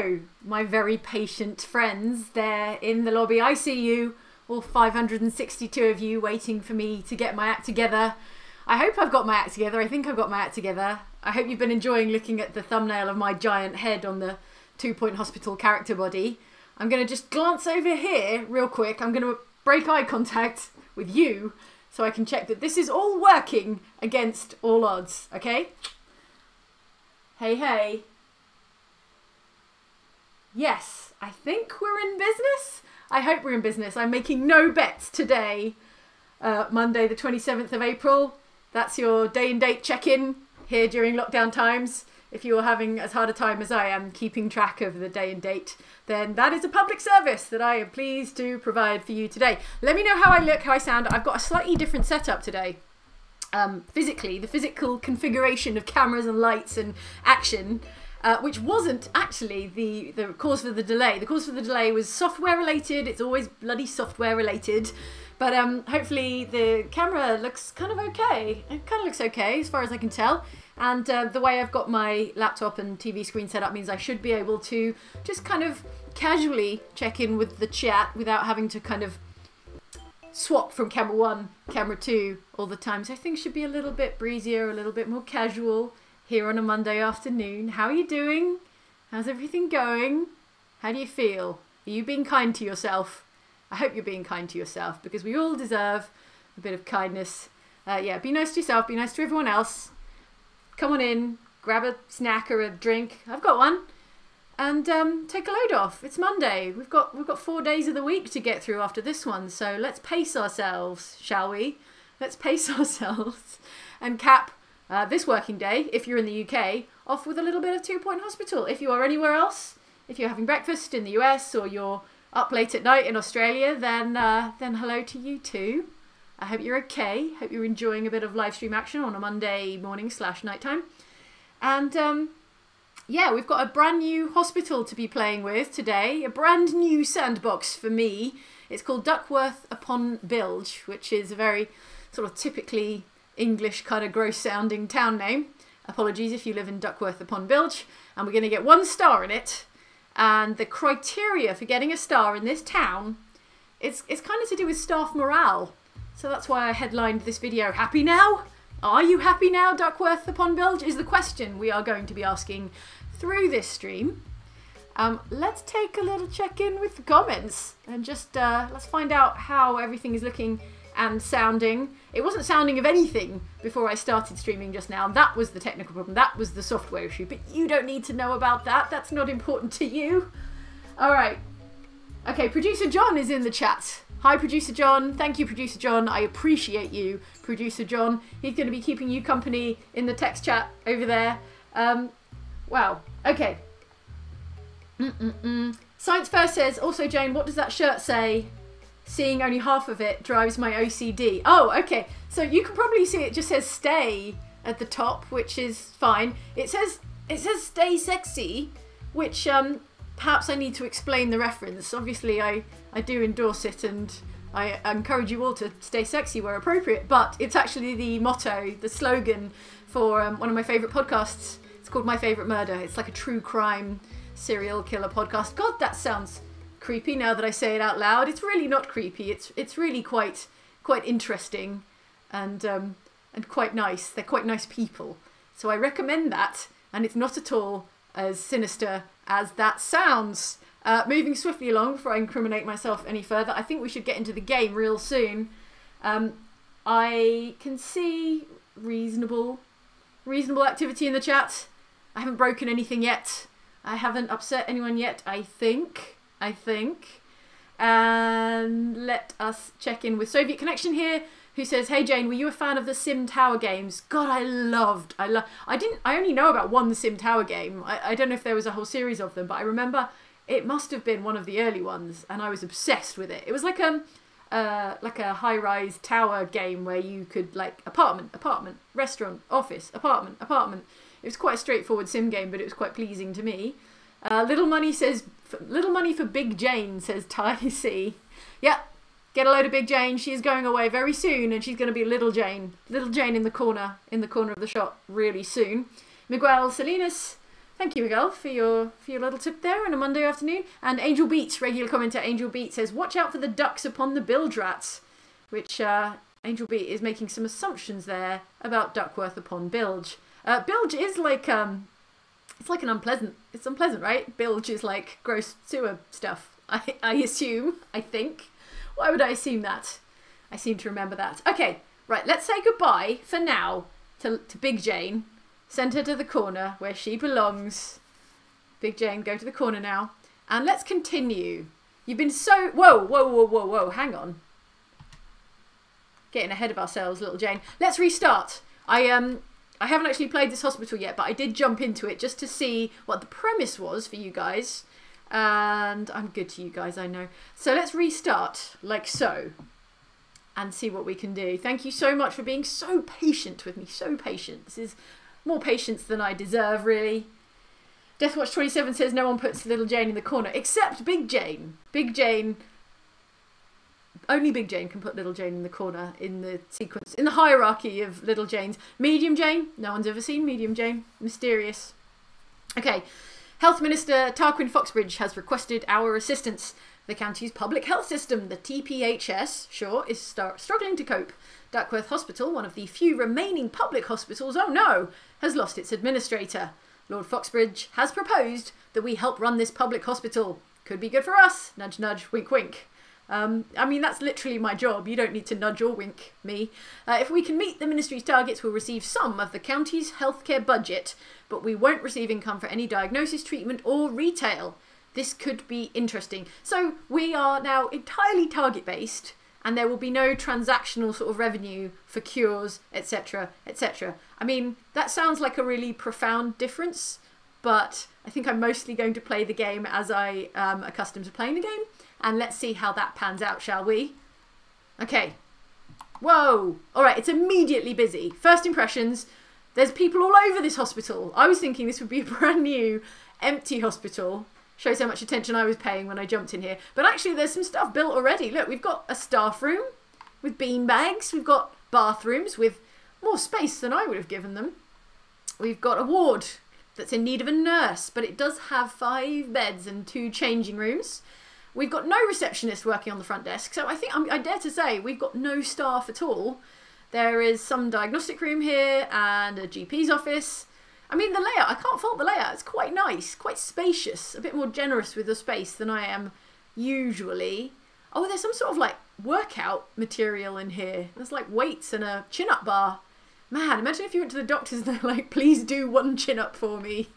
hello, my very patient friends there in the lobby. I see you, all 562 of you waiting for me to get my act together. I hope I've got my act together. I think I've got my act together. I hope you've been enjoying looking at the thumbnail of my giant head on the 2 Point Hospital character body. I'm going to just glance over here real quick. I'm going to break eye contact with you so I can check that this is all working against all odds, okay? Hey, hey. Yes, I think we're in business. I hope we're in business. I'm making no bets today, Monday the 27th of April. That's your day and date check-in here during lockdown times. If you're having as hard a time as I am keeping track of the day and date, then that is a public service that I am pleased to provide for you today. Let me know how I look, how I sound. I've got a slightly different setup today. Physically, the physical configuration of cameras and lights and action, which wasn't actually the cause for the delay. The cause for the delay was software related. It's always bloody software related. But hopefully the camera looks kind of okay. It kind of looks okay as far as I can tell. And the way I've got my laptop and TV screen set up means I should be able to just kind of casually check in with the chat without having to kind of swap from camera 1, camera 2 all the time. So things should be a little bit breezier, a little bit more casual here on a Monday afternoon. How are you doing? How's everything going? How do you feel? Are you being kind to yourself? I hope you're being kind to yourself because we all deserve a bit of kindness. Yeah, be nice to yourself, be nice to everyone else. Come on in, grab a snack or a drink. I've got one. And take a load off. It's Monday. We've got 4 days of the week to get through after this one. So let's pace ourselves, shall we? Let's pace ourselves and cap this working day, if you're in the UK, off with a little bit of 2 Point Hospital. If you are anywhere else, if you're having breakfast in the US or you're up late at night in Australia, then hello to you too. I hope you're okay. Hope you're enjoying a bit of live stream action on a Monday morning / nighttime. And yeah, we've got a brand new hospital to be playing with today. A brand new sandbox for me. It's called Duckworth upon Bilge, which is a very sort of typically English kind of gross sounding town name. Apologies if you live in Duckworth upon Bilge. And we're going to get 1 star in it. And the criteria for getting a star in this town, it's kind of to do with staff morale. So that's why I headlined this video, Happy Now? Are you happy now, Duckworth upon Bilge? Is the question we are going to be asking through this stream. Let's take a little check-in with the comments and just let's find out how everything is looking and sounding. It wasn't sounding of anything before I started streaming just now. That was the technical problem. That was the software issue. But you don't need to know about that. That's not important to you. All right. Okay, Producer John is in the chat. Hi, Producer John. Thank you, Producer John. I appreciate you, Producer John. He's going to be keeping you company in the text chat over there. Wow. Okay. Science First says, also, Jane, what does that shirt say? Seeing only half of it drives my OCD. Oh, okay. So you can probably see it just says stay at the top, which is fine. It says stay sexy, which perhaps I need to explain the reference. Obviously, I do endorse it and I encourage you all to stay sexy where appropriate, but it's actually the motto, the slogan for one of my favourite podcasts. It's called My Favourite Murder. It's like a true crime serial killer podcast. God, that sounds creepy now that I say it out loud. It's really not creepy. It's really quite interesting and quite nice. They're quite nice people. So I recommend that, and it's not at all as sinister as that sounds. Moving swiftly along before I incriminate myself any further, I think we should get into the game real soon. I can see reasonable activity in the chat. I haven't broken anything yet. I haven't upset anyone yet, I think. And let us check in with Soviet Connection here, who says, hey Jane, were you a fan of the Sim Tower games? God, I only know about one Sim Tower game. I don't know if there was a whole series of them, but I remember it must have been one of the early ones, and I was obsessed with it. It was like a high-rise tower game where you could, like, apartment, restaurant, office, apartment. It was quite a straightforward sim game, but it was quite pleasing to me. Little money for Big Jane, says Ty C. Yeah, get a load of Big Jane. She's going away very soon, and she's going to be Little Jane in the corner of the shot really soon. Miguel Salinas, Thank you, Miguel, for your little tip there on a Monday afternoon. And Angel Beats, regular commenter Angel Beat, says, watch out for the ducks upon the bilge rats, which Angel Beat is making some assumptions there about Duckworth upon Bilge. Bilge is like, it's like it's unpleasant, right? Bilge is like gross sewer stuff, I assume, I think. Why would I assume that? I seem to remember that. Okay, right, let's say goodbye for now to Big Jane. Send her to the corner where she belongs. Big Jane, go to the corner now. And let's continue. You've been so... Whoa, hang on. Getting ahead of ourselves, little Jane. Let's restart. I haven't actually played this hospital yet, but I did jump into it just to see what the premise was for you guys. And I'm good to you guys, I know. So let's restart, like so. And see what we can do. Thank you so much for being so patient with me. So patient. This is... more patience than I deserve, really. Deathwatch27 says no one puts little Jane in the corner, except Big Jane. Big Jane... Only Big Jane can put little Jane in the corner in the sequence, in the hierarchy of little Janes. Medium Jane? No one's ever seen Medium Jane. Mysterious. Okay. Health Minister Tarquin Foxbridge has requested our assistance. The county's public health system, the TPHS, sure, is struggling to cope. Duckworth Hospital, one of the few remaining public hospitals, oh no, has lost its administrator. Lord Foxbridge has proposed that we help run this public hospital. Could be good for us. Nudge, nudge, wink, wink. I mean, that's literally my job. You don't need to nudge or wink me. If we can meet the ministry's targets, we'll receive some of the county's healthcare budget, but we won't receive income for any diagnosis, treatment or retail. This could be interesting. So we are now entirely target-based, and there will be no transactional sort of revenue for cures, etc., etc. I mean, that sounds like a really profound difference, but I think I'm mostly going to play the game as I am accustomed to playing the game, and let's see how that pans out, shall we? Okay. Whoa! Alright, it's immediately busy. First impressions, there's people all over this hospital. I was thinking this would be a brand new, empty hospital. Shows how much attention I was paying when I jumped in here. But actually there's some stuff built already. Look, we've got a staff room with bean bags. We've got bathrooms with more space than I would have given them. We've got a ward that's in need of a nurse, but it does have 5 beds and 2 changing rooms. We've got no receptionist working on the front desk, so I think I dare to say we've got no staff at all. There is some diagnostic room here and a GP's office. I mean, the layout, I can't fault the layout. It's quite nice, quite spacious, a bit more generous with the space than I am usually. Oh, there's some sort of like workout material in here. There's like weights and a chin-up bar. Man, imagine if you went to the doctors and they're like, please do 1 chin-up for me.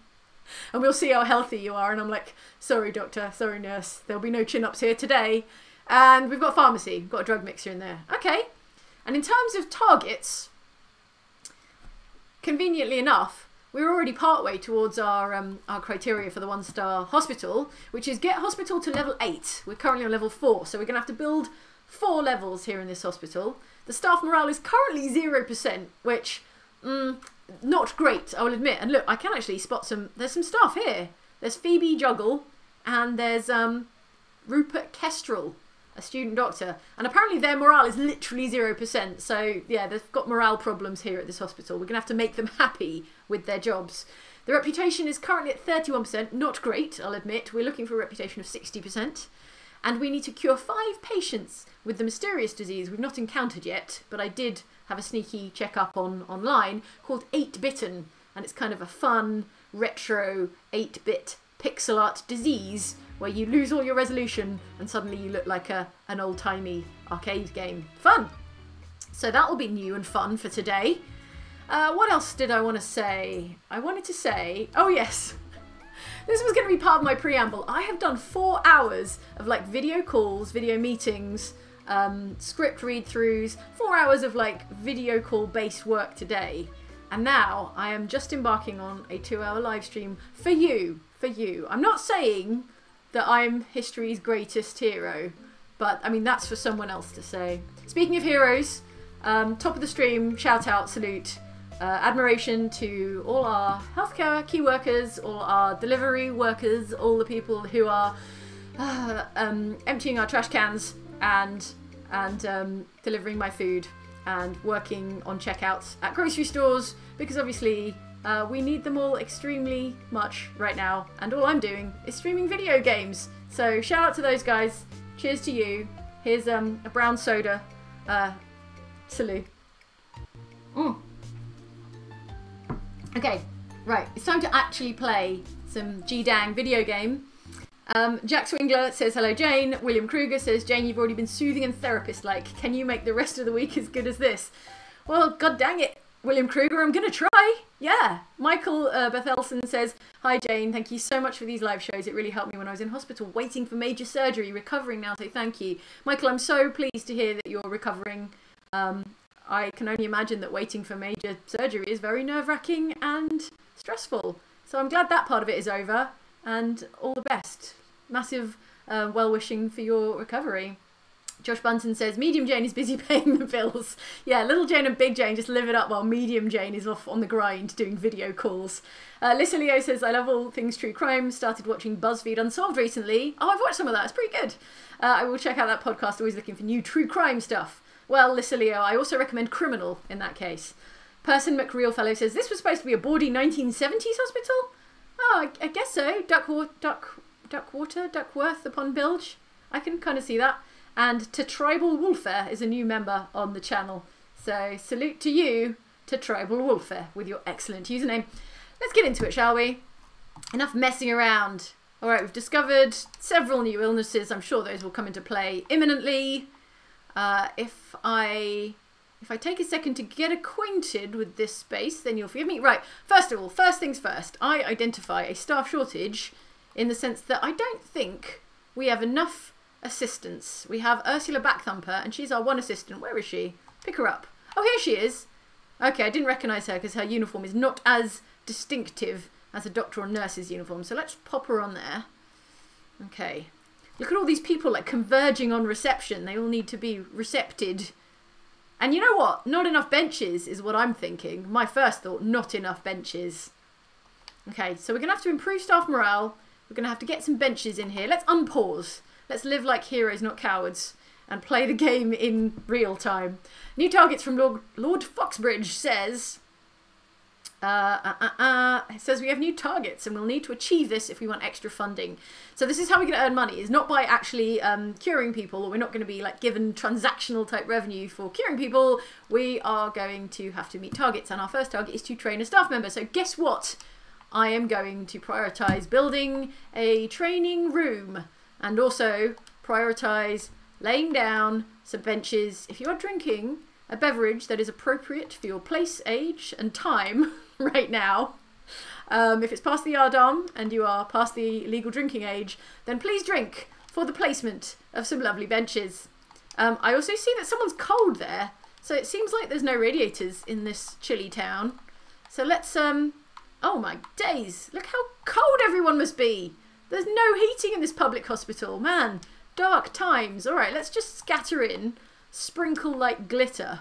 And we'll see how healthy you are. And I'm like, sorry, doctor, sorry, nurse. There'll be no chin-ups here today. And we've got pharmacy. We've got a drug mixer in there. Okay. And in terms of targets, conveniently enough, we're already partway towards our criteria for the 1-star hospital, which is get hospital to level 8. We're currently on level 4, so we're going to have to build 4 levels here in this hospital. The staff morale is currently 0%, which, not great, I will admit. And look, I can actually spot there's some staff here. There's Phoebe Juggle, and there's Rupert Kestrel, a student doctor. And apparently their morale is literally 0%. So, yeah, they've got morale problems here at this hospital. We're going to have to make them happy with their jobs. The reputation is currently at 31%. Not great, I'll admit. We're looking for a reputation of 60%. And we need to cure 5 patients with the mysterious disease we've not encountered yet, but I did have a sneaky check-up online called 8-Bitten, and it's kind of a fun, retro, 8-bit pixel art disease where you lose all your resolution and suddenly you look like an old-timey arcade game. Fun! So that will be new and fun for today. What else did I want to say? I wanted to say, oh yes, this was going to be part of my preamble. I have done 4 hours of like video calls, video meetings, script read-throughs, 4 hours of like video call based work today. And now I am just embarking on a 2-hour live stream for you, I'm not saying that I'm history's greatest hero, but I mean, that's for someone else to say. Speaking of heroes, top of the stream, shout out, salute, admiration to all our healthcare key workers, all our delivery workers, all the people who are emptying our trash cans and delivering my food and working on checkouts at grocery stores, because obviously We need them all extremely much right now, and all I'm doing is streaming video games. So shout out to those guys. Cheers to you. Here's a brown soda. Salute. Okay, right. It's time to actually play some G-Dang video game. Jack Swingler says, hello Jane. William Kruger says, Jane, you've already been soothing and therapist-like. Can you make the rest of the week as good as this? Well, god dang it, William Kruger, I'm going to try. Yeah. Michael Bethelson says, hi Jane, thank you so much for these live shows. It really helped me when I was in hospital waiting for major surgery, recovering now, so thank you. Michael, I'm so pleased to hear that you're recovering. I can only imagine that waiting for major surgery is very nerve-wracking and stressful. So I'm glad that part of it is over, and all the best. Massive well-wishing for your recovery. Josh Bunton says, Medium Jane is busy paying the bills. Yeah, Little Jane and Big Jane just live it up while Medium Jane is off on the grind doing video calls. Lissa Leo says, I love all things true crime. Started watching BuzzFeed Unsolved recently. Oh, I've watched some of that. It's pretty good. I will check out that podcast. Always looking for new true crime stuff. Well, Lissa Leo, I also recommend Criminal in that case. Person McRealfellow says, this was supposed to be a bawdy 1970s hospital? Oh, I guess so. Duckworth upon Bilge. I can kind of see that. And to Tribal Wolfer is a new member on the channel. So salute to you, to Tribal Wolfer, with your excellent username. Let's get into it, shall we? Enough messing around. All right, we've discovered several new illnesses. I'm sure those will come into play imminently. If I take a second to get acquainted with this space, then you'll forgive me. Right, first of all, first things first, I identify a staff shortage in the sense that I don't think we have enough assistants. We have Ursula Backthumper, and she's our one assistant. Where is she? Pick her up. Oh, here she is. Okay, I didn't recognise her because her uniform is not as distinctive as a doctor or nurse's uniform. So let's pop her on there. Okay. Look at all these people like converging on reception. They all need to be recepted. And you know what? Not enough benches is what I'm thinking. My first thought, not enough benches. Okay, so we're going to have to improve staff morale. We're going to have to get some benches in here. Let's unpause. Let's live like heroes, not cowards, and play the game in real time. New targets from Lord Foxbridge says... It says we have new targets and we'll need to achieve this if we want extra funding. So this is how we're going to earn money, is not by actually curing people, or we're not going to be like given transactional type revenue for curing people. We are going to have to meet targets, and our first target is to train a staff member. So guess what? I am going to prioritise building a training room and also prioritise laying down some benches. If you are drinking a beverage that is appropriate for your place, age and time right now, if it's past the Ardam and you are past the legal drinking age, then please drink for the placement of some lovely benches. I also see that someone's cold there, so it seems like there's no radiators in this chilly town. So let's, oh my days, look how cold everyone must be. There's no heating in this public hospital, man. Dark times. All right, let's just scatter in, sprinkle like glitter,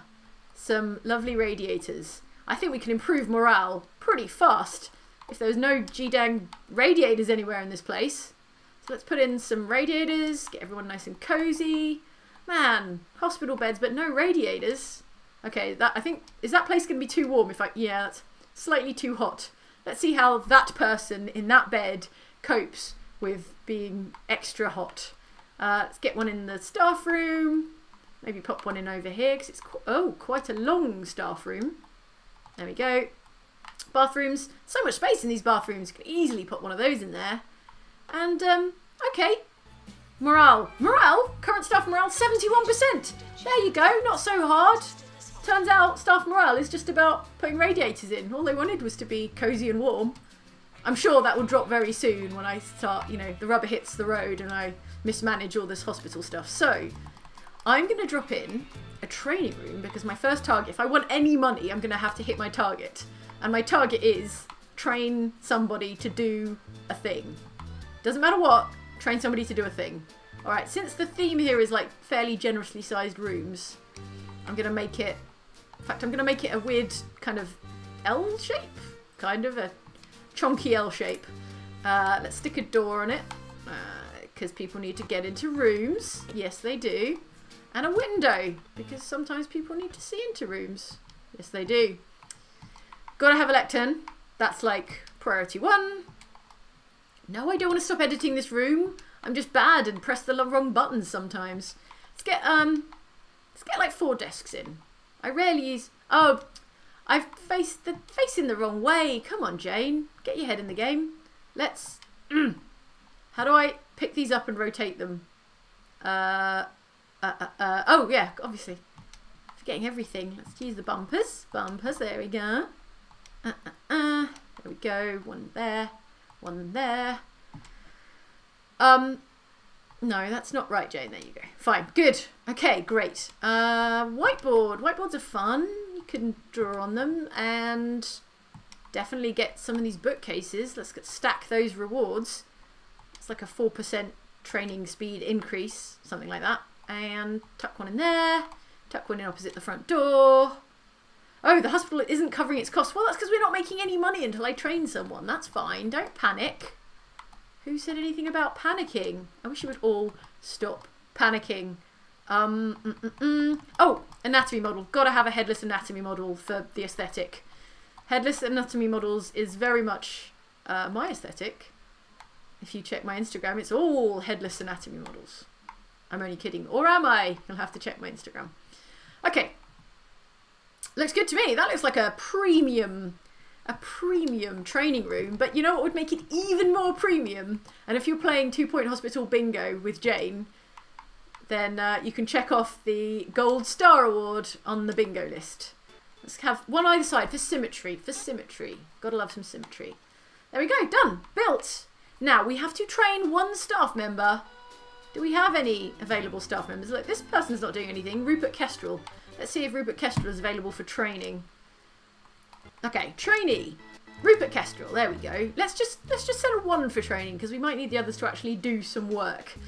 some lovely radiators. I think we can improve morale pretty fast if there's no G-dang radiators anywhere in this place. So let's put in some radiators, get everyone nice and cozy. Man, hospital beds, but no radiators. Okay, that, I think, is that place going to be too warm? Yeah, that's slightly too hot. Let's see how that person in that bed copes with being extra hot. Let's get one in the staff room. Maybe pop one in over here because it's quite a long staff room. There we go. Bathrooms. So much space in these bathrooms. You could easily put one of those in there. And, okay. Morale. Current staff morale, 71%. There you go. Not so hard. Turns out staff morale is just about putting radiators in. All they wanted was to be cozy and warm. I'm sure that will drop very soon when I start, you know, the rubber hits the road and I mismanage all this hospital stuff. So, I'm going to drop in a training room because my first target, if I want any money, I'm going to have to hit my target. And my target is train somebody to do a thing. Doesn't matter what, train somebody to do a thing. Alright, since the theme here is like fairly generously sized rooms, I'm going to make it, in fact I'm going to make it a weird kind of L shape, kind of a chonky L shape. Let's stick a door on it because people need to get into rooms. Yes they do. And a window, because sometimes people need to see into rooms. Yes, they do. Gotta have a lectern. That's like priority 1. No, I don't want to stop editing this room. I'm just bad and press the wrong buttons sometimes. Let's get like 4 desks in. I rarely use... Oh, I've facing the wrong way. Come on, Jane. Get your head in the game. Let's... How do I pick these up and rotate them? Oh, yeah, obviously. Forgetting everything. Let's use the bumpers. Bumpers, there we go. There we go. One there. One there. No, that's not right, Jane. There you go. Fine. Good. Okay, great. Whiteboard. Whiteboards are fun. You can draw on them and definitely get some of these bookcases. Let's stack those rewards. It's like a 4% training speed increase, something like that. And tuck one in there. Tuck one in opposite the front door. Oh, the hospital isn't covering its costs. Well, that's because we're not making any money until I train someone. That's fine. Don't panic. Who said anything about panicking? I wish you would all stop panicking. Oh, anatomy model. Gotta have a headless anatomy model for the aesthetic. Headless anatomy models is very much my aesthetic. If you check my Instagram, it's all headless anatomy models. I'm only kidding. Or am I? You'll have to check my Instagram. Okay. Looks good to me. That looks like a premium training room. But you know what would make it even more premium? And if you're playing 2 Point Hospital Bingo with Jane, then you can check off the Gold Star Award on the bingo list. Let's have one either side for symmetry. For symmetry. Gotta love some symmetry. There we go. Done. Built. Now, we have to train 1 staff member. Do we have any available staff members? Look, this person's not doing anything. Rupert Kestrel. Let's see if Rupert Kestrel is available for training. Okay, trainee. Rupert Kestrel. There we go. Let's just settle 1 for training because we might need the others to actually do some work.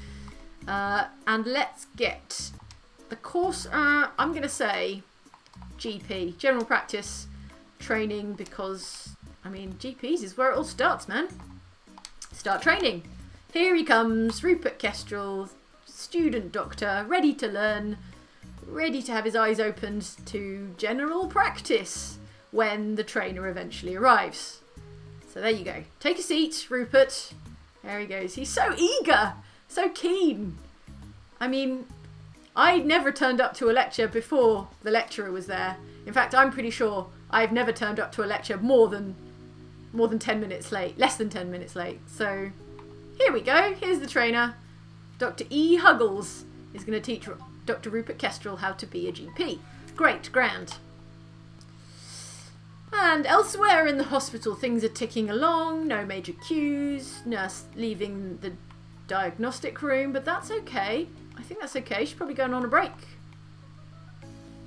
And let's get the course. I'm going to say GP, general practice training, because I mean GPs is where it all starts, man. Start training. Here he comes, Rupert Kestrel, student doctor, ready to learn, ready to have his eyes opened to general practice when the trainer eventually arrives. So there you go. Take a seat, Rupert. There he goes. He's so eager, so keen. I mean, I never turned up to a lecture before the lecturer was there. In fact, I'm pretty sure I've never turned up to a lecture more than 10 minutes late, less than 10 minutes late. So here we go. Here's the trainer. Dr. E. Huggles is going to teach Dr. Rupert Kestrel how to be a GP. Great, grand. And elsewhere in the hospital, things are ticking along. No major queues. Nurse leaving the diagnostic room, but that's okay. I think that's okay. She's probably going on a break.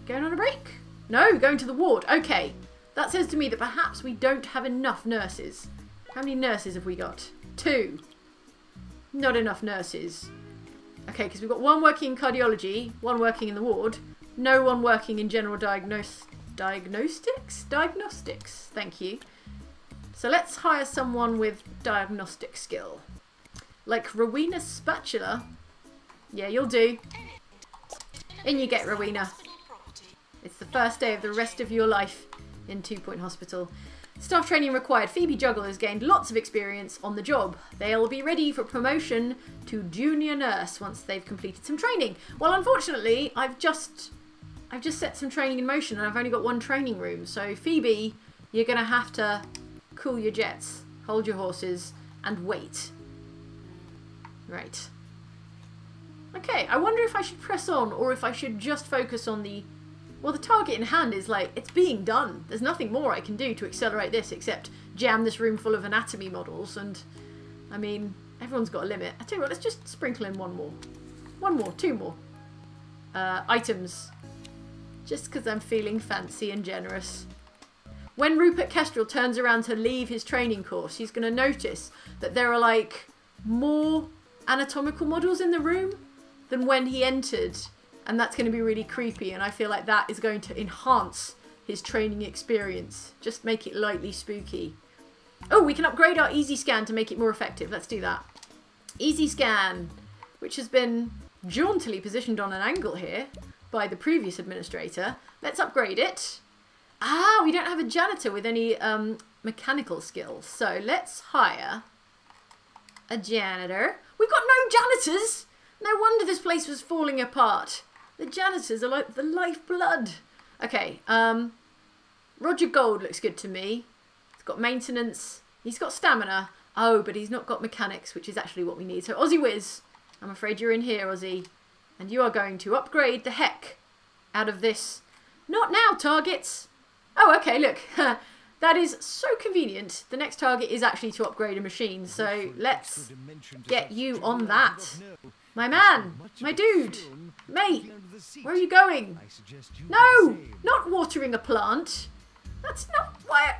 Going on a break? No, going to the ward. Okay. That says to me that perhaps we don't have enough nurses. How many nurses have we got? 2. Not enough nurses. Okay, because we've got 1 working in cardiology, 1 working in the ward, no 1 working in general diagnostics? Diagnostics, thank you. So let's hire someone with diagnostic skill. Like Rowena Spatula. Yeah, you'll do. In you get, Rowena. It's the first day of the rest of your life in 2 Point Hospital. Staff training required. Phoebe Juggle has gained lots of experience on the job. They'll be ready for promotion to junior nurse once they've completed some training. Well, unfortunately, I've just set some training in motion and I've only got 1 training room. So Phoebe, you're going to have to cool your jets, hold your horses, and wait. Right. Okay, I wonder if I should press on or if I should just focus on the... Well, the target in hand is like, it's being done. There's nothing more I can do to accelerate this except jam this room full of anatomy models. And, I mean, everyone's got a limit. I tell you what, let's just sprinkle in 1 more. 1 more, 2 more. Items. Just because I'm feeling fancy and generous. When Rupert Kestrel turns around to leave his training course, he's going to notice that there are, like, more anatomical models in the room than when he entered. And that's going to be really creepy, and I feel like that is going to enhance his training experience. Just make it lightly spooky. Oh, we can upgrade our Easy Scan to make it more effective. Let's do that. Easy Scan, which has been jauntily positioned on an angle here by the previous administrator. Let's upgrade it. Ah, we don't have a janitor with any mechanical skills. So let's hire a janitor. We've got no janitors. No wonder this place was falling apart. The janitors are like the lifeblood. Okay, Roger Gold looks good to me. He's got maintenance. He's got stamina. Oh, but he's not got mechanics, which is actually what we need. So Aussie Wiz, I'm afraid you're in here, Aussie. And you are going to upgrade the heck out of this. Not now, targets. Oh, okay, look. That is so convenient. The next target is actually to upgrade a machine. So let's get you on that. My man, my dude, mate, where are you going? No, not watering a plant. That's not why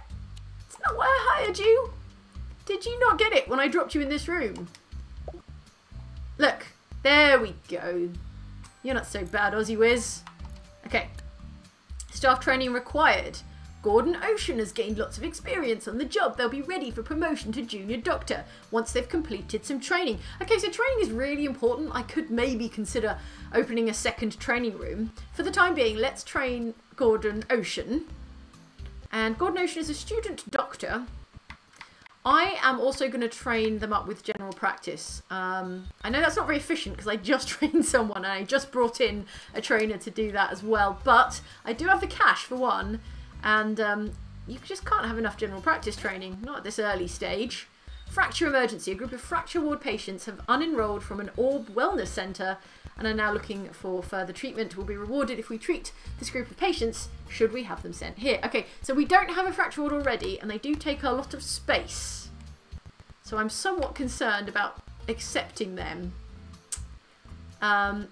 I hired you. Did you not get it when I dropped you in this room? Look, there we go. You're not so bad, Aussie Wiz. Okay. Staff training required. Gordon Ocean has gained lots of experience on the job. They'll be ready for promotion to junior doctor once they've completed some training. Okay, so training is really important. I could maybe consider opening a second training room. For the time being, let's train Gordon Ocean. And Gordon Ocean is a student doctor. I am also going to train them up with general practice. I know that's not very efficient because I just trained someone and I just brought in a trainer to do that as well. But I do have the cash for one. And you just can't have enough general practice training, not at this early stage. Fracture emergency. A group of fracture ward patients have unenrolled from an Orb Wellness Centre and are now looking for further treatment. Will be rewarded if we treat this group of patients, should we have them sent here. Okay, so we don't have a fracture ward already, and they do take a lot of space. So I'm somewhat concerned about accepting them.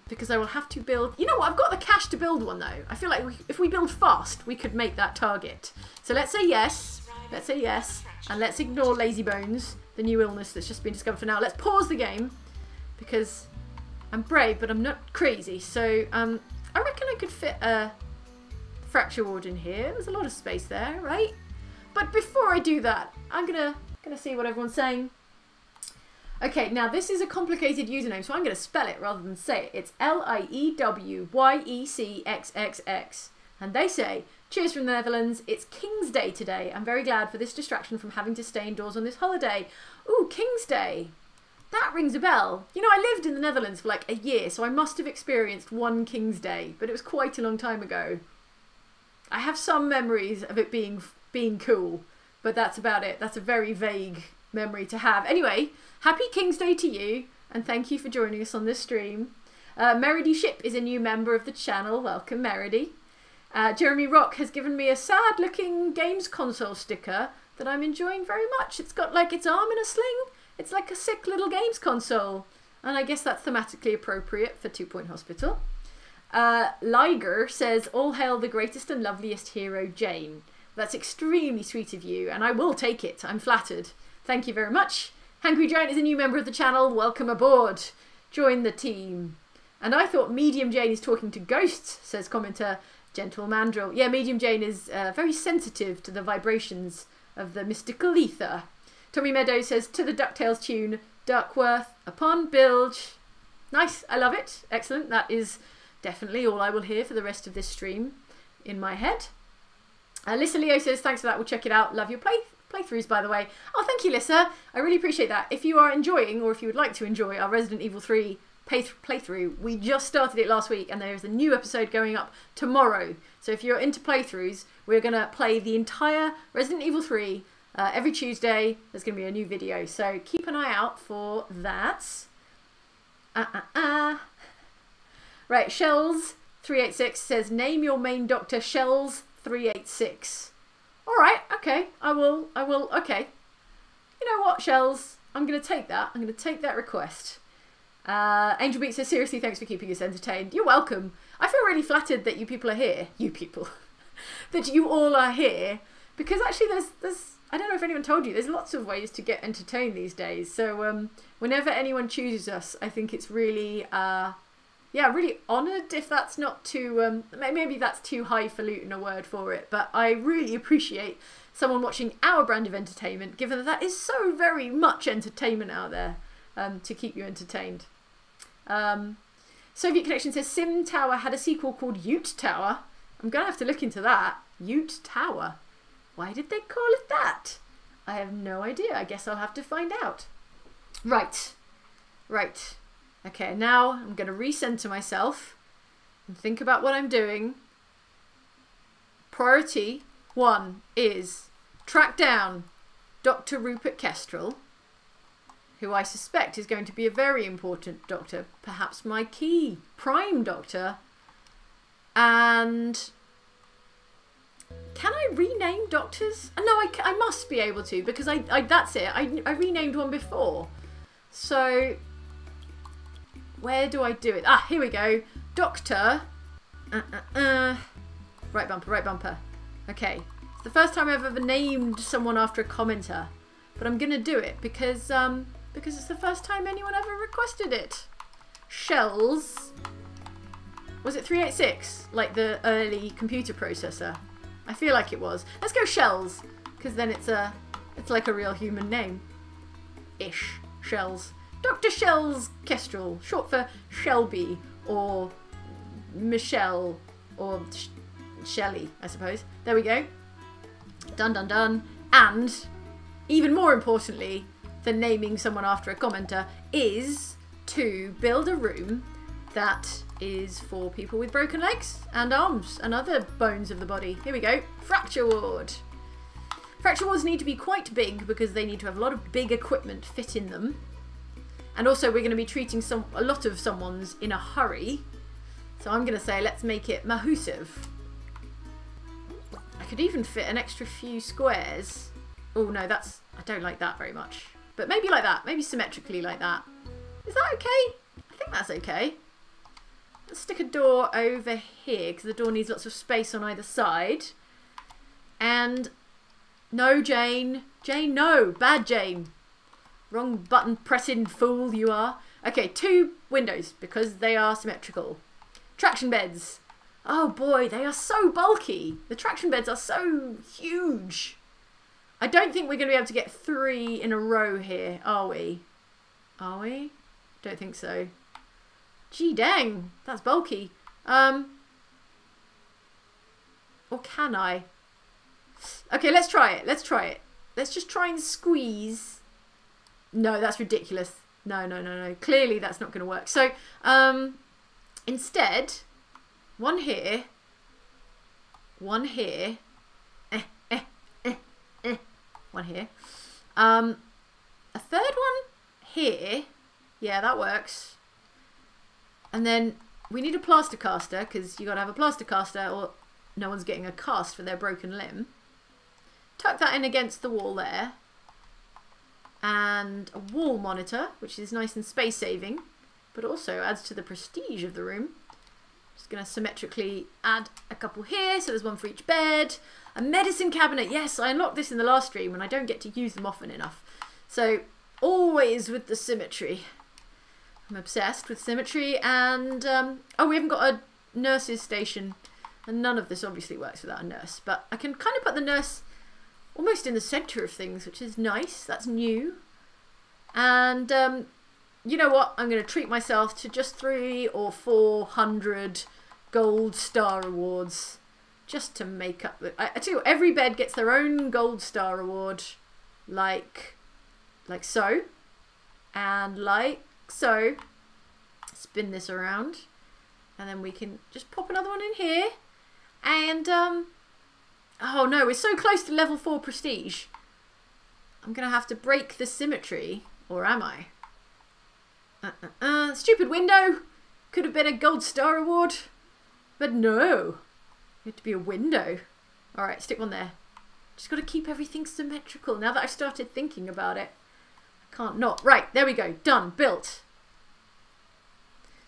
Because I will have to build... You know what? I've got the cash to build one, though. I feel like if we build fast, we could make that target. So let's say yes. Let's say yes. And let's ignore Lazy Bones, the new illness that's just been discovered for now. Let's pause the game. Because I'm brave, but I'm not crazy. So I reckon I could fit a fracture ward in here. There's a lot of space there, right? But before I do that, I'm gonna see what everyone's saying. Okay, now this is a complicated username, so I'm going to spell it rather than say it. It's LIEWYECXXX. And they say, cheers from the Netherlands, it's King's Day today. I'm very glad for this distraction from having to stay indoors on this holiday. Ooh, King's Day. That rings a bell. You know, I lived in the Netherlands for like a year, so I must have experienced one King's Day, but it was quite a long time ago. I have some memories of it being cool, but that's about it. That's a very vague memory to have. Anyway, happy King's Day to you, and thank you for joining us on this stream. Meredy Ship is a new member of the channel. Welcome, Meredy. Jeremy Rock has given me a sad-looking games console sticker that I'm enjoying very much. It's got like its arm in a sling. It's like a sick little games console, and I guess that's thematically appropriate for 2 Point Hospital. Liger says, all hail the greatest and loveliest hero, Jane. That's extremely sweet of you, and I will take it. I'm flattered. Thank you very much. Hangry Giant is a new member of the channel. Welcome aboard. Join the team. And I thought Medium Jane is talking to ghosts, says commenter Gentle Mandrill. Yeah, Medium Jane is very sensitive to the vibrations of the mystical ether. Tommy Meadows says, to the DuckTales tune, Duckworth upon bilge. Nice, I love it. Excellent. That is definitely all I will hear for the rest of this stream in my head. Lissa Leo says, thanks for that. We'll check it out. Love your playthroughs, by the way. Oh, thank you, Lissa. I really appreciate that. If you are enjoying, or if you would like to enjoy our Resident Evil 3 playthrough, we just started it last week, and there is a new episode going up tomorrow. So if you're into playthroughs, we're going to play the entire Resident Evil 3 every Tuesday. There's going to be a new video, so keep an eye out for that. Right, Shells386 says, name your main doctor Shells386. Alright, okay, I will, okay. You know what, Shells? I'm going to take that. I'm going to take that request. Angel Beat says, seriously, thanks for keeping us entertained. You're welcome. I feel really flattered that you people are here. You people. That you all are here. Because actually there's, I don't know if anyone told you, there's lots of ways to get entertained these days. So whenever anyone chooses us, I think it's really, yeah, really honoured, if that's not too, maybe that's too highfalutin a word for it, but I really appreciate someone watching our brand of entertainment, given that is so very much entertainment out there to keep you entertained. Soviet Connection says, Sim Tower had a sequel called Ute Tower. I'm going to have to look into that. Ute Tower. Why did they call it that? I have no idea. I guess I'll have to find out. Right. Right. Okay, now I'm going to recenter myself and think about what I'm doing. Priority 1 is track down Dr. Rupert Kestrel, who I suspect is going to be a very important doctor, perhaps my key prime doctor. And can I rename doctors? No, I must be able to, because I that's it. I renamed one before. So where do I do it? Ah, here we go. Doctor. Right bumper, right bumper. Okay. It's the first time I've ever named someone after a commenter, but I'm gonna do it because it's the first time anyone ever requested it. Shells. Was it 386? Like the early computer processor? I feel like it was. Let's go Shells, because then it's like a real human name. Ish. Shells. Dr. Shells Kestrel, short for Shelby, or Michelle, or Shelley, I suppose. There we go. Done, done, done. And, even more importantly than naming someone after a commenter, is to build a room that is for people with broken legs and arms and other bones of the body. Here we go. Fracture ward. Fracture wards need to be quite big because they need to have a lot of big equipment fit in them. And also we're going to be treating a lot of someone's in a hurry. So I'm going to say let's make it mahusive. I could even fit an extra few squares. Oh no, I don't like that very much. But maybe like that. Maybe symmetrically like that. Is that okay? I think that's okay. Let's stick a door over here because the door needs lots of space on either side. And no, Jane. Jane, no. Bad Jane. Wrong button pressing fool you are. Okay, 2 windows because they are symmetrical. Traction beds. Oh boy, they are so bulky. The traction beds are so huge. I don't think we're going to be able to get 3 in a row here, are we? Are we? Don't think so. Gee dang, that's bulky. Or can I? Okay, let's try it. Let's try it. Let's just try and squeeze. No, that's ridiculous. No, no, no, no. Clearly that's not going to work. So, instead, one here, one here, one here, a third one here. Yeah, that works. And then we need a plaster caster because you got to have a plaster caster or no one's getting a cast for their broken limb. Tuck that in against the wall there. And a wall monitor, which is nice and space saving, but also adds to the prestige of the room. Just going to symmetrically add a couple here, so there's one for each bed. A medicine cabinet. Yes, I unlocked this in the last stream and I don't get to use them often enough. So always with the symmetry. I'm obsessed with symmetry. And oh, we haven't got a nurse's station, and none of this obviously works without a nurse, but I can kind of put the nurse almost in the centre of things, which is nice. That's new. And you know what? I'm going to treat myself to just 300 or 400 gold star rewards just to make up the... I tell you what, every bed gets their own gold star reward, like so, and like so. Spin this around, and then we can just pop another one in here. And oh no, we're so close to level 4 prestige. I'm gonna have to break the symmetry, or am I? Stupid window. Could have been a gold star award, but no. It had to be a window. All right, stick one there. Just got to keep everything symmetrical. Now that I've started thinking about it, I can't not. Right, there we go. Done. Built.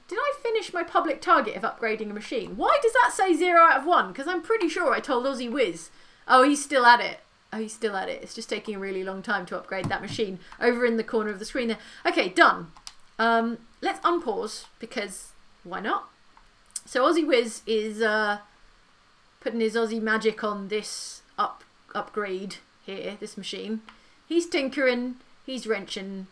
Did I finish my public target of upgrading a machine? Why does that say 0 out of 1? Because I'm pretty sure I told Aussie Wiz. Oh, he's still at it. Oh, he's still at it. It's just taking a really long time to upgrade that machine. Over in the corner of the screen there. Okay, done. Let's unpause, because why not? So Aussie Wiz is putting his Aussie magic on this upgrade here, this machine. He's tinkering, he's wrenching,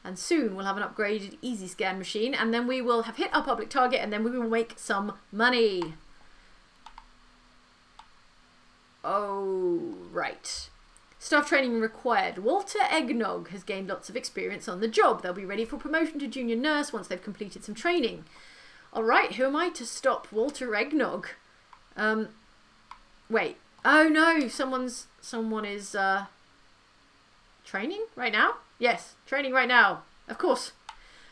and soon we'll have an upgraded easy scan machine, and then we will have hit our public target, and then we will make some money. Oh, right. Staff training required. Walter Eggnog has gained lots of experience on the job. They'll be ready for promotion to junior nurse once they've completed some training. All right, who am I to stop Walter Eggnog? Wait. Oh no, someone is training right now? Yes, training right now. Of course.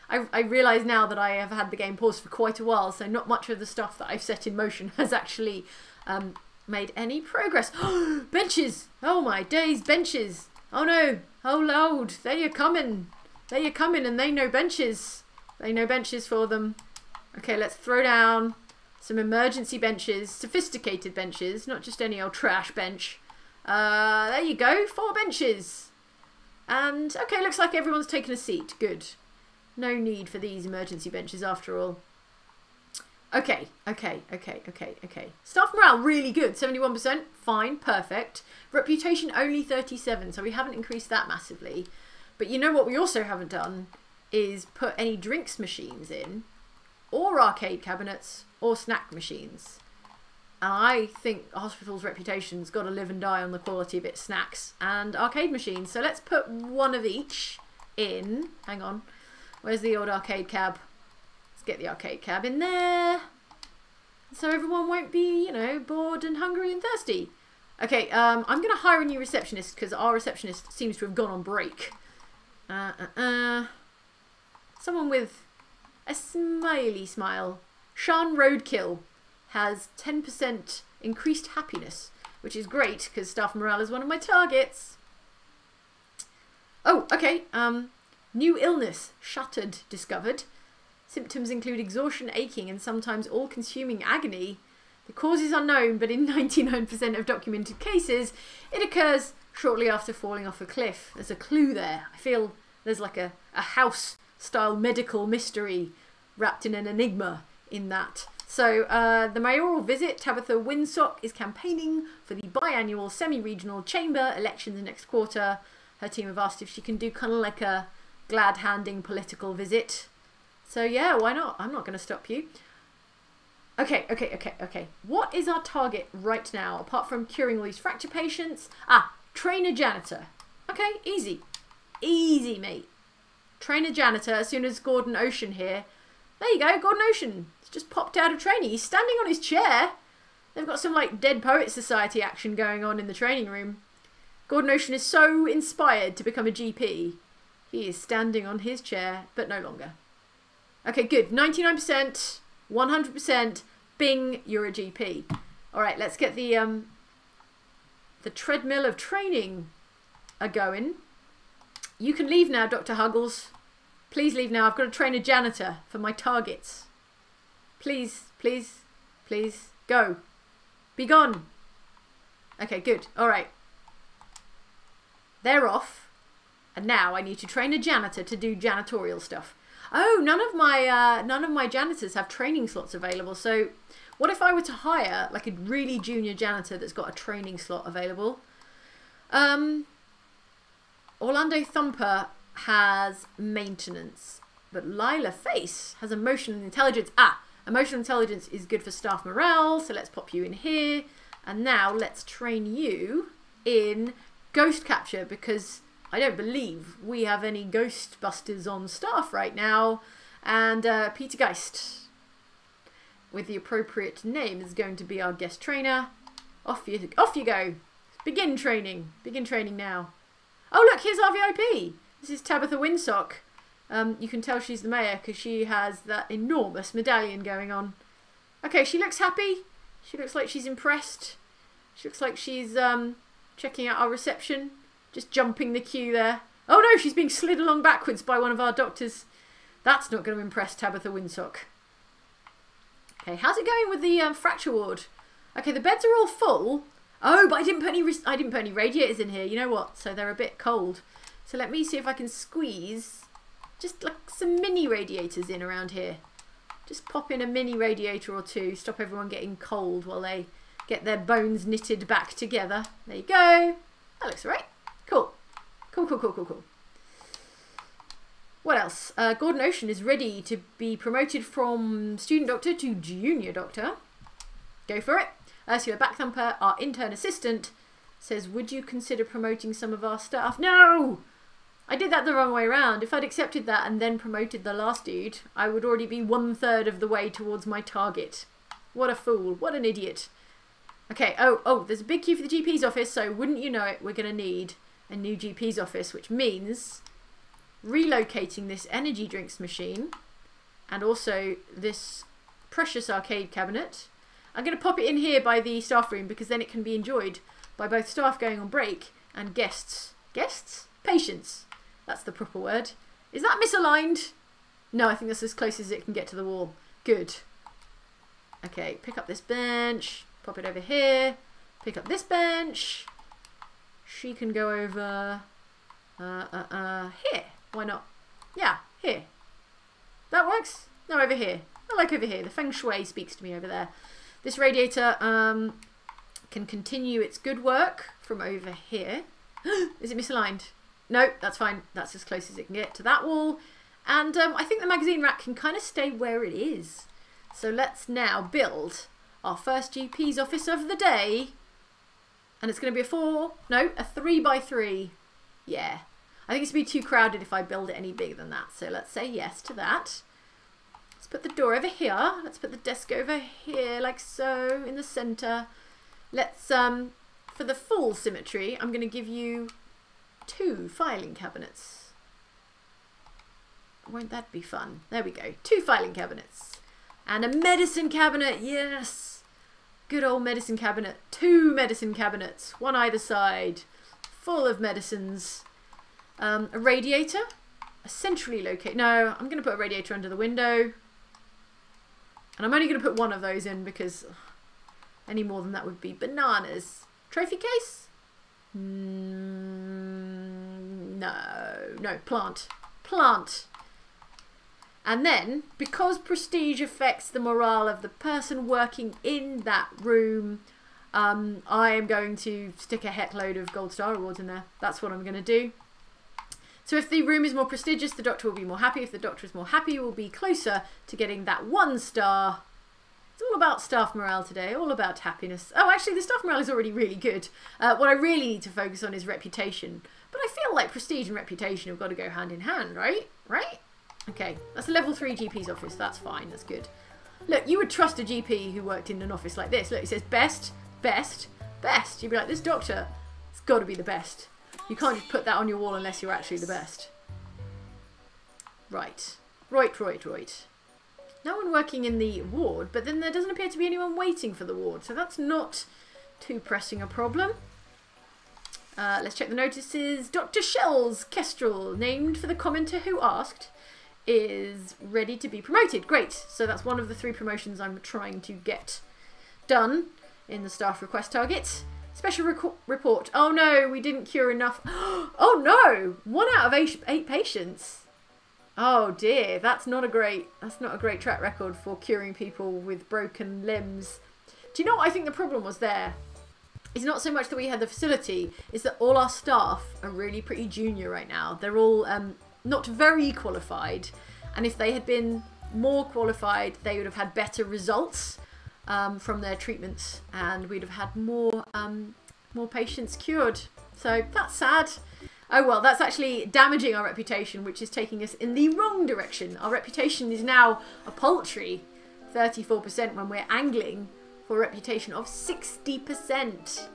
I realise now that I have had the game paused for quite a while, so not much of the stuff that I've set in motion has actually made any progress. Benches! Oh my days, benches! Oh no! Oh Lord! They are coming! They are coming and they know benches. They know benches for them. Okay, let's throw down some emergency benches. Sophisticated benches, not just any old trash bench. There you go, 4 benches. And, okay, looks like everyone's taken a seat. Good. No need for these emergency benches after all. Okay. Staff morale, really good. 71%. Fine. Perfect. Reputation, only 37. So we haven't increased that massively. But you know what we also haven't done is put any drinks machines in, or arcade cabinets, or snack machines. And I think a hospital's reputation's got to live and die on the quality of its snacks and arcade machines. So let's put one of each in. Hang on. Where's the old arcade cab? Let's get the arcade cab in there. So everyone won't be, you know, bored and hungry and thirsty. Okay, I'm going to hire a new receptionist because our receptionist seems to have gone on break. Someone with a smiley smile. Sean Roadkill has 10% increased happiness, which is great because staff morale is one of my targets. Oh, okay. New illness, shuttered, discovered. Symptoms include exhaustion, aching, and sometimes all-consuming agony. The cause is unknown, but in 99% of documented cases, it occurs shortly after falling off a cliff. There's a clue there. I feel there's like a house-style medical mystery wrapped in an enigma in that. So, the mayoral visit, Tabitha Winsock is campaigning for the biannual semi-regional chamber elections next quarter. Her team have asked if she can do kind of like a glad-handing political visit. So yeah, why not? I'm not going to stop you. Okay. What is our target right now, apart from curing all these fracture patients? Train a janitor. Okay, easy. Easy, mate. Train a janitor as soon as Gordon Ocean here. There you go, Gordon Ocean. He's just popped out of training. He's standing on his chair. They've got some like Dead Poets Society action going on in the training room. Gordon Ocean is so inspired to become a GP. He is standing on his chair, but no longer. Okay, good. 99%, 100%. Bing, you're a GP. All right, let's get the treadmill of training a-going. You can leave now, Dr. Huggles. Please leave now. I've got to train a janitor for my targets. Please, please, please, go. Be gone. Okay, good. All right. They're off. And now I need to train a janitor to do janitorial stuff. Oh, none of my janitors have training slots available. So what if I were to hire like a really junior janitor that's got a training slot available? Orlando Thumper has maintenance, but Lila Face has emotional intelligence. Emotional intelligence is good for staff morale, so let's pop you in here. And now let's train you in ghost capture, because I don't believe we have any Ghostbusters on staff right now. And Peter Geist, with the appropriate name, is going to be our guest trainer. Off you go. Begin training. Begin training now. Oh, look, here's our VIP. This is Tabitha Winsock. You can tell she's the mayor because she has that enormous medallion going on. Okay, she looks happy. She looks like she's impressed. She looks like she's checking out our reception. Just jumping the queue there. Oh no, she's being slid along backwards by one of our doctors. That's not going to impress Tabitha Winsock. Okay, how's it going with the fracture ward? Okay, the beds are all full. Oh, but I didn't put any radiators in here. You know what? So they're a bit cold. So let me see if I can squeeze just like some mini radiators in around here. Just pop in a mini radiator or two. Stop everyone getting cold while they get their bones knitted back together. There you go. That looks all right. Cool. Cool. What else? Gordon Ocean is ready to be promoted from student doctor to junior doctor. Go for it. Ursula Backthumper, our intern assistant, says, would you consider promoting some of our staff? No! I did that the wrong way around. If I'd accepted that and then promoted the last dude, I would already be 1/3 of the way towards my target. What a fool. What an idiot. Okay, oh, there's a big queue for the GP's office, so wouldn't you know it, we're going to need a new GP's office, which means relocating this energy drinks machine and also this precious arcade cabinet. I'm going to pop it in here by the staff room because then it can be enjoyed by both staff going on break and guests. Guests? Patients. That's the proper word. Is that misaligned? No, I think that's as close as it can get to the wall. Good. Okay, pick up this bench. Pop it over here. Pick up this bench. She can go over here. Why not? Yeah, here. That works? No, over here. I like over here. The feng shui speaks to me over there. This radiator can continue its good work from over here. Is it misaligned? No, that's fine. That's as close as it can get to that wall. And I think the magazine rack can kind of stay where it is. So let's now build our first GP's office of the day. And it's going to be a 3x3. Yeah. I think it's going to be too crowded if I build it any bigger than that. So let's say yes to that. Let's put the door over here. Let's put the desk over here like so in the center. Let's, for the full symmetry, I'm going to give you 2 filing cabinets. Won't that be fun? There we go. 2 filing cabinets. And a medicine cabinet. Yes. Good old medicine cabinet. 2 medicine cabinets. One either side. Full of medicines. A radiator. A centrally located. No, I'm going to put a radiator under the window. And I'm only going to put one of those in because any more than that would be bananas. Trophy case? No, plant. Plant. And then, because prestige affects the morale of the person working in that room, I am going to stick a heck load of gold star awards in there. That's what I'm going to do. So if the room is more prestigious, the doctor will be more happy. If the doctor is more happy, we'll be closer to getting that 1 star. It's all about staff morale today, all about happiness. Oh, actually, the staff morale is already really good. What I really need to focus on is reputation. But I feel like prestige and reputation have got to go hand in hand, right? Right? Okay, that's a level 3 GP's office. That's fine. That's good. Look, you would trust a GP who worked in an office like this. Look, it says best, best, best. You'd be like, this doctor, it's got to be the best. You can't just put that on your wall unless you're actually the best. Right. Right. No one working in the ward, but then there doesn't appear to be anyone waiting for the ward, so that's not too pressing a problem. Let's check the notices. Dr. Shells Kestrel, named for the commenter who asked, is ready to be promoted. Great. So that's one of the 3 promotions I'm trying to get done in the staff request target. Special report. Oh no, we didn't cure enough. Oh no, 1 out of 8 patients. Oh dear, that's not a great track record for curing people with broken limbs. Do you know what I think the problem was there? It's not so much that we had the facility, it's that all our staff are really pretty junior right now. They're all not very qualified, and if they had been more qualified, they would have had better results from their treatments, and we'd have had more patients cured. So that's sad. Oh well, that's actually damaging our reputation, which is taking us in the wrong direction. Our reputation is now a paltry 34% when we're angling for a reputation of 60%.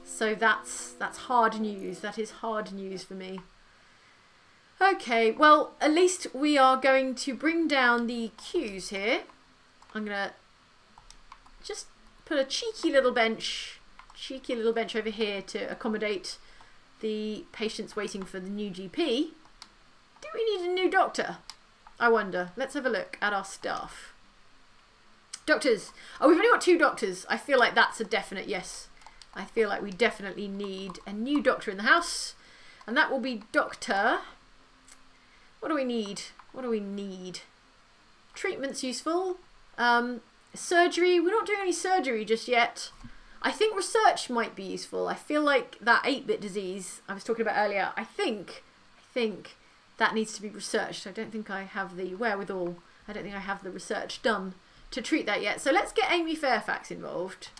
So that's hard news. That is hard news for me. Okay, well, at least we are going to bring down the queues here. I'm going to just put a cheeky little bench over here to accommodate the patients waiting for the new GP. Do we need a new doctor? I wonder. Let's have a look at our staff. Doctors. Oh, we've only got 2 doctors. I feel like that's a definite yes. I feel like we definitely need a new doctor in the house. And that will be Doctor... What do we need? What do we need? Treatment's useful. Surgery. We're not doing any surgery just yet. I think research might be useful. I feel like that 8-bit disease I was talking about earlier, I think that needs to be researched. I don't think I have the wherewithal. I don't think I have the research done to treat that yet. So let's get Amy Fairfax involved.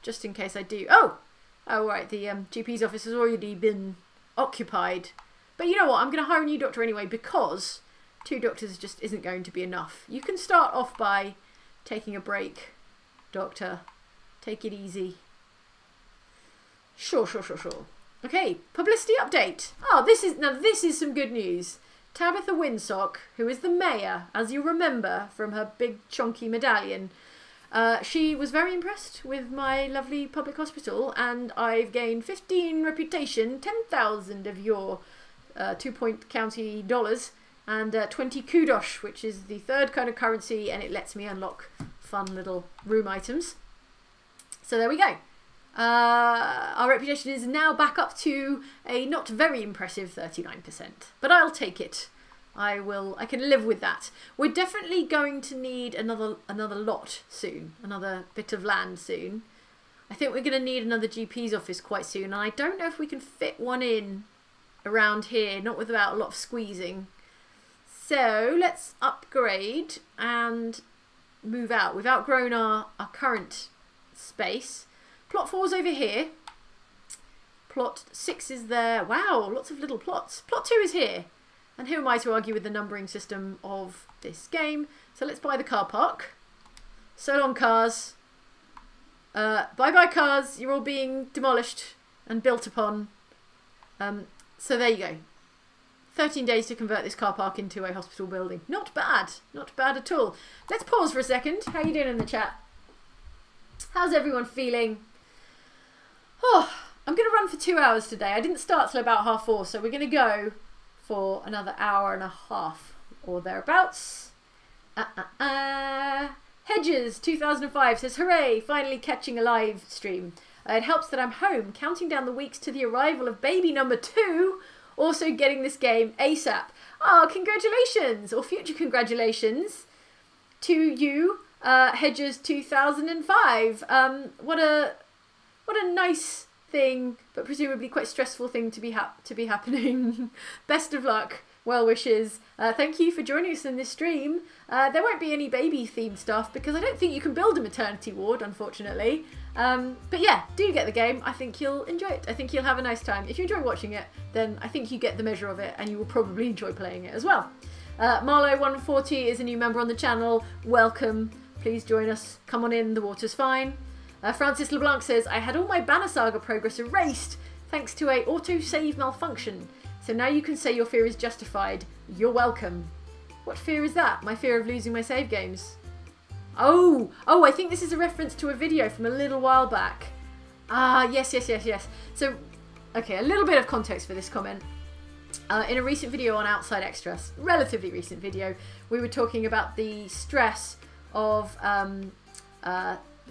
just in case I do. Oh, right, the GP's office has already been occupied. But you know what, I'm going to hire a new doctor anyway, because 2 doctors just isn't going to be enough. You can start off by taking a break, doctor. Take it easy. Sure. Okay, publicity update. Oh, this is some good news. Tabitha Winsock, who is the mayor, as you remember from her big chunky medallion, she was very impressed with my lovely public hospital, and I've gained 15 reputation, 10,000 of your 2-point county dollars, and 20 kudosh, which is the 3rd kind of currency, and it lets me unlock fun little room items. So there we go. Our reputation is now back up to a not very impressive 39%, but I'll take it. I can live with that. We're definitely going to need another lot soon, another bit of land soon. I think we're going to need another GP's office quite soon, and I don't know if we can fit one in around here, not without a lot of squeezing. So let's upgrade and move out. We've outgrown our current space. Plot 4's over here. Plot 6 is there. Wow, lots of little plots. Plot 2 is here. And who am I to argue with the numbering system of this game? So let's buy the car park. So long, cars. Bye-bye, cars. You're all being demolished and built upon. So there you go. 13 days to convert this car park into a hospital building. Not bad. Not bad at all. Let's pause for a second. How you doing in the chat? How's everyone feeling? Oh, I'm going to run for 2 hours today. I didn't start till about 4:30, so we're going to go for another hour and a half or thereabouts. Hedges 2005 says, hooray, finally catching a live stream. It helps that I'm home, counting down the weeks to the arrival of baby number 2, also getting this game ASAP. Oh, congratulations, or future congratulations to you, Hedges 2005. What a nice thing, but presumably quite stressful thing to be happening. Best of luck. Well wishes. Thank you for joining us in this stream. There won't be any baby themed stuff because I don't think you can build a maternity ward, unfortunately. But yeah, do get the game. I think you'll enjoy it. I think you'll have a nice time. If you enjoy watching it, then I think you get the measure of it and you will probably enjoy playing it as well. Marlo140 is a new member on the channel. Welcome. Please join us. Come on in. The water's fine. Francis LeBlanc says, I had all my Banner Saga progress erased thanks to a autosave malfunction. So now you can say your fear is justified. You're welcome. What fear is that? My fear of losing my save games. Oh, I think this is a reference to a video from a little while back. Ah, yes. So, okay, a little bit of context for this comment. In a recent video on Outside Extras, relatively recent video, we were talking about the stress of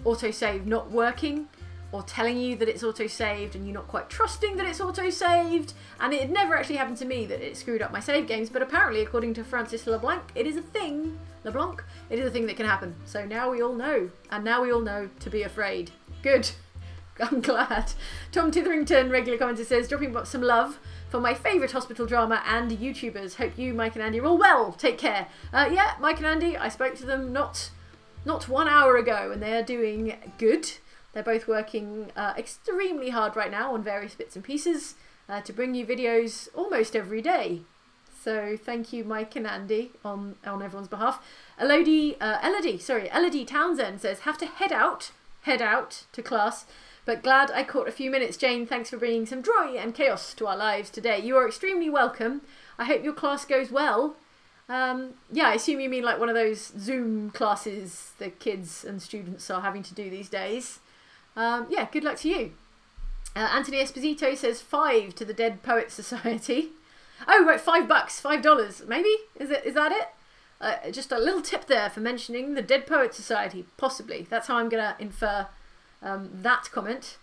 autosave not working, or telling you that it's auto-saved and you're not quite trusting that it's auto-saved, and it had never actually happened to me that it screwed up my save games, but apparently according to Francis LeBlanc, it is a thing. LeBlanc, it is a thing that can happen. So now we all know, and now we all know to be afraid. Good. I'm glad. Tom Titherington, regular commenter, says, dropping some love for my favourite hospital drama and YouTubers. Hope you, Mike and Andy, are all well. Take care. Yeah, Mike and Andy, I spoke to them not 1 hour ago, and they are doing good. They're both working extremely hard right now on various bits and pieces to bring you videos almost every day. So thank you, Mike and Andy, on everyone's behalf. Elodie Townsend says, have to head out to class, but glad I caught a few minutes. Jane, thanks for bringing some joy and chaos to our lives today. You are extremely welcome. I hope your class goes well. Yeah, I assume you mean like one of those Zoom classes the kids and students are having to do these days. Yeah, good luck to you. Anthony Esposito says 5 to the Dead Poets Society. Oh, right, $5, $5, maybe? Is that it? Just a little tip there for mentioning the Dead Poets Society, possibly. That's how I'm going to infer that comment.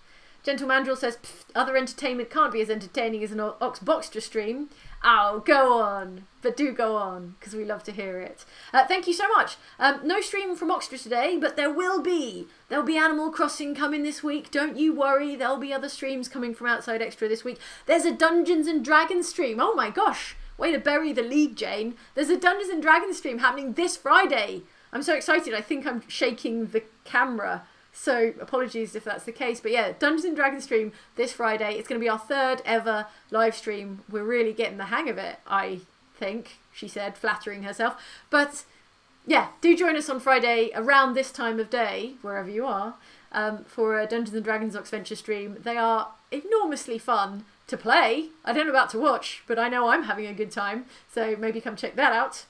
Gentle Mandrill says, other entertainment can't be as entertaining as an Ox Boxtra stream. Oh, go on. But do go on, because we love to hear it. Thank you so much. No stream from Oxtra today, but there will be. There'll be Animal Crossing coming this week. Don't you worry. There'll be other streams coming from Outside Extra this week. There's a Dungeons and Dragons stream. Oh my gosh. Way to bury the lead, Jane. There's a Dungeons and Dragons stream happening this Friday. I'm so excited. I think I'm shaking the camera So apologies if that's the case. But yeah, Dungeons and Dragons stream this Friday. It's going to be our 3rd ever live stream. We're really getting the hang of it, I think, she said, flattering herself. But yeah, do join us on Friday around this time of day, wherever you are, for a Dungeons and Dragons Oxventure stream. They are enormously fun to play. I don't know about to watch, but I know I'm having a good time. So maybe come check that out.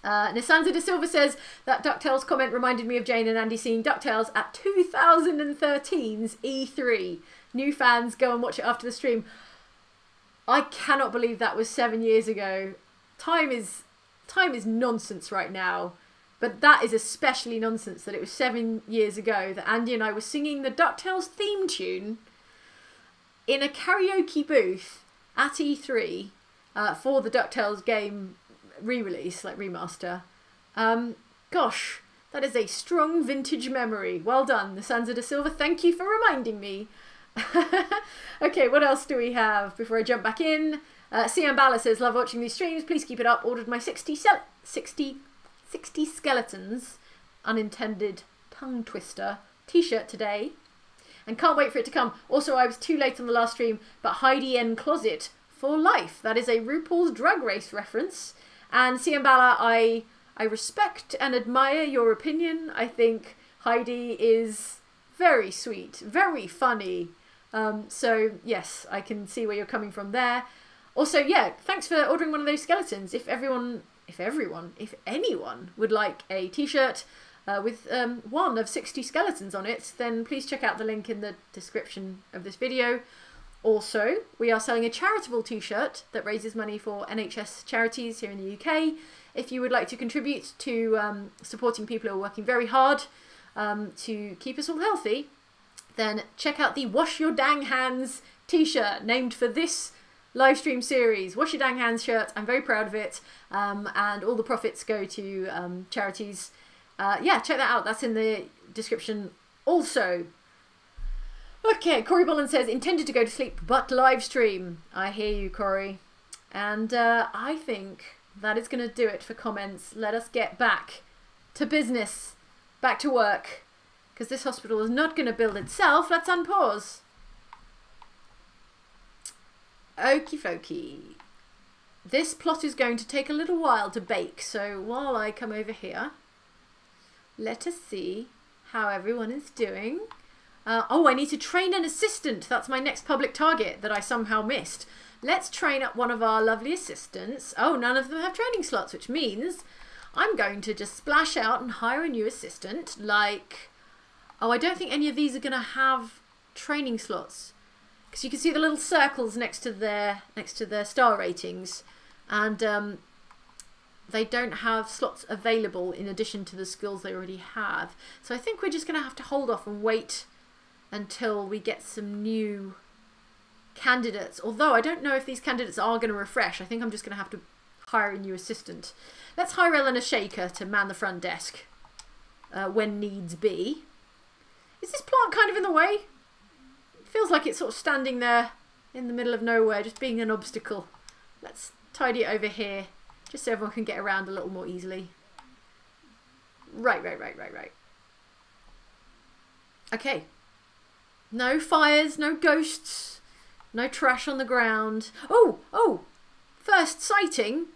Nisanza de Silva says that DuckTales comment reminded me of Jane and Andy seeing DuckTales at 2013's E3. New fans, go and watch it after the stream. I cannot believe that was 7 years ago. Time is nonsense right now. But that is especially nonsense that it was 7 years ago that Andy and I were singing the DuckTales theme tune in a karaoke booth at E3 for the DuckTales game re-release, like remaster. Gosh, that is a strong vintage memory. Well done, Nisanza de Silva. Thank you for reminding me. Okay, what else do we have before I jump back in? Cian Bala says, love watching these streams. Please keep it up. Ordered my 60 skeletons, unintended tongue twister t-shirt today. And can't wait for it to come. Also, I was too late on the last stream, but Heidi N Closet for life. That is a RuPaul's Drag Race reference. And Cian Bala, I respect and admire your opinion. I think Heidi is very sweet, very funny. So yes, I can see where you're coming from there. Also, yeah, thanks for ordering one of those skeletons. If anyone would like a t-shirt with one of 60 skeletons on it, then please check out the link in the description of this video. Also, we are selling a charitable t-shirt that raises money for NHS charities here in the UK. If you would like to contribute to supporting people who are working very hard to keep us all healthy, then check out the Wash Your Dang Hands t-shirt named for this live stream series. Wash Your Dang Hands shirt. I'm very proud of it. And all the profits go to charities. Yeah, check that out. That's in the description also. Okay, Corey Bolland says, intended to go to sleep, but live stream. I hear you, Corey. And I think that is going to do it for comments. Let us get back to business, back to work, because this hospital is not going to build itself. Let's unpause. Okie dokie. This plot is going to take a little while to bake, so while I come over here, let us see how everyone is doing. Oh, I need to train an assistant. That's my next public target that I somehow missed. Let's train up one of our lovely assistants. Oh, none of them have training slots, which means I'm going to just splash out and hire a new assistant. Like, oh, I don't think any of these are going to have training slots, because you can see the little circles next to their star ratings, and they don't have slots available in addition to the skills they already have. So I think we're just going to have to hold off and wait until we get some new candidates. Although I don't know if these candidates are going to refresh. I think I'm just going to have to hire a new assistant. Let's hire Eleanor Shaker to man the front desk when needs be. Is this plant kind of in the way? It feels like it's sort of standing there in the middle of nowhere, just being an obstacle. Let's tidy it over here, just so everyone can get around a little more easily. Right. Okay. No fires, no ghosts, no trash on the ground. Oh! First sighting.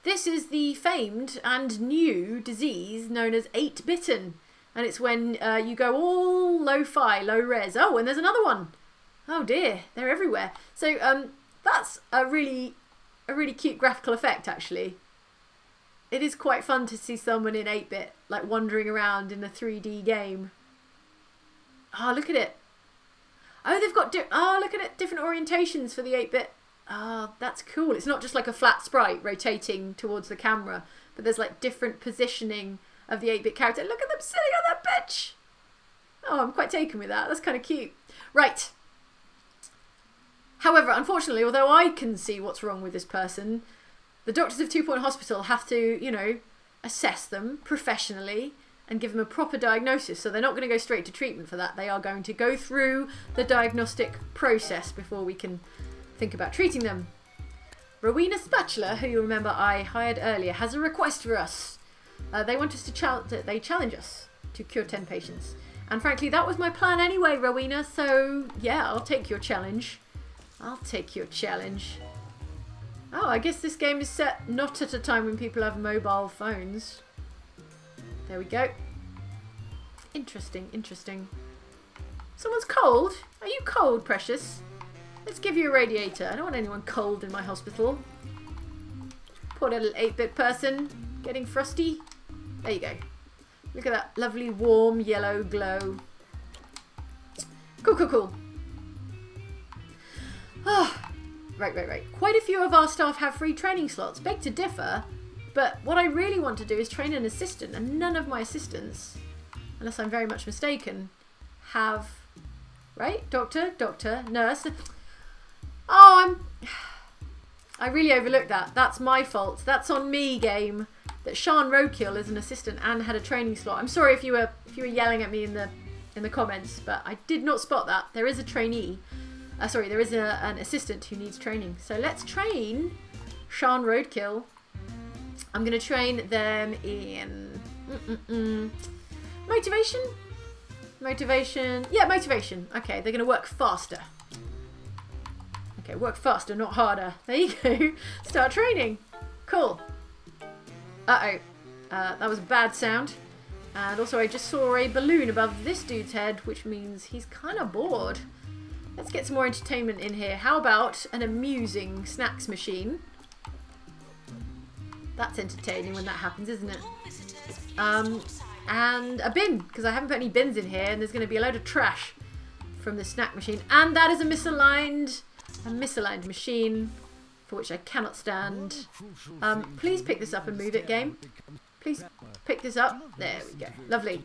This is the famed and new disease known as 8-bitten. And it's when you go all lo-fi, low-res. Oh, and there's another one. Oh dear, they're everywhere. So that's a really cute graphical effect, actually. It is quite fun to see someone in 8-bit, like, wandering around in a 3D game. Oh, look at it. Oh, they've got... oh, look at it. Different orientations for the 8-bit. Oh, that's cool. It's not just like a flat sprite rotating towards the camera, but there's, like, different positioning of the 8-bit character. Look at them sitting on that bench. Oh, I'm quite taken with that. That's kind of cute. Right. However, unfortunately, although I can see what's wrong with this person, the doctors of 2 Point Hospital have to, you know, assess them professionally and give them a proper diagnosis. So they're not going to go straight to treatment for that. They are going to go through the diagnostic process before we can think about treating them. Rowena Spatula, who you remember I hired earlier, has a request for us. They want us to challenge us to cure 10 patients. And frankly, that was my plan anyway, Rowena. So yeah, I'll take your challenge. I'll take your challenge. Oh, I guess this game is set not at a time when people have mobile phones. There we go. Interesting, interesting. Someone's cold? Are you cold, precious? Let's give you a radiator. I don't want anyone cold in my hospital. Poor little 8-bit person getting frosty. There you go. Look at that lovely warm yellow glow. Cool, cool, cool. Ah, right. Quite a few of our staff have free training slots. Beg to differ, but what I really want to do is train an assistant, and none of my assistants, unless I'm very much mistaken, have... Right? Doctor, nurse. Oh, I really overlooked that. That's my fault. That's on me, game. That Sean Roadkill is an assistant and had a training slot. I'm sorry if you were yelling at me in the comments, but I did not spot that. There is a trainee. Sorry, there is an assistant who needs training. So let's train Sean Roadkill. I'm going to train them in motivation. Motivation. Yeah, motivation. Okay, they're going to work faster. Okay, work faster, not harder. There you go. Start training. Cool. Uh-oh. That was a bad sound. And also I just saw a balloon above this dude's head, which means he's kind of bored. Let's get some more entertainment in here. How about an amusing snacks machine? That's entertaining when that happens, isn't it? And a bin, because I haven't put any bins in here, and there's going to be a load of trash from the snack machine. And that is a misaligned machine, for which I cannot stand. Please pick this up and move it, game. Please pick this up. There we go. Lovely.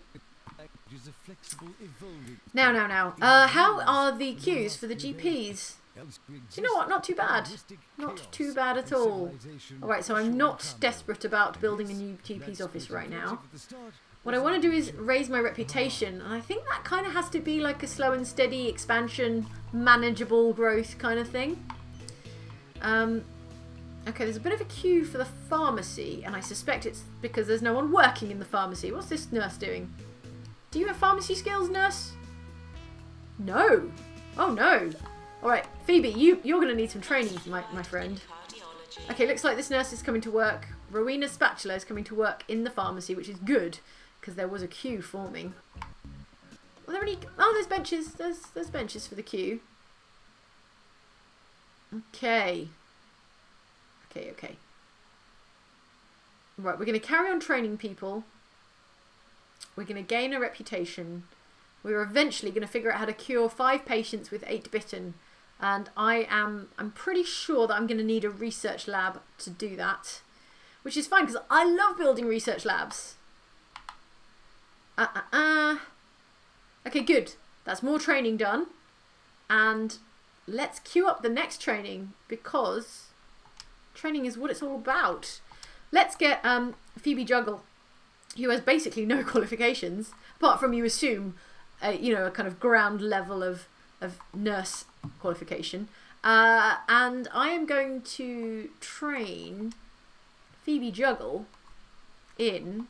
Now. How are the queues for the GPs? Do you know what? Not too bad. Not too bad at all. Alright, so I'm not desperate about building a new GP's office right now. What I want to do is raise my reputation, and I think that kind of has to be like a slow and steady expansion, manageable growth kind of thing. Okay, there's a bit of a queue for the pharmacy, and I suspect it's because there's no one working in the pharmacy. What's this nurse doing? Do you have pharmacy skills, nurse? No. Oh, no. Alright, Phoebe, you're going to need some training, my friend. Okay, looks like this nurse is coming to work. Rowena Spatula is coming to work in the pharmacy, which is good, because there was a queue forming. Are there any... Oh, there's benches. There's benches for the queue. Okay. Okay. Right, we're going to carry on training people. We're going to gain a reputation. We're eventually going to figure out how to cure 5 patients with 8-bitten. And I'm pretty sure that I'm going to need a research lab to do that. Which is fine, because I love building research labs. Okay, good. That's more training done. And let's queue up the next training, because training is what it's all about. Let's get Phoebe Juggle, who has basically no qualifications, apart from, you assume, you know, a kind of ground level of nurse qualification. And I am going to train Phoebe Juggle in...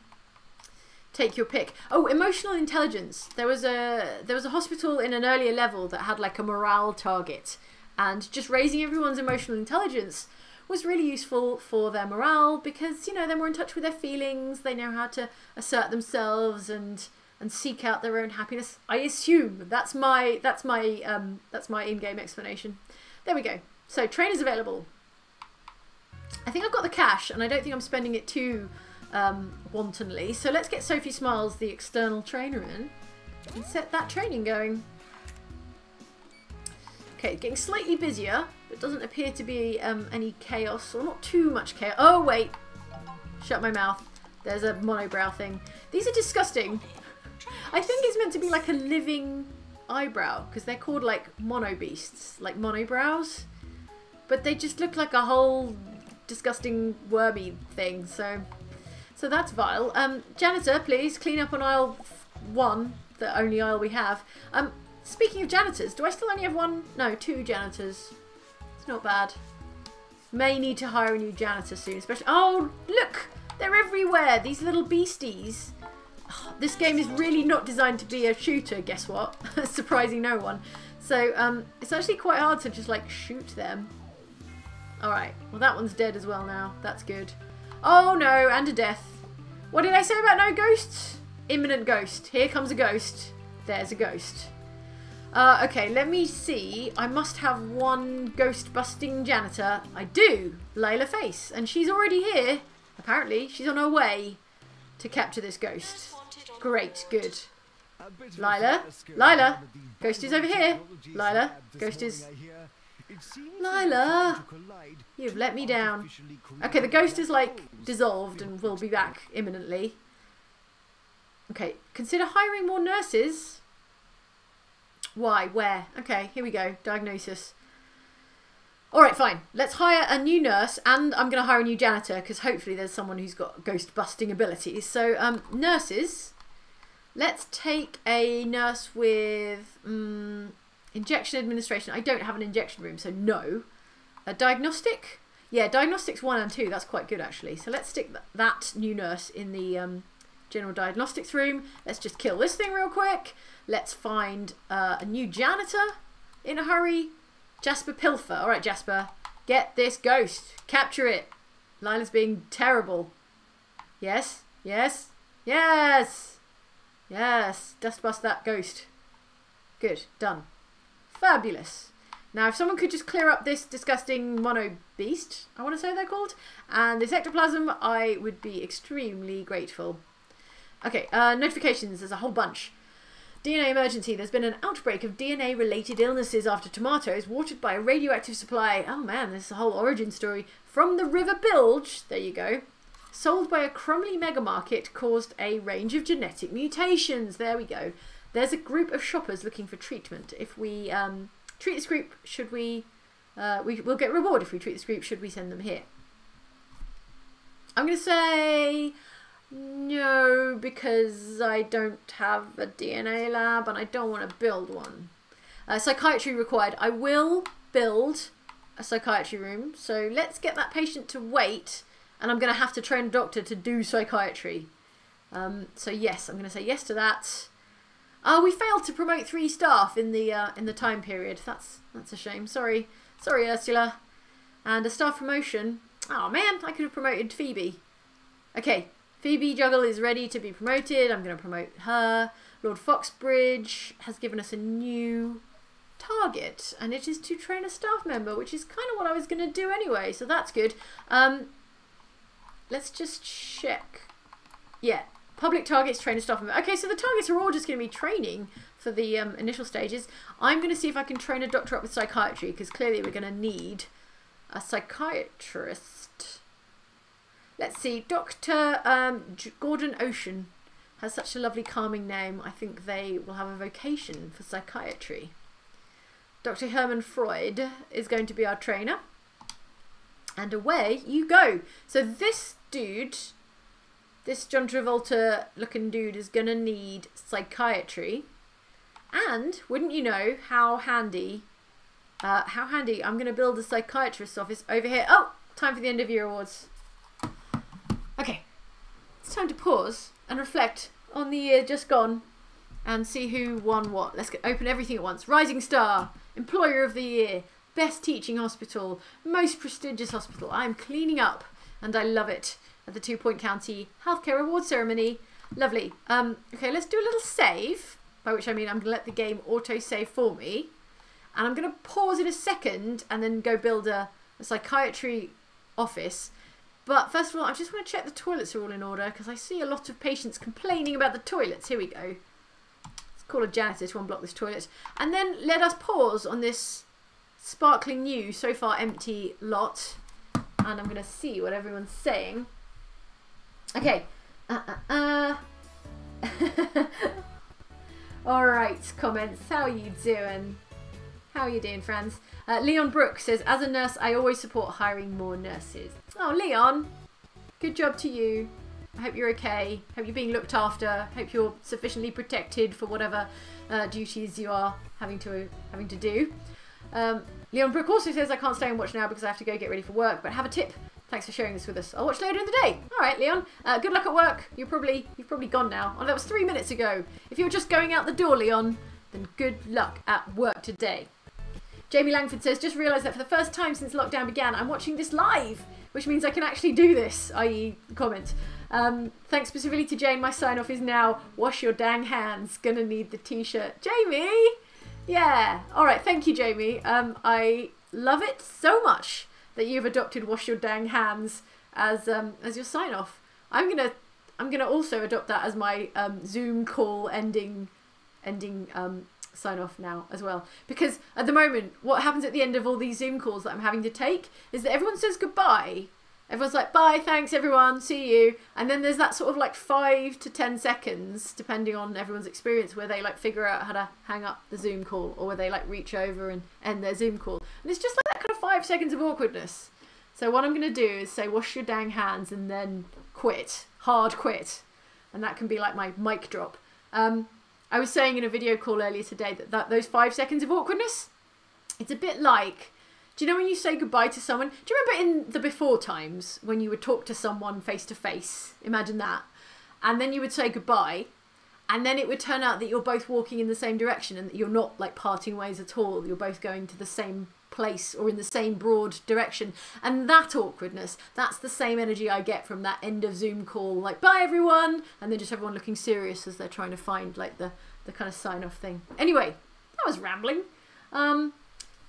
Take your pick. Oh, emotional intelligence. There was a hospital in an earlier level that had like a morale target, and just raising everyone's emotional intelligence was really useful for their morale, because, you know, they're more in touch with their feelings, they know how to assert themselves and seek out their own happiness. I assume that's my in-game explanation. There we go. So trainers available. I think I've got the cash, and I don't think I'm spending it too wantonly. So let's get Sophie Smiles, the external trainer, in and set that training going. Okay, getting slightly busier, but doesn't appear to be any chaos, or not too much chaos. Oh wait, shut my mouth. There's a monobrow thing. These are disgusting. I think it's meant to be like a living eyebrow, because they're called like mono beasts, like monobrows, but they just look like a whole disgusting wormy thing. So that's vile. Janitor, please clean up on aisle 1, the only aisle we have. Speaking of janitors, do I still only have 1? No, 2 janitors. It's not bad. May need to hire a new janitor soon, especially... Oh, look! They're everywhere! These little beasties. Oh, this game is really not designed to be a shooter, guess what? Surprising no one. So it's actually quite hard to just like shoot them. Alright, well that one's dead as well now. That's good. Oh no, and a death. What did I say about no ghosts? Imminent ghost. Here comes a ghost. There's a ghost. Okay, let me see. I must have one ghost-busting janitor. I do. Layla Face. And she's already here. Apparently, she's on her way to capture this ghost. Great, good. Lila? Lila? Ghost is over here. Lila? Ghost is... Lila! You've let me down. Okay, the ghost is like dissolved and will be back imminently. Okay, consider hiring more nurses. Why? Where? Okay, here we go. Diagnosis. Alright, fine. Let's hire a new nurse, and I'm going to hire a new janitor, because hopefully there's someone who's got ghost-busting abilities. So, nurses. Let's take a nurse with injection administration. I don't have an injection room, so no. A diagnostic? Yeah, diagnostics 1 and 2. That's quite good, actually. So let's stick that new nurse in the general diagnostics room. Let's just kill this thing real quick. Let's find a new janitor in a hurry. Jasper Pilfer. All right, Jasper. Get this ghost. Capture it. Lila's being terrible. Yes. Yes. Yes. Yes. Dust bust that ghost. Good. Done. Fabulous. Now, if someone could just clear up this disgusting mono beast, I want to say they're called, and this ectoplasm, I would be extremely grateful. Okay, notifications. There's a whole bunch. DNA emergency. There's been an outbreak of DNA-related illnesses after tomatoes watered by a radioactive supply. Oh man, this is a whole origin story. From the River Bilge, there you go, sold by a Crumley megamarket, caused a range of genetic mutations. There we go. There's a group of shoppers looking for treatment. If we treat this group, should we... we'll get reward if we treat this group. Should we send them here? I'm going to say... no, because I don't have a DNA lab and I don't want to build one. Psychiatry required. I will build a psychiatry room. So let's get that patient to wait, and I'm going to have to train a doctor to do psychiatry. So yes, I'm going to say yes to that. Oh, we failed to promote 3 staff in the time period. That's a shame. Sorry, Ursula. And a staff promotion. Oh man, I could have promoted Phoebe. Okay. Phoebe Juggle is ready to be promoted. I'm going to promote her. Lord Foxbridge has given us a new target, and it is to train a staff member, which is kind of what I was going to do anyway, so that's good. Let's just check. Yeah, public targets, train a staff member. Okay, so the targets are all just going to be training for the initial stages. I'm going to see if I can train a doctor up with psychiatry, because clearly we're going to need a psychiatrist. Let's see, Dr. Gordon Ocean has such a lovely calming name. I think they will have a vocation for psychiatry. Dr. Herman Freud is going to be our trainer. And away you go. So this dude, this John Travolta looking dude, is going to need psychiatry. And, wouldn't you know, how handy, I'm going to build a psychiatrist's office over here. Oh, time for the end of year awards. Okay, it's time to pause and reflect on the year just gone and see who won what. Let's open everything at once. Rising Star, Employer of the Year, Best Teaching Hospital, Most Prestigious Hospital. I'm cleaning up and I love it at the 2 Point County Healthcare Award Ceremony. Lovely. Okay, let's do a little save, by which I mean I'm going to let the game auto-save for me. And I'm going to pause in a second and then go build a psychiatry office. But first of all, I just want to check the toilets are all in order, because I see a lot of patients complaining about the toilets. Here we go. Let's call a janitor to unblock this toilet. And then let us pause on this sparkling new, so far empty lot. And I'm going to see what everyone's saying. Okay. Alright, comments. How are you doing? How are you doing, friends? Leon Brooks says, as a nurse, I always support hiring more nurses. Oh, Leon, good job to you. I hope you're okay. Hope you're being looked after. Hope you're sufficiently protected for whatever duties you are having to do. Leon Brooks also says, I can't stay and watch now because I have to go get ready for work, but have a tip Thanks for sharing this with us. I'll watch later in the day. All right, Leon. Good luck at work. You've probably gone now. Oh, that was 3 minutes ago. If you're just going out the door, Leon, then good luck at work today. Jamie Langford says, just realised that for the first time since lockdown began, I'm watching this live, which means I can actually do this, i.e. comment. Thanks specifically to Jane. My sign off is now, wash your dang hands. Gonna need the t-shirt. Jamie! Yeah. All right. Thank you, Jamie. I love it so much that you've adopted "wash your dang hands" as your sign off. I'm gonna also adopt that as my Zoom call ending sign off now as well. Because at the moment, what happens at the end of all these Zoom calls that I'm having to take is that everyone says goodbye. Everyone's like, bye, thanks everyone, see you. And then there's that sort of like 5 to 10 seconds, depending on everyone's experience, where they like figure out how to hang up the Zoom call, or where they like reach over and end their Zoom call. And it's just like that kind of 5 seconds of awkwardness. So what I'm going to do is say, wash your dang hands, and then quit. Hard quit. And that can be like my mic drop. I was saying in a video call earlier today that those 5 seconds of awkwardness, it's a bit like, do you know when you say goodbye to someone? Do you remember in the before times when you would talk to someone face to face? Imagine that. And then you would say goodbye, and then it would turn out that you're both walking in the same direction and that you're not like parting ways at all. You're both going to the same place or in the same broad direction. And that awkwardness, that's the same energy I get from that end of Zoom call, like bye everyone, and then just everyone looking serious as they're trying to find like the kind of sign off thing. Anyway, that was rambling.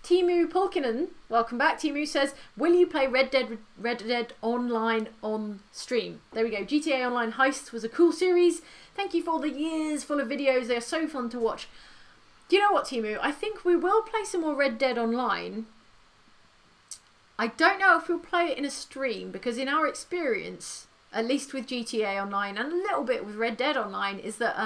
Timu Pulkinen, welcome back. Timu says, will you play Red Dead Online on stream? There we go. GTA Online Heists was a cool series. Thank you for all the years full of videos. They are so fun to watch. Do you know what, Timu? I think we will play some more Red Dead Online. I don't know if we'll play it in a stream, because in our experience, at least with GTA Online and a little bit with Red Dead Online, is that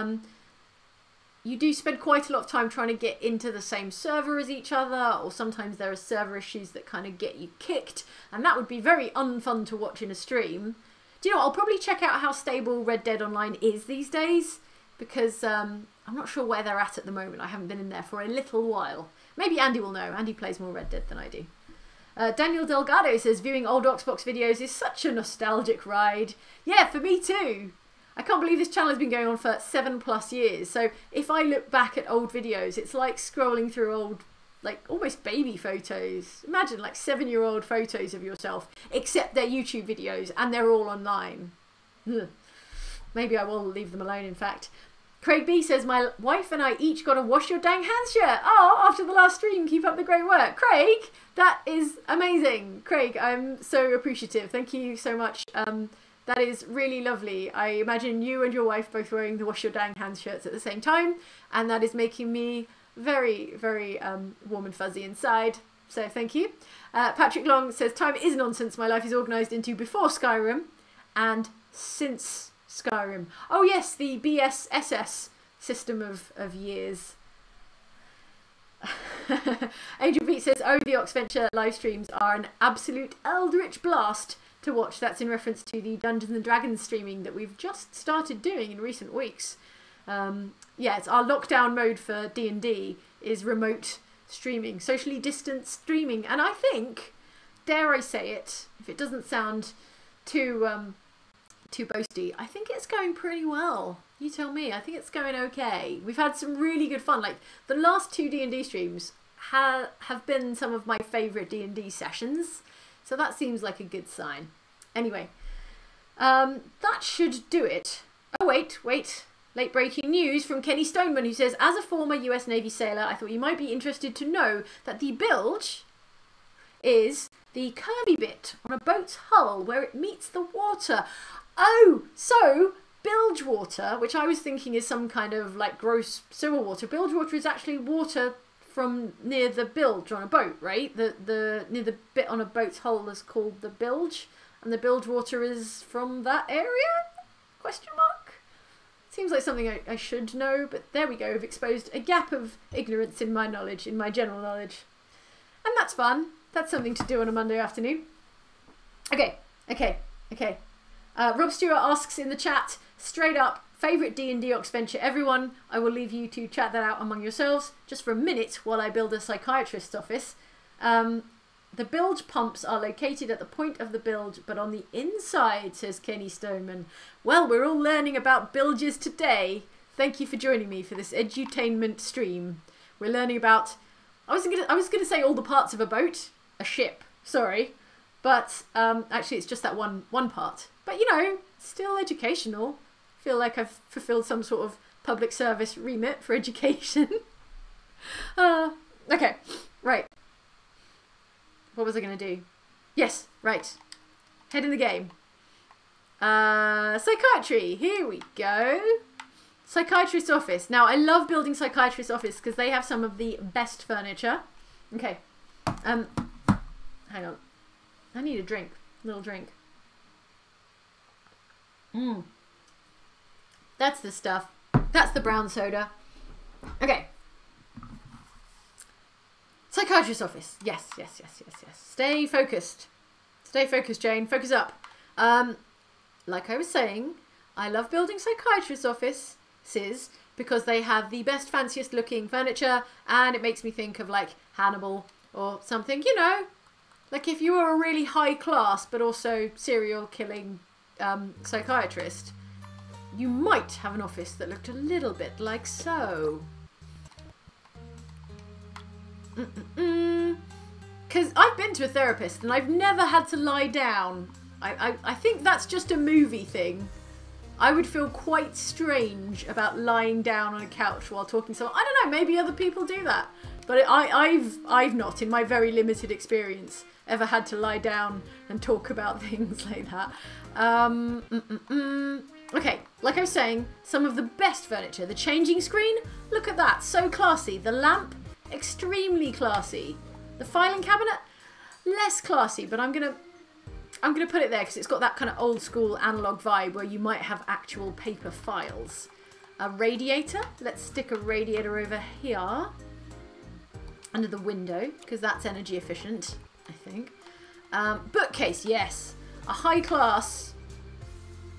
you do spend quite a lot of time trying to get into the same server as each other, or sometimes there are server issues that kind of get you kicked, and that would be very unfun to watch in a stream. Do you know what? I'll probably check out how stable Red Dead Online is these days, because I'm not sure where they're at the moment. I haven't been in there for a little while. Maybe Andy will know. Andy plays more Red Dead than I do. Daniel Delgado says, viewing old Oxbox videos is such a nostalgic ride. Yeah, for me too. I can't believe this channel has been going on for 7+ years. So if I look back at old videos, it's like scrolling through old, like almost baby photos. Imagine like 7-year-old photos of yourself, except they're YouTube videos and they're all online. Ugh. Maybe I will leave them alone, in fact. Craig B says, my wife and I each got a wash your dang hands shirt. Oh, after the last stream, keep up the great work. Craig, that is amazing. Craig, I'm so appreciative. Thank you so much. That is really lovely. I imagine you and your wife both wearing the wash your dang hands shirts at the same time, and that is making me very, very warm and fuzzy inside. So thank you. Patrick Long says, time is nonsense. My life is organised into before Skyrim and since Skyrim. Oh yes, the BSSS system of years. Angel Pete says, oh, the Oxventure live streams are an absolute eldritch blast to watch. That's in reference to the Dungeons and Dragons streaming that we've just started doing in recent weeks. Yeah, it's our lockdown mode for D&D is remote streaming, socially distanced streaming, and I think, dare I say it, if it doesn't sound too boasty, I think it's going pretty well. You tell me. I think it's going okay. We've had some really good fun. Like the last 2 D&D streams have been some of my favourite D&D sessions. So that seems like a good sign. Anyway, that should do it. Oh, wait. Late breaking news from Kenny Stoneman, who says, as a former US Navy sailor, I thought you might be interested to know that the bilge is the curvy bit on a boat's hull where it meets the water. Oh, so bilge water, which I was thinking is some kind of like gross sewer water. Bilge water is actually water from near the bilge on a boat, right? The near the bit on a boat's hull is called the bilge, and the bilge water is from that area? Question mark? Seems like something I should know, but there we go. We've exposed a gap of ignorance in my knowledge, in my general knowledge. And that's fun. That's something to do on a Monday afternoon. Okay. Rob Stewart asks in the chat, straight up, favourite D&D Oxventure. Everyone, I will leave you to chat that out among yourselves just for a minute while I build a psychiatrist's office. The bilge pumps are located at the point of the bilge, but on the inside, says Kenny Stoneman. Well, we're all learning about bilges today. Thank you for joining me for this edutainment stream. We're learning about... I was gonna say all the parts of a boat. A ship, sorry. But actually it's just that one part. But, you know, still educational. Feel like I've fulfilled some sort of public service remit for education. Okay, right. What was I going to do? Yes, right. Head in the game. Psychiatry. Here we go. Psychiatrist's office. Now, I love building psychiatrist's office because they have some of the best furniture. Okay. Hang on. I need a drink. A little drink. That's the stuff. That's the brown soda. Okay. Psychiatrist's office. Yes. Stay focused. Stay focused, Jane. Focus up. Like I was saying, I love building psychiatrist's offices because they have the best, fanciest looking furniture, and it makes me think of like Hannibal or something, you know. Like if you were a really high class but also serial killing psychiatrist, you might have an office that looked a little bit like so. Because I've been to a therapist and I've never had to lie down. I think that's just a movie thing. I would feel quite strange about lying down on a couch while talking to someone. I don't know, maybe other people do that. But I've not, in my very limited experience, ever had to lie down and talk about things like that. Okay, like I was saying, some of the best furniture. The changing screen, look at that, so classy. The lamp, extremely classy. The filing cabinet, less classy, but I'm gonna put it there because it's got that kind of old school analog vibe where you might have actual paper files. A radiator, let's stick a radiator over here under the window because that's energy efficient, I think. Bookcase, yes, a high class,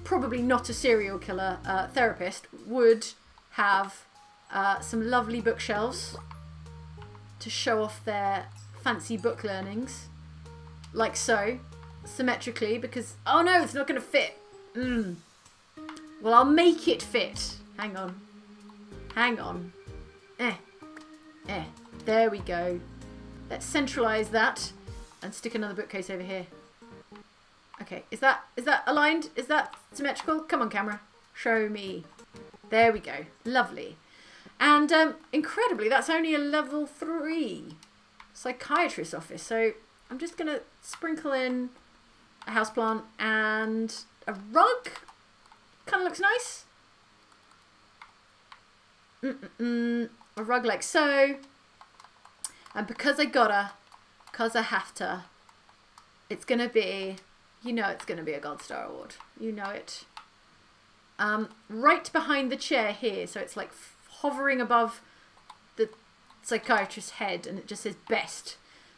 probably not a serial killer therapist would have some lovely bookshelves to show off their fancy book learnings, like so, symmetrically, because, oh no, it's not going to fit. Well, I'll make it fit. Hang on. There we go. Let's centralize that and stick another bookcase over here. Okay, is that aligned? Is that symmetrical? Come on, camera. Show me. There we go. Lovely. And incredibly, that's only a level 3 psychiatrist's office. So I'm just going to sprinkle in a houseplant and a rug. Kind of looks nice. A rug like so. And because I gotta, because I have to, it's going to be, you know it's going to be a Gold Star Award. You know it. Right behind the chair here, so it's like hovering above the psychiatrist's head, and it just says best.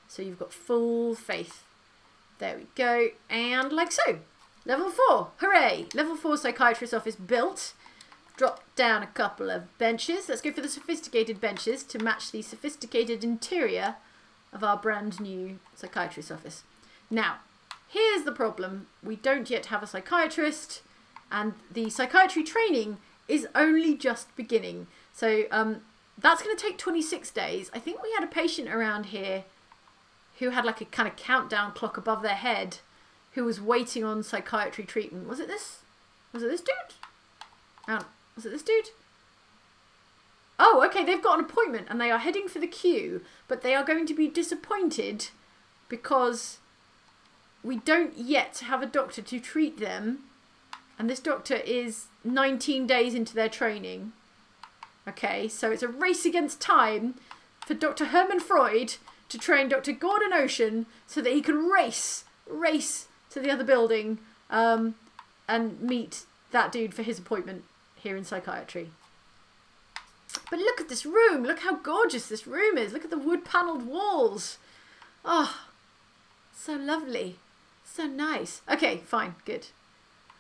So you've got full faith. There we go. And like so. Level 4. Hooray! Level 4 psychiatrist's office built. Drop down a couple of benches. Let's go for the sophisticated benches to match the sophisticated interior of our brand new psychiatrist's office. Now, here's the problem. We don't yet have a psychiatrist, and the psychiatry training is only just beginning. So that's going to take 26 days. I think we had a patient around here who had like a kind of countdown clock above their head who was waiting on psychiatry treatment. Was it this? Was it this dude? Was it this dude? Oh, okay, they've got an appointment and they are heading for the queue, but they are going to be disappointed because we don't yet have a doctor to treat them, and this doctor is 19 days into their training. Okay, so it's a race against time for Dr. Herman Freud to train Dr. Gordon Ocean so that he can race to the other building and meet that dude for his appointment here in psychiatry. But look at this room. Look how gorgeous this room is. Look at the wood-panelled walls. Oh, so lovely. So nice. Okay, fine, good.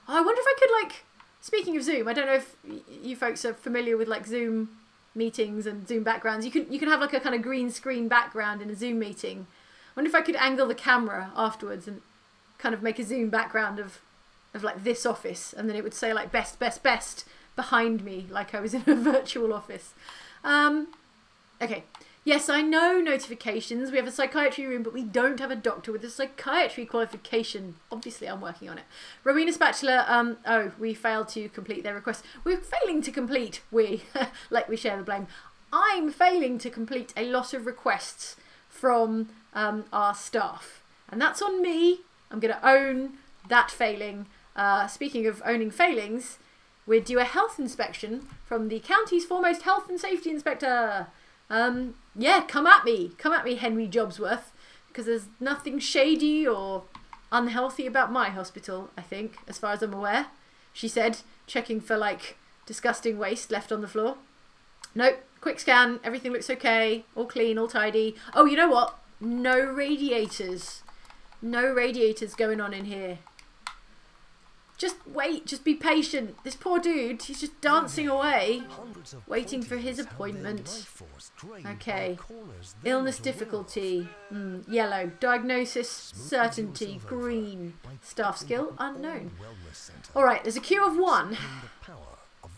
Oh, I wonder if I could, like, speaking of Zoom, I don't know if you folks are familiar with, like, Zoom meetings and Zoom backgrounds. You can have, like, a kind of green screen background in a Zoom meeting. wonder if I could angle the camera afterwards and kind of make a zoom background of like this office, and then it would say like best, best, best behind me, like I was in a virtual office. Okay. Yes, I know notifications. We have a psychiatry room, but we don't have a doctor with a psychiatry qualification. Obviously, I'm working on it. Rowena Spatula, oh, we failed to complete their request. We're failing to complete, like we share the blame. I'm failing to complete a lot of requests from our staff. And that's on me. I'm going to own that failing. Speaking of owning failings, we're due a health inspection from the county's foremost health and safety inspector. Yeah, come at me, Henry Jobsworth, because there's nothing shady or unhealthy about my hospital, I think, as far as I'm aware, she said, checking for like disgusting waste left on the floor. Nope, quick scan, everything looks okay, all clean, all tidy. Oh, you know what? No radiators going on in here. Just wait, just be patient. This poor dude, he's just dancing away, waiting for his appointment. Okay, illness difficulty, yellow. Diagnosis, certainty, green. Staff skill, unknown. Alright, there's a queue of 1.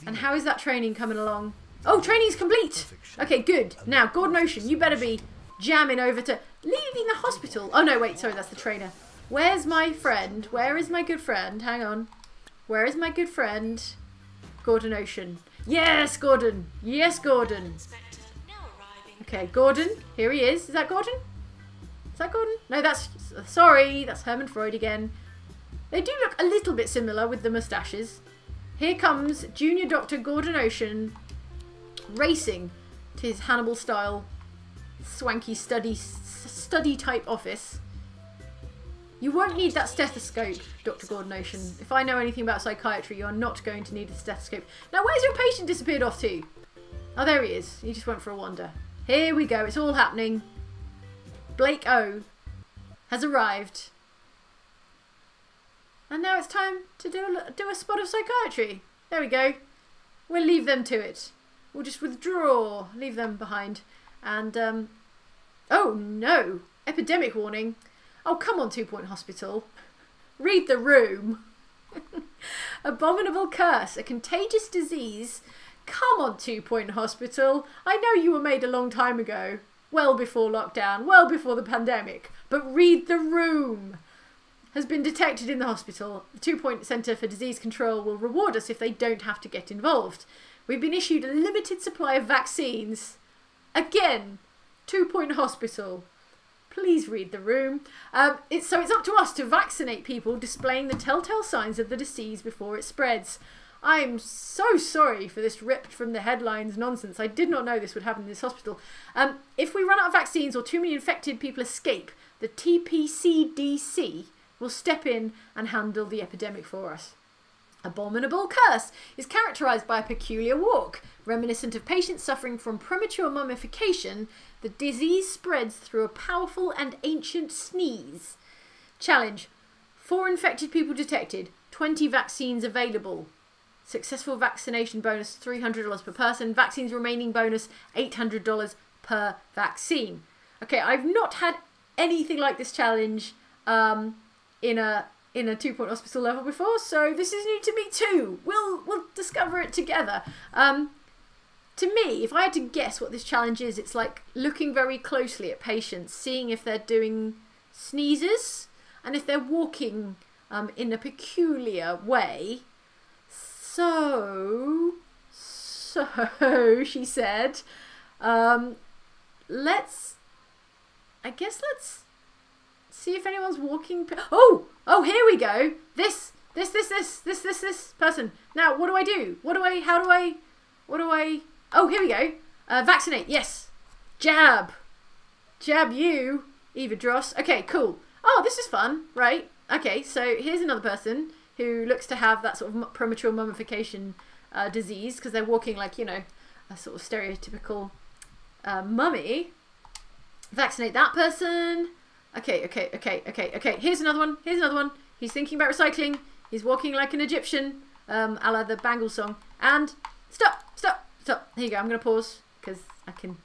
And how is that training coming along? Oh, training's complete! Okay, good. Now, Gordon Ocean, you better be jamming over to leaving the hospital. Oh no, wait, sorry, that's the trainer. Where's my friend? Where is my good friend? Hang on. Where is my good friend? Gordon Ocean. Yes, Gordon. Yes, Gordon. Okay, Gordon. Here he is. Is that Gordon? Is that Gordon? No, that's... Sorry, that's Herman Freud again. They do look a little bit similar with the moustaches. Here comes Junior Dr. Gordon Ocean racing to his Hannibal-style swanky study type office. You won't need that stethoscope, Dr. Gordon Ocean. If I know anything about psychiatry, you're not going to need a stethoscope. Now, where's your patient disappeared off to? Oh, there he is. He just went for a wander. Here we go. It's all happening. Blake O has arrived. And now it's time to do a spot of psychiatry. There we go. We'll leave them to it. We'll just withdraw. Leave them behind. And, oh, no. Epidemic warning. Oh, come on, 2 Point Hospital. Read the room. Abominable curse, a contagious disease. Come on, 2 Point Hospital. I know you were made a long time ago. Well before lockdown, well before the pandemic. But read the room. Has been detected in the hospital. The 2 Point Centre for Disease Control will reward us if they don't have to get involved. We've been issued a limited supply of vaccines. Again, 2 Point Hospital. Please read the room. So it's up to us to vaccinate people displaying the telltale signs of the disease before it spreads. I'm so sorry for this ripped from the headlines nonsense. I did not know this would happen in this hospital. If we run out of vaccines or too many infected people escape, the TPCDC will step in and handle the epidemic for us. Abominable curse is characterised by a peculiar walk. Reminiscent of patients suffering from premature mummification, the disease spreads through a powerful and ancient sneeze. Challenge. 4 infected people detected. 20 vaccines available. Successful vaccination bonus $300 per person. Vaccines remaining bonus $800 per vaccine. Okay, I've not had anything like this challenge in a 2 Point Hospital level before, so this is new to me too. We'll discover it together. To me, if I had to guess what this challenge is, it's like looking very closely at patients, seeing if they're doing sneezes and if they're walking in a peculiar way. So she said, let's see if anyone's walking. Oh, here we go. This person. Now, what do I do? Oh, here we go. Vaccinate. Yes. Jab you, Eva Dross. Okay, cool. Oh, this is fun, right? Okay, so here's another person who looks to have that sort of premature mummification disease because they're walking like, you know, a sort of stereotypical mummy. Vaccinate that person. Okay. Here's another one. He's thinking about recycling. He's walking like an Egyptian, a la the Bangles song. And stop. Here you go. I'm going to pause because I can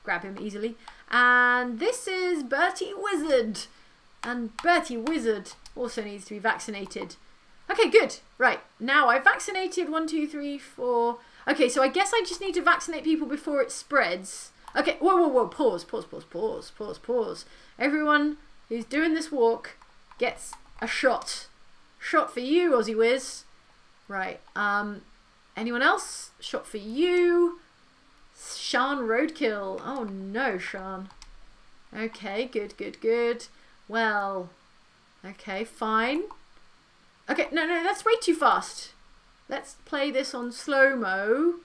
grab him easily. And this is Bertie Wizard. And Bertie Wizard also needs to be vaccinated. Okay, good. Right, now I've vaccinated 1, 2, 3, 4. Okay, so I guess I just need to vaccinate people before it spreads. Okay, whoa, whoa, whoa, pause, pause, pause, pause, pause, pause. Everyone who's doing this walk gets a shot. Shot for you, Aussie Wiz. Right, anyone else? Shot for you. Sean Roadkill. Oh no, Sean. Okay, good, good, good. Well, okay, fine. Okay, no, no, that's way too fast. Let's play this on slow-mo.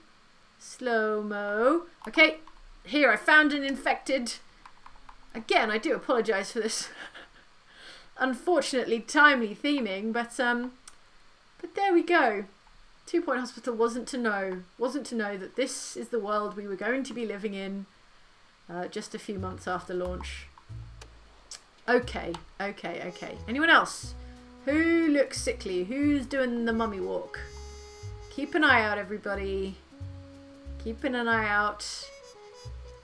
Slow-mo. Okay, here, I found an infected. Again, I do apologise for this unfortunately timely theming, but there we go. 2 Point Hospital wasn't to know that this is the world we were going to be living in just a few months after launch. Okay, okay, okay. Anyone else? Who looks sickly? Who's doing the mummy walk? Keep an eye out, everybody. Keeping an eye out.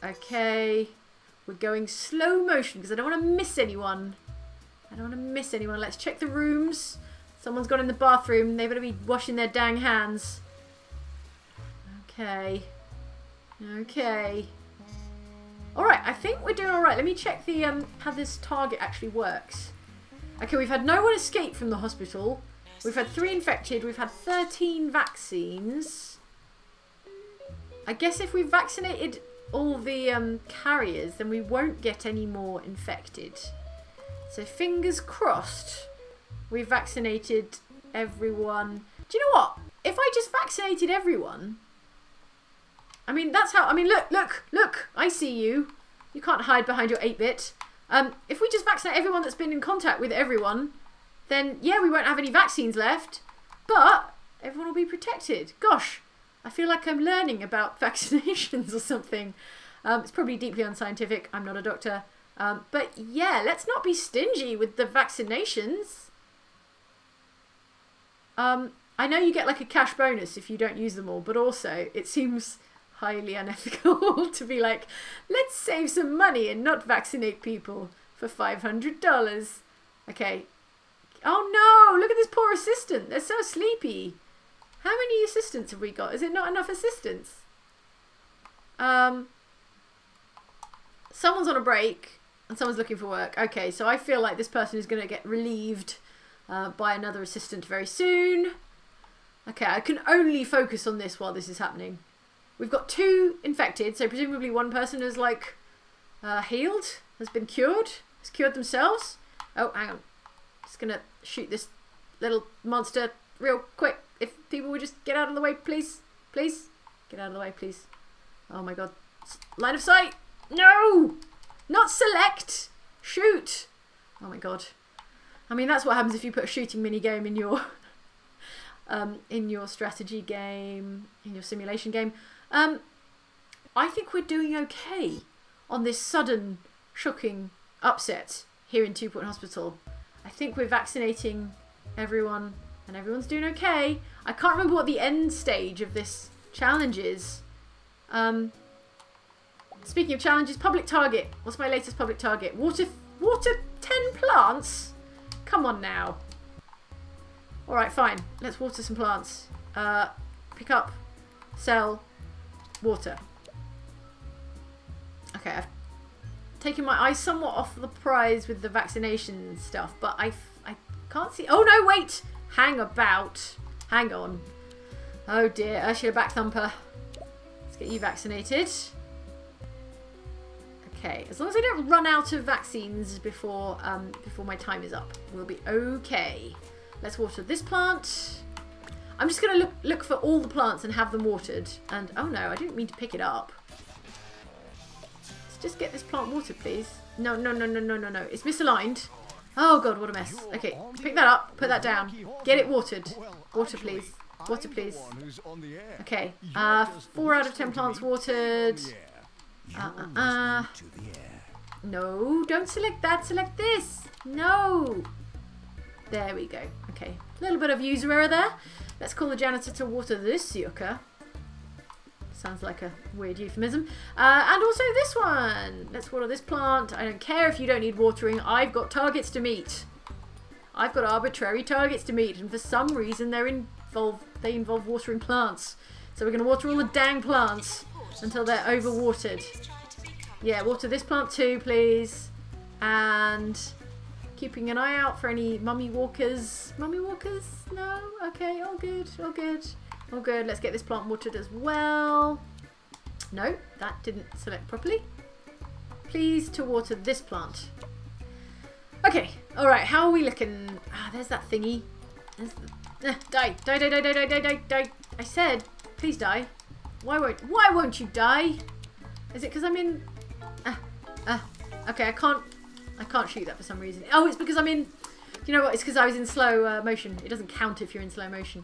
Okay. We're going slow motion because I don't want to miss anyone. I don't want to miss anyone. Let's check the rooms. Someone's gone in the bathroom. They better be washing their dang hands. Okay. Okay. Alright, I think we're doing alright. Let me check the how this target actually works. Okay, we've had no one escape from the hospital. We've had 3 infected. We've had 13 vaccines. I guess if we've vaccinated all the carriers, then we won't get any more infected. So fingers crossed we've vaccinated everyone. Do you know what? If I just vaccinated everyone, I mean, that's how, I mean, look, look, look, I see you. You can't hide behind your 8-bit. If we just vaccinate everyone that's been in contact with everyone, then yeah, we won't have any vaccines left, but everyone will be protected. Gosh, I feel like I'm learning about vaccinations or something. It's probably deeply unscientific. I'm not a doctor. But yeah, let's not be stingy with the vaccinations. I know you get like a cash bonus if you don't use them all, but also it seems highly unethical to be like, let's save some money and not vaccinate people for $500. Okay. Oh no, look at this poor assistant. They're so sleepy. How many assistants have we got? Is it not enough assistants? Someone's on a break and someone's looking for work. Okay, so I feel like this person is going to get relieved by another assistant very soon. Okay, I can only focus on this while this is happening. We've got 2 infected, so presumably one person is like healed, has been cured, has cured themselves. Oh, hang on. Just gonna shoot this little monster real quick. If people would just get out of the way, please. Please. Get out of the way, please. Oh my god. Line of sight. No! Not select. Shoot. Oh my god. I mean, that's what happens if you put a shooting mini game in your strategy game, in your simulation game. I think we're doing okay on this sudden, shocking upset here in 2 Point Hospital. I think we're vaccinating everyone and everyone's doing okay. I can't remember what the end stage of this challenge is. Speaking of challenges, public target. What's my latest public target? Water 10 plants? Come on now. Alright, fine. Let's water some plants. Pick up, sell, water. Okay, I've taken my eye somewhat off the prize with the vaccination stuff, but I can't see. Oh no, wait! Hang about. Hang on. Oh dear, Ursula Back Thumper. Let's get you vaccinated. Okay, as long as I don't run out of vaccines before my time is up, we'll be okay. Let's water this plant. I'm just going to look for all the plants and have them watered. And, oh no, I didn't mean to pick it up. Let's just get this plant watered, please. No, no, no, no, no, no, no. It's misaligned. Oh god, what a mess. Okay, pick that up, put that down. Get it watered. Water, please. Water, please. Okay, 4 out of 10 plants watered. No, don't select that. Select this. No. There we go. Okay, a little bit of user error there. Let's call the janitor to water this yucca. sounds like a weird euphemism. And also this one. Let's water this plant. I don't care if you don't need watering. I've got targets to meet. I've got arbitrary targets to meet, and for some reason they involve watering plants. So we're going to water all the dang plants until they're overwatered. Yeah, water this plant too, please. And keeping an eye out for any mummy walkers. Mummy walkers? No? Okay, all good, all good. All good. Let's get this plant watered as well. No, that didn't select properly. Please to water this plant. Okay, alright, how are we looking? Ah, there's that thingy. Die. Die, die, die, die, die, die, die, die. I said, please die. Why won't you die? Is it because I'm in... okay, I can't shoot that for some reason. Oh, it's because I'm in... You know what? It's because I was in slow motion. It doesn't count if you're in slow motion.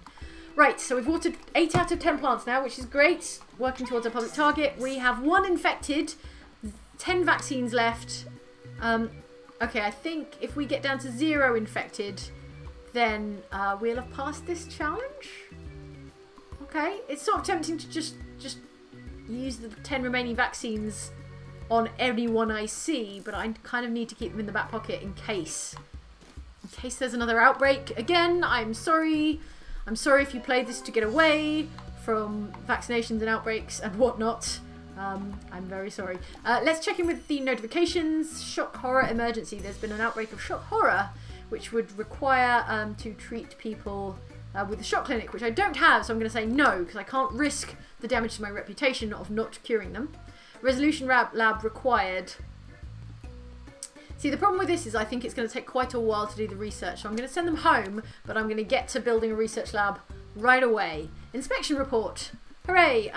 Right, so we've watered 8 out of 10 plants now, which is great. Working towards our public target. We have 1 infected, 10 vaccines left. Okay, I think if we get down to 0 infected, then we'll have passed this challenge. Okay, it's sort of tempting to just use the 10 remaining vaccines on anyone I see, but I kind of need to keep them in the back pocket in case there's another outbreak. Again, I'm sorry. I'm sorry if you played this to get away from vaccinations and outbreaks and whatnot. I'm very sorry. Let's check in with the notifications. Shock horror emergency. There's been an outbreak of shock horror, which would require to treat people with the shock clinic, which I don't have, so I'm going to say no, because I can't risk the damage to my reputation of not curing them. Resolution lab required. See, the problem with this is I think it's going to take quite a while to do the research, so I'm going to send them home, but I'm going to get to building a research lab right away. Inspection report. Hooray!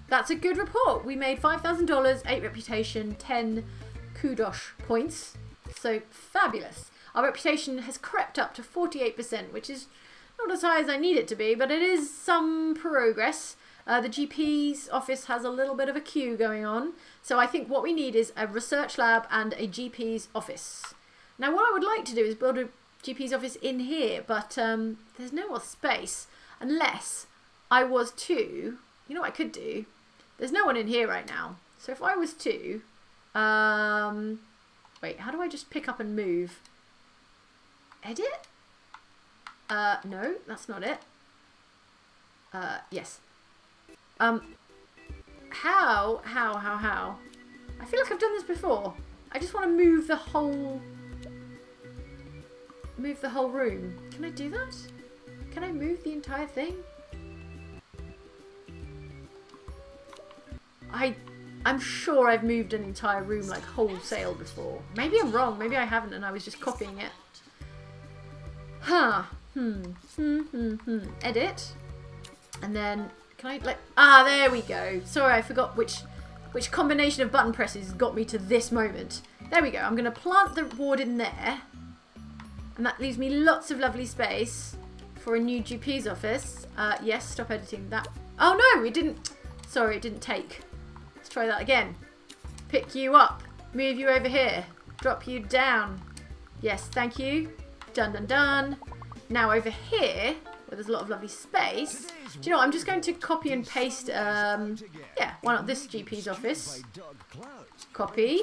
That's a good report. We made $5,000, 8 reputation, 10 kudos points. So fabulous. Our reputation has crept up to 48%, which is not as high as I need it to be, but it is some progress. The GP's office has a little bit of a queue going on. So I think what we need is a research lab and a GP's office. Now what I would like to do is build a GP's office in here, but there's no more space unless I was to... You know what I could do? There's no one in here right now. So if I was to... wait, how do I just pick up and move? Edit? No, that's not it. Yes. How? I feel like I've done this before. I just want to move the whole room. Can I do that? Can I move the entire thing? I'm sure I've moved an entire room like wholesale before. Maybe I'm wrong. Maybe I haven't and I was just copying it. Huh. Edit. And then, can I, like... Ah, there we go. Sorry, I forgot which combination of button presses got me to this moment. There we go. I'm going to plant the ward in there. And that leaves me lots of lovely space for a new GP's office. Yes, stop editing that. Oh, no, it didn't... Sorry, it didn't take. Let's try that again. Pick you up. Move you over here. Drop you down. Yes, thank you. Done, done, done. Now over here, where there's a lot of lovely space. Do you know what? I'm just going to copy and paste, yeah, why not this GP's office? Copy.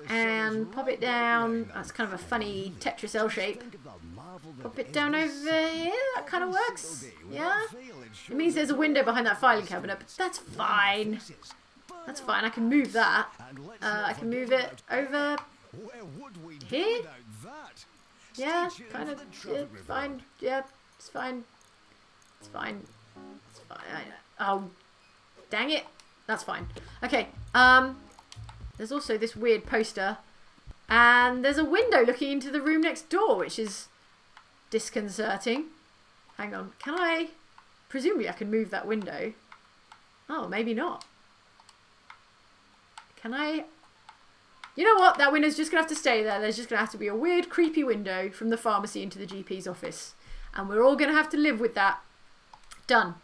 And pop it down. That's kind of a funny Tetris L shape. Pop it down over here. That kind of works. Yeah? It means there's a window behind that filing cabinet, but that's fine. That's fine. I can move that. I can move it over here. Yeah, kind of. Yeah, fine. Yeah, it's fine. It's fine. It's fine. Oh, dang it. That's fine. Okay. There's also this weird poster. And there's a window looking into the room next door, which is disconcerting. Hang on. Can I... Presumably I can move that window. Oh, maybe not. Can I... You know what? That window's just going to have to stay there. There's just going to have to be a weird, creepy window from the pharmacy into the GP's office. And we're all going to have to live with that. Done.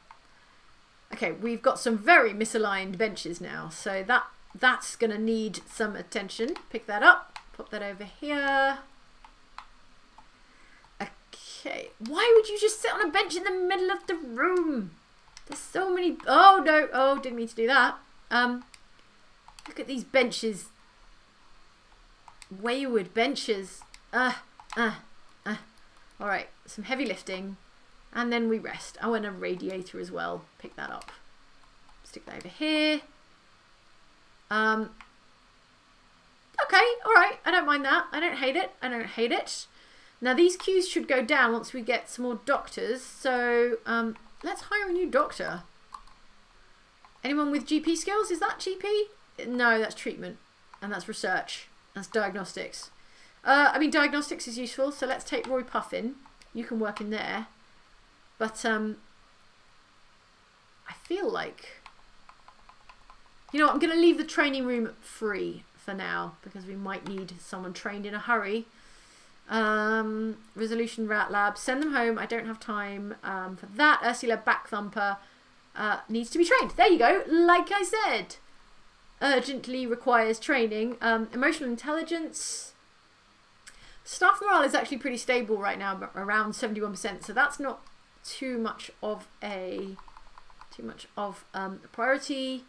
Okay, we've got some very misaligned benches now. So that's going to need some attention. Pick that up. Pop that over here. Okay. Why would you just sit on a bench in the middle of the room? There's so many. Oh no! Oh, didn't mean to do that. Look at these benches. Wayward benches. All right, some heavy lifting, and then we rest. Oh, and a radiator as well. Pick that up. Stick that over here. Okay, all right. I don't mind that. I don't hate it. I don't hate it. Now these queues should go down once we get some more doctors. So let's hire a new doctor. Anyone with GP skills? Is that GP? No, that's treatment, and that's research. That's diagnostics. I mean, diagnostics is useful, so let's take Roy Puffin. You can work in there. But, I feel like... You know what, I'm going to leave the training room free for now, because we might need someone trained in a hurry. Resolution Rat Lab. Send them home. I don't have time for that. Ursula Backthumper needs to be trained. There you go. Like I said. Urgently requires training. Emotional intelligence. Staff morale is actually pretty stable right now, around 71%. So that's not too much of a priority.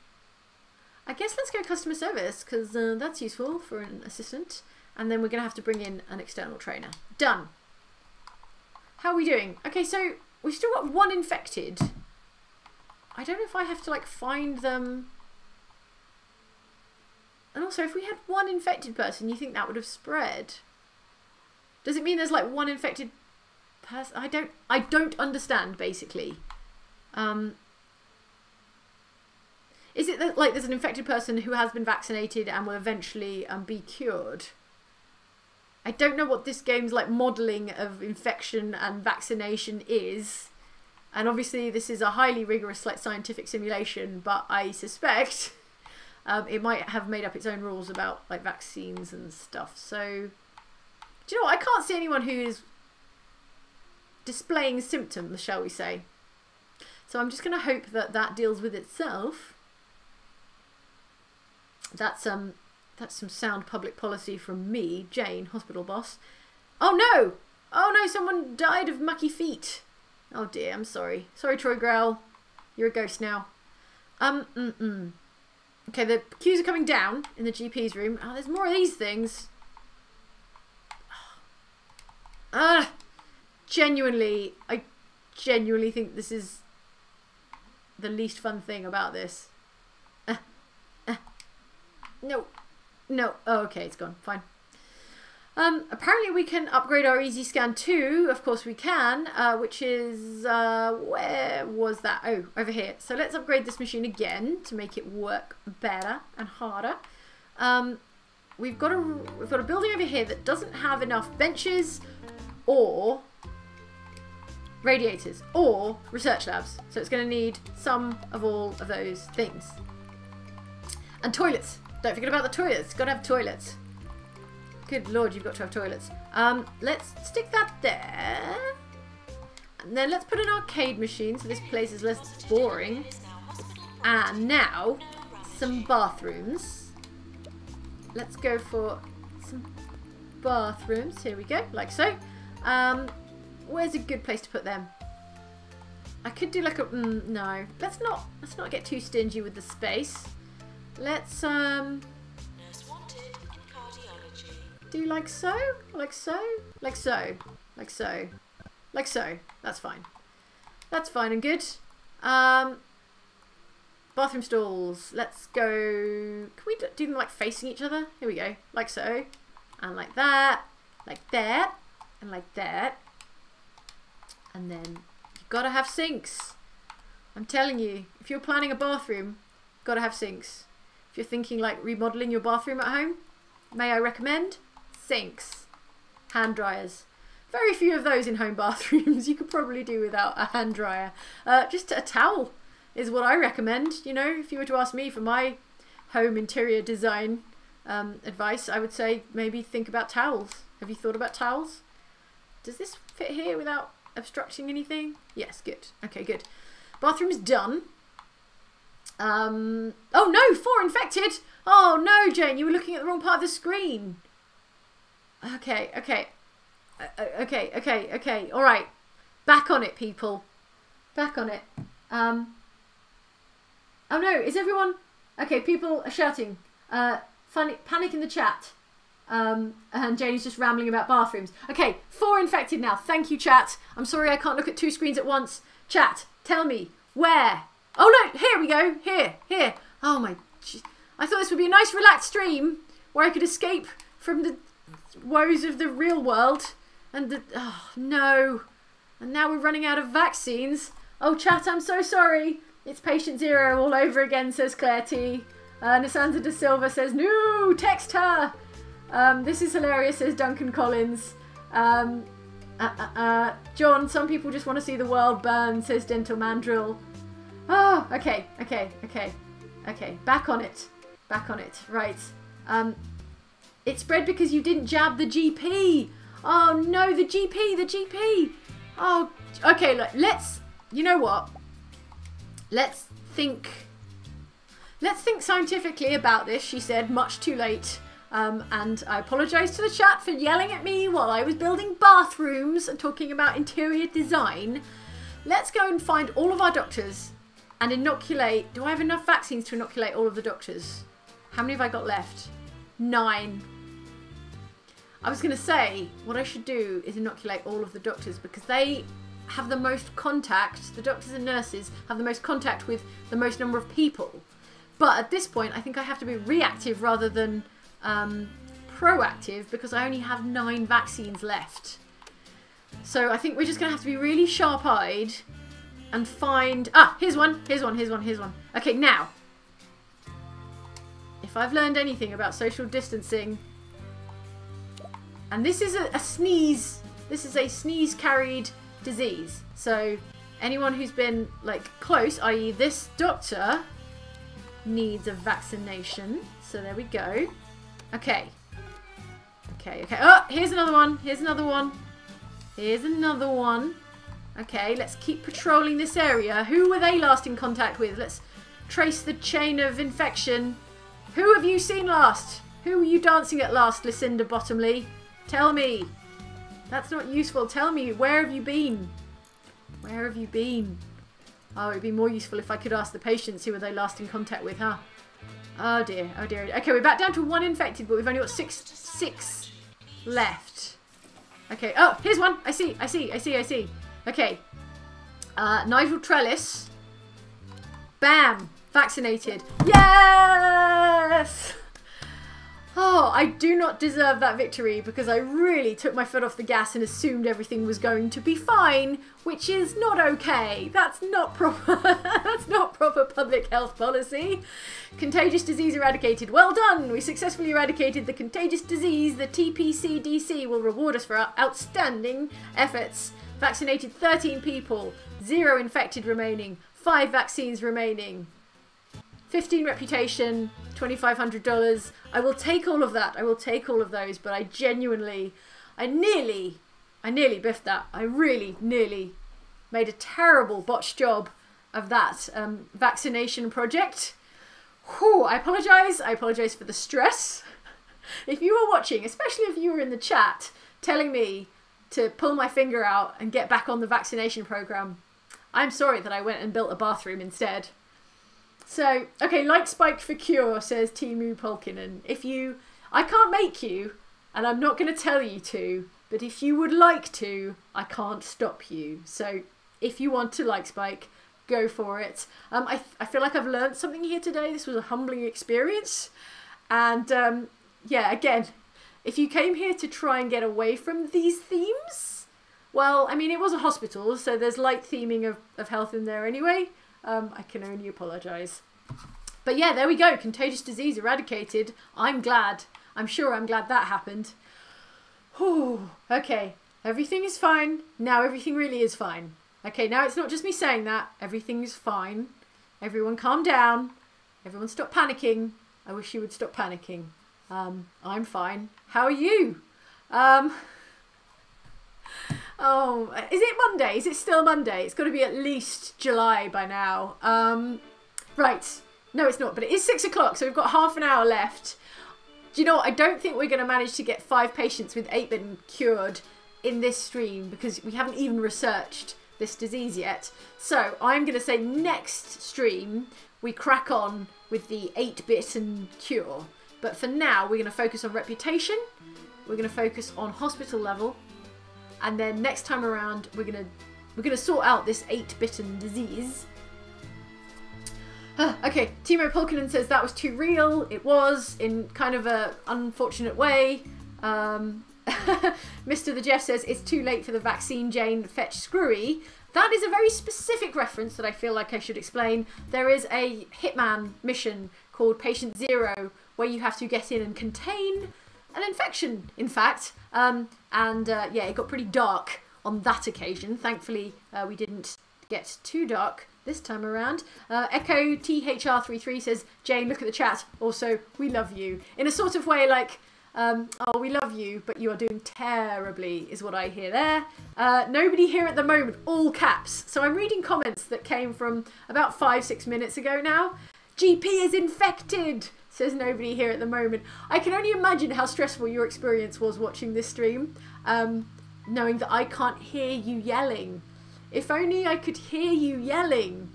I guess let's go customer service, because that's useful for an assistant. And then we're going to have to bring in an external trainer. Done. How are we doing? Okay, so we've still got one infected. I don't know if I have to like find them. And also, if we had one infected person, you think that would have spread? Does it mean there's like one infected person? I don't understand, basically. Is it that like there's an infected person who has been vaccinated and will eventually be cured? I don't know what this game's like modelling of infection and vaccination is. And obviously this is a highly rigorous like scientific simulation, but I suspect it might have made up its own rules about like vaccines and stuff. So, do you know what? I can't see anyone who is displaying symptoms, shall we say. So I'm just going to hope that that deals with itself. That's some sound public policy from me, Jane, hospital boss. Oh no! Oh no, someone died of mucky feet. Oh dear, I'm sorry. Sorry, Troy Growl. You're a ghost now. Okay, the queues are coming down in the GP's room. Oh, there's more of these things. I genuinely think this is the least fun thing about this. No. No. Oh, okay, it's gone. Fine. Apparently we can upgrade our Easy Scan 2. Of course we can, which is, where was that? Oh, over here. So let's upgrade this machine again to make it work better and harder. We've got a building over here that doesn't have enough benches or radiators or research labs. So it's going to need some of all of those things. And toilets. Don't forget about the toilets. Got to have toilets. Good lord, you've got to have toilets. Let's stick that there. And then let's put an arcade machine so this place is less boring. And now, some bathrooms. Let's go for some bathrooms. Here we go, like so. Where's a good place to put them? I could do like a... no. Let's not get too stingy with the space. Let's, do like so, like so, like so, like so, like so. That's fine. That's fine and good. Bathroom stalls. Let's go. Can we do them like facing each other? Here we go. Like so. And like that. Like that. And like that. And then you've got to have sinks. I'm telling you, if you're planning a bathroom, you've got to have sinks. If you're thinking like remodeling your bathroom at home, may I recommend? Sinks, hand dryers. Very few of those in home bathrooms. You could probably do without a hand dryer. Just a towel is what I recommend. You know, if you were to ask me for my home interior design advice, I would say maybe think about towels. Have you thought about towels? Does this fit here without obstructing anything? Yes, good. Okay, good. Bathroom's done. Oh no, 4 infected. Oh no, Jane, you were looking at the wrong part of the screen. Okay. Okay. All right. Back on it, people. Back on it. Oh no, is everyone... Okay, people are shouting. Panic in the chat. And Janie's just rambling about bathrooms. Okay, 4 infected now. Thank you, chat. I'm sorry I can't look at 2 screens at once. Chat, tell me, where? Oh no, here we go. Here. Oh my... I thought this would be a nice relaxed stream where I could escape from the woes of the real world. And the... Oh, no. And now we're running out of vaccines. Oh, chat, I'm so sorry. It's patient 0 all over again, says Claire T. Nisanda De Silva says, no, text her. This is hilarious, says Duncan Collins. John, some people just want to see the world burn, says Dental Mandrill. Oh, okay. Back on it. Right. It spread because you didn't jab the GP. Oh no, the GP. Oh, okay, look, you know what? Let's think scientifically about this, she said, much too late. And I apologise to the chat for yelling at me while I was building bathrooms and talking about interior design. Let's go and find all of our doctors and inoculate. Do I have enough vaccines to inoculate all of the doctors? How many have I got left? 9. I was going to say, what I should do is inoculate all of the doctors because they have the most contact, the doctors and nurses have the most contact with the most number of people. But at this point, I think I have to be reactive rather than proactive because I only have 9 vaccines left. So I think we're just going to have to be really sharp-eyed and find... Ah, here's one. Okay, now, if I've learned anything about social distancing... And this is a sneeze. This is a sneeze-carried disease. So anyone who's been, like, close, i.e. this doctor, needs a vaccination. So there we go. Okay. Oh, here's another one. Okay, let's keep patrolling this area. Who were they last in contact with? Let's trace the chain of infection. Who have you seen last? Who were you dancing at last, Lucinda Bottomley? Tell me. That's not useful. Tell me, where have you been? Oh, it'd be more useful if I could ask the patients who were they last in contact with, huh? Oh dear. Okay, we're back down to 1 infected, but we've only got 6 left. Okay, oh, here's one. I see. Okay. Nigel Trellis. Bam! Vaccinated. Yes! Oh, I do not deserve that victory because I really took my foot off the gas and assumed everything was going to be fine, which is not okay. That's not proper. That's not proper public health policy. Contagious disease eradicated. Well done. We successfully eradicated the contagious disease. The TPCDC will reward us for our outstanding efforts. Vaccinated 13 people. 0 infected remaining. 5 vaccines remaining. 15 reputation, $2,500. I will take all of that. I will take all of those, but I nearly biffed that. I really nearly made a terrible botched job of that vaccination project. Whew, I apologise. I apologise for the stress. If you were watching, especially if you were in the chat, telling me to pull my finger out and get back on the vaccination programme, I'm sorry that I went and built a bathroom instead. So, okay, like Spike for cure, says Timu Polkinen. I can't make you, and I'm not going to tell you to, but if you would like to, I can't stop you. So, if you want to like Spike, go for it. I feel like I've learned something here today. This was a humbling experience. And, yeah, again, if you came here to try and get away from these themes, well, I mean, it was a hospital, so there's light theming of health in there anyway. I can only apologise. But yeah, there we go. Contagious disease eradicated. I'm glad. I'm sure I'm glad that happened. Whew. Okay. Everything is fine. Now everything really is fine. Okay, now it's not just me saying that. Everything is fine. Everyone calm down. Everyone stop panicking. I wish you would stop panicking. I'm fine. How are you? Oh, is it Monday? Is it still Monday? It's got to be at least July by now. Right. No, it's not, but it is 6 o'clock, so we've got half an hour left. Do you know what? I don't think we're going to manage to get 5 patients with 8-bit cured in this stream because we haven't even researched this disease yet. So I'm going to say next stream we crack on with the 8-bit and cure. But for now, we're going to focus on reputation. We're going to focus on hospital level. And then next time around, we're going to sort out this 8-bitten disease. Okay, Timo Polkinen says that was too real. It was, in kind of a unfortunate way. Mr. the Jeff says it's too late for the vaccine, Jane. Fetch Screwy. That is a very specific reference that I feel like I should explain. There is a Hitman mission called Patient Zero where you have to get in and contain an infection, in fact. Yeah, it got pretty dark on that occasion. Thankfully, we didn't get too dark this time around. Echo THR33 says, Jane, look at the chat. Also, we love you. In a sort of way like, oh, we love you, but you are doing terribly, is what I hear there. Nobody here at the moment, all caps. So I'm reading comments that came from about 5-6 minutes ago now. GP is infected, says nobody here at the moment. I can only imagine how stressful your experience was watching this stream, knowing that I can't hear you yelling. If only I could hear you yelling.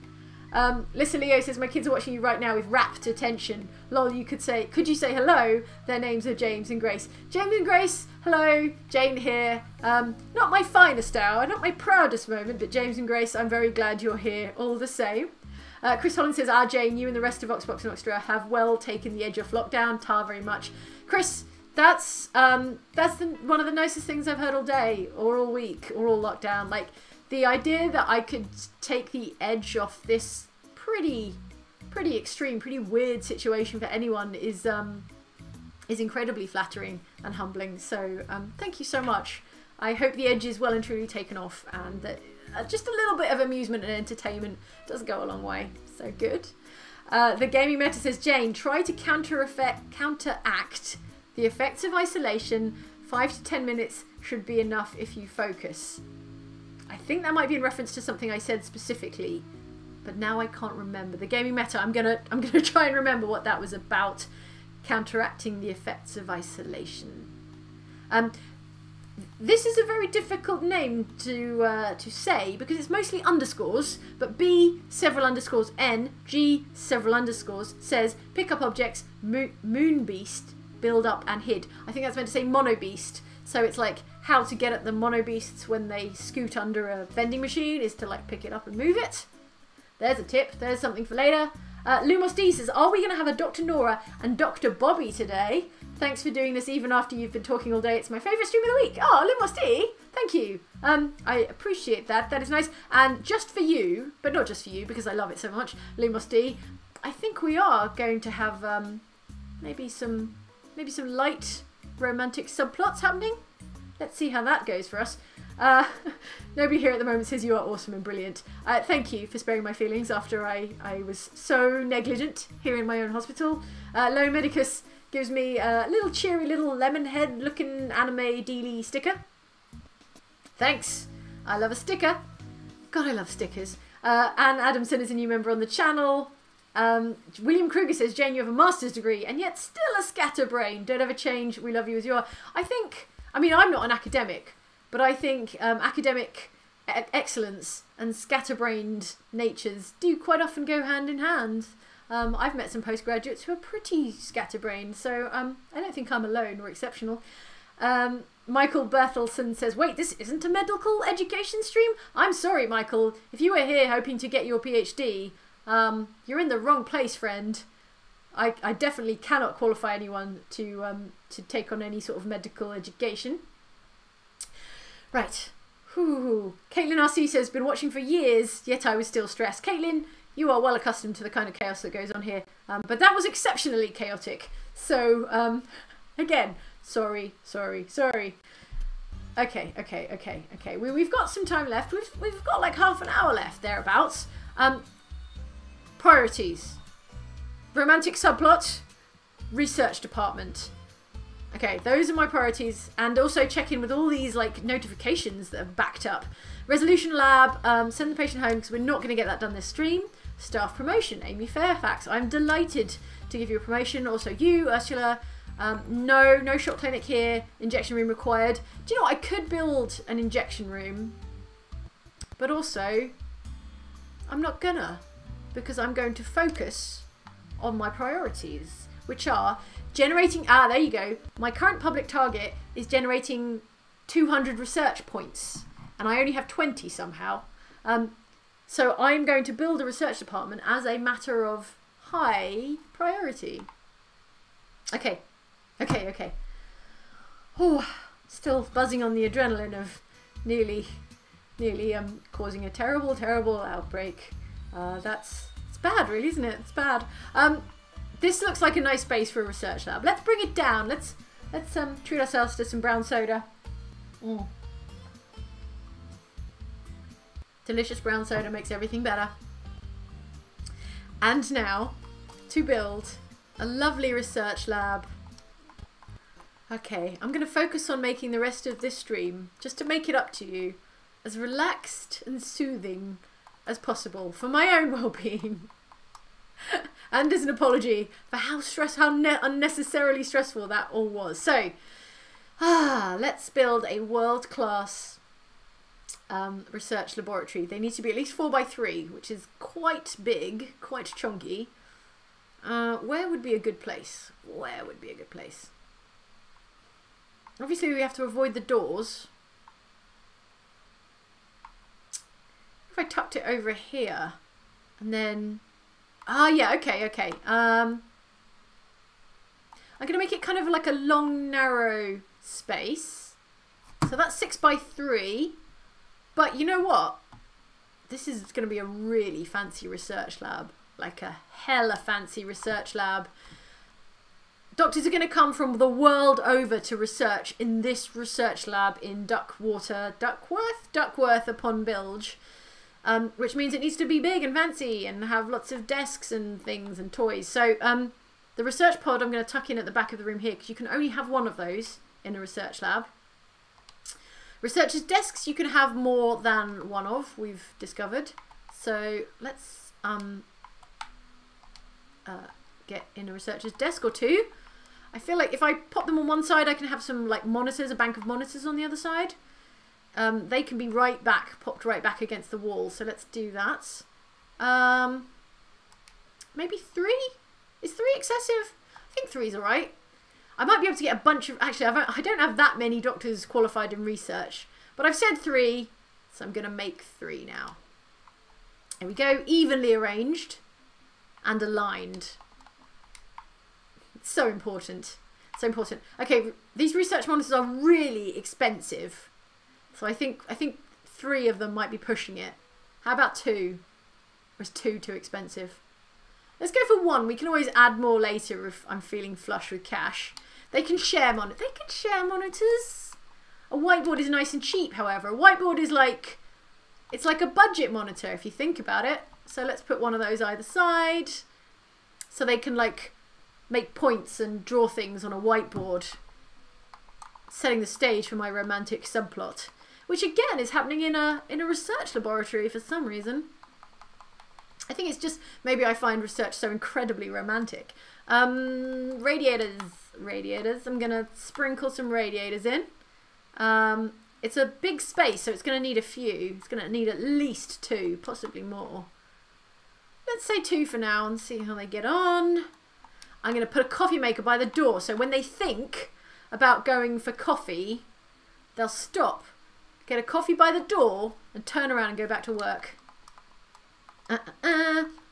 Lissa Leo says, my kids are watching you right now with rapt attention. Lol, you could say, could you say hello? Their names are James and Grace. James and Grace, hello, Jane here. Not my finest hour, not my proudest moment, but James and Grace, I'm very glad you're here all the same. Chris Holland says, Jane, you and the rest of Oxbox and Oxtra have well taken the edge off lockdown. Tar very much. Chris, that's one of the nicest things I've heard all day, or all week, or all lockdown. Like, the idea that I could take the edge off this pretty extreme, pretty weird situation for anyone is incredibly flattering and humbling. So thank you so much. I hope the edge is well and truly taken off, and that just a little bit of amusement and entertainment does go a long way. So good. The Gaming Meta says, Jane, try to counteract the effects of isolation. 5 to 10 minutes should be enough if you focus. I think that might be in reference to something I said specifically, but now I can't remember. The Gaming Meta, I'm gonna try and remember what that was about. Counteracting the effects of isolation. This is a very difficult name to say because it's mostly underscores, but B several underscores N G several underscores says pick up objects moon beast, build up and hid. I think that's meant to say mono beast. So it's like how to get at the mono beasts when they scoot under a vending machine is to like pick it up and move it. There's a tip. There's something for later. Lumos D says, are we going to have a Dr. Nora and Dr. Bobby today? Thanks for doing this even after you've been talking all day. It's my favourite stream of the week. Oh, Lumos D, thank you. I appreciate that. That is nice. And just for you, but not just for you because I love it so much, Lumos D, I think we are going to have maybe some light romantic subplots happening. Let's see how that goes for us. Nobody here at the moment says you are awesome and brilliant. Thank you for sparing my feelings after I was so negligent here in my own hospital. Lone Medicus gives me a little cheery little lemon head looking anime dealy sticker. Thanks. I love a sticker. God, I love stickers. Anne Adamson is a new member on the channel. William Kruger says, Jane, you have a master's degree and yet still a scatterbrain. Don't ever change. We love you as you are. I mean, I'm not an academic, but I think academic excellence and scatterbrained natures do quite often go hand in hand. I've met some postgraduates who are pretty scatterbrained, so I don't think I'm alone or exceptional. Michael Berthelsen says, wait, this isn't a medical education stream? I'm sorry, Michael. If you were here hoping to get your PhD, you're in the wrong place, friend. I definitely cannot qualify anyone to take on any sort of medical education. Right. Whew. Caitlin RC says, been watching for years, yet I was still stressed. Caitlin, you are well accustomed to the kind of chaos that goes on here. But that was exceptionally chaotic. So, again, sorry. Okay. We've got some time left. We've got like half an hour left, thereabouts. Priorities. Romantic subplot. Research department. Okay, those are my priorities, and also check in with all these like notifications that have backed up. Resolution lab, send the patient home because we're not going to get that done this stream. Staff promotion, Amy Fairfax. I'm delighted to give you a promotion. Also you, Ursula. No shot clinic here. Injection room required. Do you know what? I could build an injection room. but also I'm not gonna, because I'm going to focus on my priorities, which are generating, there you go. My current public target is generating 200 research points, and I only have 20 somehow. So I'm going to build a research department as a matter of high priority. Okay. Oh, still buzzing on the adrenaline of nearly causing a terrible outbreak. It's bad, really, isn't it? It's bad. This looks like a nice space for a research lab. Let's bring it down. Let's treat ourselves to some brown soda. Delicious brown soda makes everything better. And now, to build a lovely research lab. Okay, I'm going to focus on making the rest of this stream, just to make it up to you, as relaxed and soothing as possible for my own well-being. And as an apology for how unnecessarily stressful that all was. So, let's build a world-class research laboratory. They need to be at least 4x3, which is quite big, quite chunky. Where would be a good place? Where would be a good place? Obviously, we have to avoid the doors. If I tucked it over here, and then... yeah, okay. I'm going to make it kind of like a long, narrow space. So that's 6x3. But you know what? This is going to be a really fancy research lab. Like a hella fancy research lab. Doctors are going to come from the world over to research in this research lab in Duckworth upon Bilge. Which means it needs to be big and fancy and have lots of desks and things and toys. So the research pod I'm going to tuck in at the back of the room here, because you can only have one of those in a research lab. Researchers' desks you can have more than one of, we've discovered. So let's get in a researcher's desk or two. I feel like if I pop them on one side, I can have some like monitors, a bank of monitors on the other side. They can be popped right back against the wall. So let's do that. Maybe 3? Is 3 excessive? I think 3 is all right. I might be able to get a bunch of... Actually, I don't have that many doctors qualified in research. But I've said 3, so I'm going to make 3 now. There we go. Evenly arranged and aligned. It's so important. So important. Okay, these research monitors are really expensive. So I think 3 of them might be pushing it. How about 2? Or is 2 too expensive? Let's go for 1. We can always add more later if I'm feeling flush with cash. They can share monitors. They can share monitors. A whiteboard is nice and cheap, however. A whiteboard is like... It's like a budget monitor if you think about it. So let's put one of those either side. So they can like make points and draw things on a whiteboard. Setting the stage for my romantic subplot. Which again is happening in a research laboratory for some reason. I think it's just maybe I find research so incredibly romantic. Radiators. I'm going to sprinkle some radiators in. It's a big space, so it's going to need a few. It's going to need at least 2, possibly more. Let's say 2 for now and see how they get on. I'm going to put a coffee maker by the door, so when they think about going for coffee, they'll stop, get a coffee by the door, and turn around and go back to work.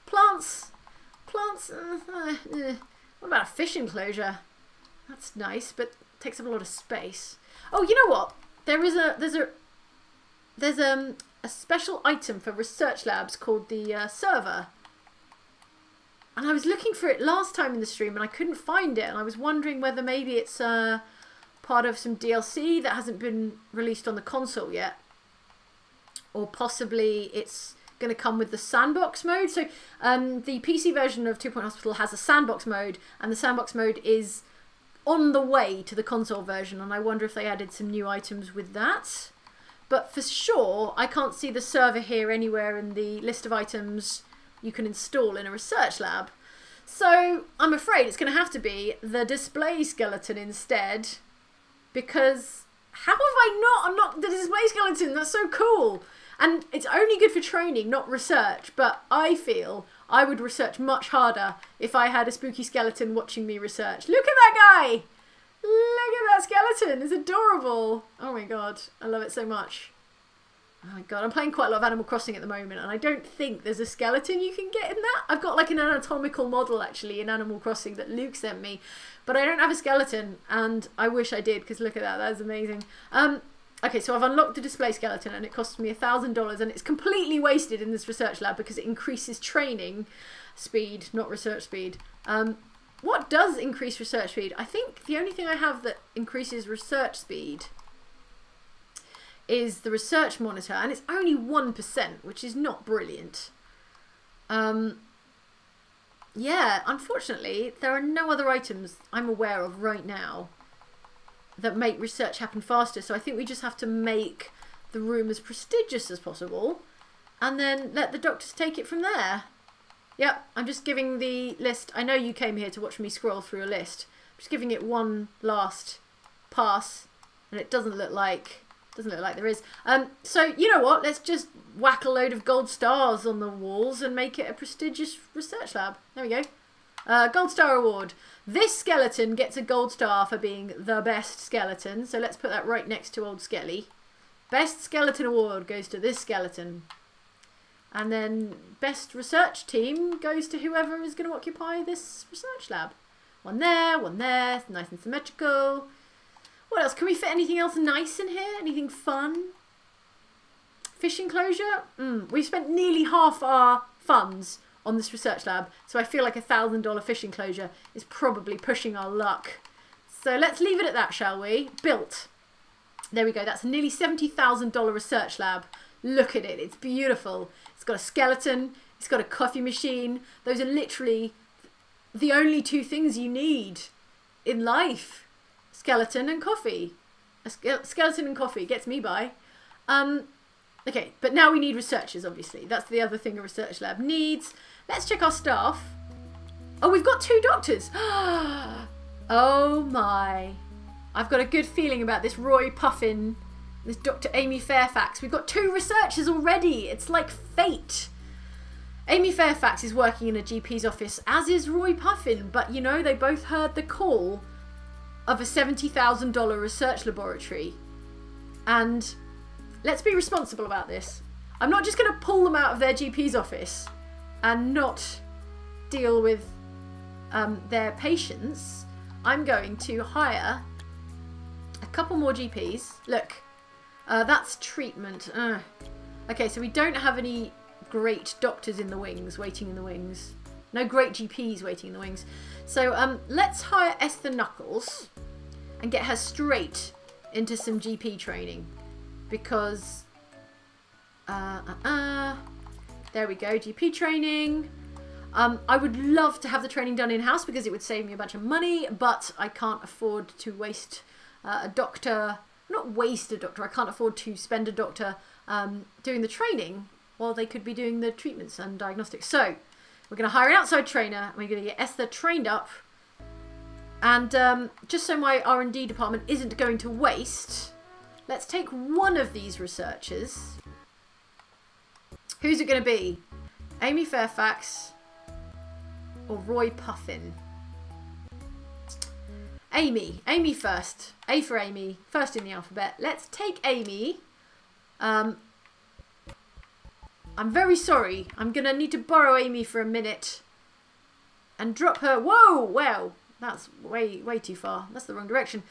Plants. What about a fish enclosure? That's nice, but takes up a lot of space. Oh, you know what? There's a special item for research labs called the server. And I was looking for it last time in the stream and I couldn't find it. And I was wondering whether maybe it's part of some DLC that hasn't been released on the console yet. Or possibly it's going to come with the sandbox mode. So the PC version of 2 Point Hospital has a sandbox mode, and the sandbox mode is on the way to the console version, and I wonder if they added some new items with that. But for sure, I can't see the server here anywhere in the list of items you can install in a research lab. So I'm afraid it's going to have to be the display skeleton instead, because how have I not unlocked the display skeleton? That's so cool. And it's only good for training, not research. But I feel I would research much harder if I had a spooky skeleton watching me research. Look at that guy! Look at that skeleton. It's adorable. Oh my god. I love it so much. Oh my god. I'm playing quite a lot of Animal Crossing at the moment, and I don't think there's a skeleton you can get in that. I've got like an anatomical model actually in Animal Crossing that Luke sent me, but I don't have a skeleton, and I wish I did, because look at that. That is amazing. Okay, so I've unlocked the display skeleton, and it costs me $1,000, and it's completely wasted in this research lab because it increases training speed, not research speed. What does increase research speed? I think the only thing I have that increases research speed is the research monitor, and it's only 1%, which is not brilliant. Yeah, unfortunately, there are no other items I'm aware of right now that make research happen faster, so I think we just have to make the room as prestigious as possible, and then let the doctors take it from there. Yep, I'm just giving the list. I know you came here to watch me scroll through a list. I'm just giving it one last pass, and it doesn't look like there is. So you know what? Let's just whack a load of gold stars on the walls and make it a prestigious research lab. There we go. Gold star award. This skeleton gets a gold star for being the best skeleton. So let's put that right next to old Skelly. Best skeleton award goes to this skeleton. And then best research team goes to whoever is going to occupy this research lab. One there, nice and symmetrical. What else? Can we fit anything else nice in here? Anything fun? Fish enclosure? We've spent nearly half our funds on this research lab, so I feel like $1,000 fish enclosure is probably pushing our luck. So let's leave it at that, shall we? Built. There we go. That's a nearly $70,000 research lab. Look at it. It's beautiful. It's got a skeleton. It's got a coffee machine. Those are literally the only two things you need in life. Skeleton and coffee. A skeleton and coffee gets me by. Okay, but now we need researchers, obviously. That's the other thing a research lab needs. Let's check our staff. Oh, we've got 2 doctors. Oh my. I've got a good feeling about this Roy Puffin, this Dr. Amy Fairfax. We've got 2 researchers already. It's like fate. Amy Fairfax is working in a GP's office, as is Roy Puffin. But, you know, they both heard the call of a $70,000 research laboratory. And let's be responsible about this. I'm not just going to pull them out of their GP's office and not deal with their patients. I'm going to hire a couple more GPs. Look, that's treatment. Okay, so we don't have any great doctors in the wings, waiting in the wings. No great GPs waiting in the wings. So let's hire Esther Knuckles and get her straight into some GP training. Because, there we go, GP training. I would love to have the training done in-house because it would save me a bunch of money, but I can't afford to waste a doctor, not waste a doctor, I can't afford to spend a doctor doing the training while they could be doing the treatments and diagnostics. So, we're going to hire an outside trainer, and we're going to get Esther trained up. And just so my R&D department isn't going to waste, let's take one of these researchers. Who's it going to be? Amy Fairfax or Roy Puffin? Amy. Amy first. A for Amy. First in the alphabet. Let's take Amy. I'm very sorry. I'm going to need to borrow Amy for a minute and drop her. Whoa! Wow. That's way too far. That's the wrong direction.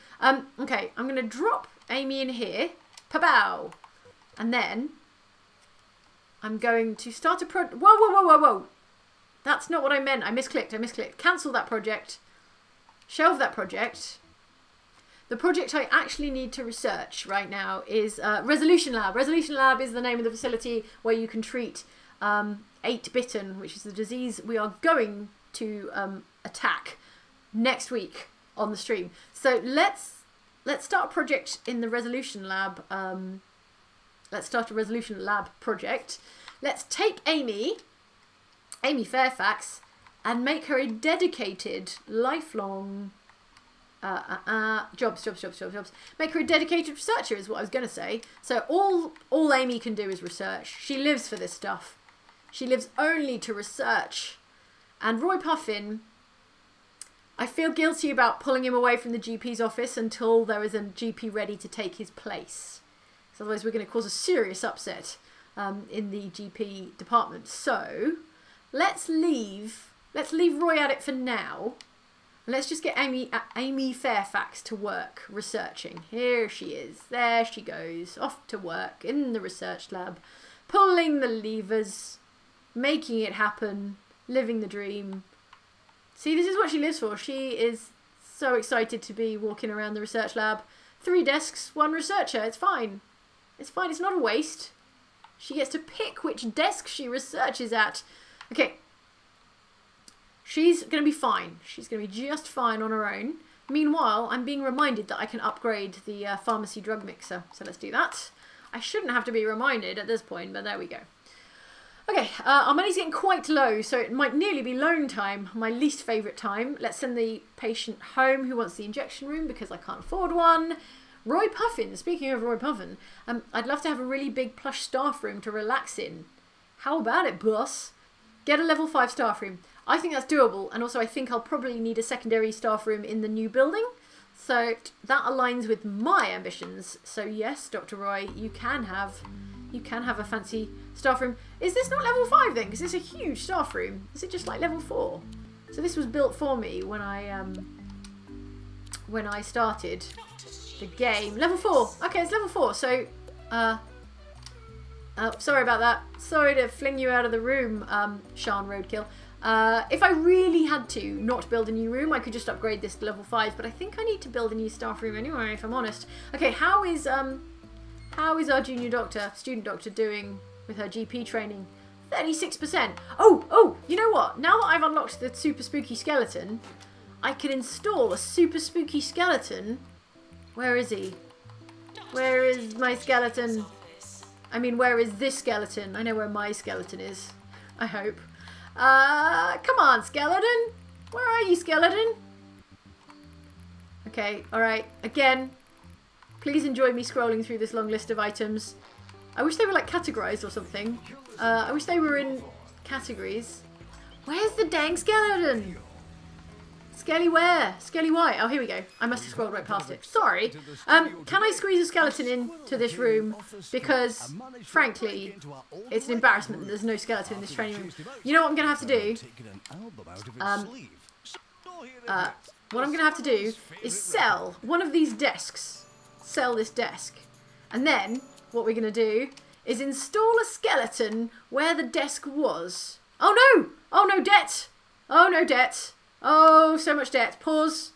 Okay. I'm going to drop Amy in here. Pa-bow. And then I'm going to start a project. Whoa. That's not what I meant. I misclicked. Cancel that project. Shelve that project. The project I actually need to research right now is Resolution Lab. Resolution Lab is the name of the facility where you can treat 8-bitten, which is the disease we are going to attack next week on the stream. So let's start a project in the Resolution Lab. Let's start a Resolution Lab project. Let's take Amy Fairfax, and make her a dedicated, lifelong Jobs. Make her a dedicated researcher is what I was going to say. So all Amy can do is research. She lives for this stuff. She lives only to research. And Roy Puffin, I feel guilty about pulling him away from the GP's office until there is a GP ready to take his place. So otherwise we're going to cause a serious upset in the GP department. So let's leave Roy at it for now. Let's just get Amy Fairfax to work researching. Here she is. There she goes. Off to work in the research lab. Pulling the levers. Making it happen. Living the dream. See, this is what she lives for. She is so excited to be walking around the research lab. 3 desks, 1 researcher. It's fine. It's fine. It's not a waste. She gets to pick which desk she researches at. Okay. She's going to be fine. She's going to be just fine on her own. Meanwhile, I'm being reminded that I can upgrade the pharmacy drug mixer. So let's do that. I shouldn't have to be reminded at this point, but there we go. Okay, our money's getting quite low, so it might nearly be loan time, my least favourite time. Let's send the patient home who wants the injection room because I can't afford one. Roy Puffin, speaking of Roy Puffin, I'd love to have a really big plush staff room to relax in. How about it, boss? Get a level 5 staff room. I think that's doable, and also I think I'll probably need a secondary staff room in the new building. So that aligns with my ambitions. So yes, Dr. Roy, you can have a fancy staff room. Is this not level 5 then? Because it's a huge staff room. Is it just like level 4? So this was built for me when I started the game. Level 4. Okay, it's level 4. So oh, sorry about that. Sorry to fling you out of the room, Sean Roadkill. If I really had to not build a new room, I could just upgrade this to level 5, but I think I need to build a new staff room anyway, if I'm honest. Okay, how is our junior doctor, student doctor, doing with her GP training? 36%. Oh, you know what? Now that I've unlocked the super spooky skeleton, I can install a super spooky skeleton. Where is he? Where is my skeleton? I mean, where is this skeleton? I know where my skeleton is. I hope. Come on, skeleton. Where are you, skeleton? Okay, alright. Again, please enjoy me scrolling through this long list of items. I wish they were like categorized or something. I wish they were in categories. Where's the dang skeleton? Skelly where? Skelly why? Oh, here we go. I must have scrolled right past it. Sorry. Can I squeeze a skeleton into this room? Because, frankly, it's an embarrassment that there's no skeleton in this training room. You know what I'm going to have to do? What I'm going to have to do is sell one of these desks. Sell this desk. And then, what we're going to do is install a skeleton where the desk was. Oh no! Oh no, debt! Oh no, debt! Oh, so much debt. Pause.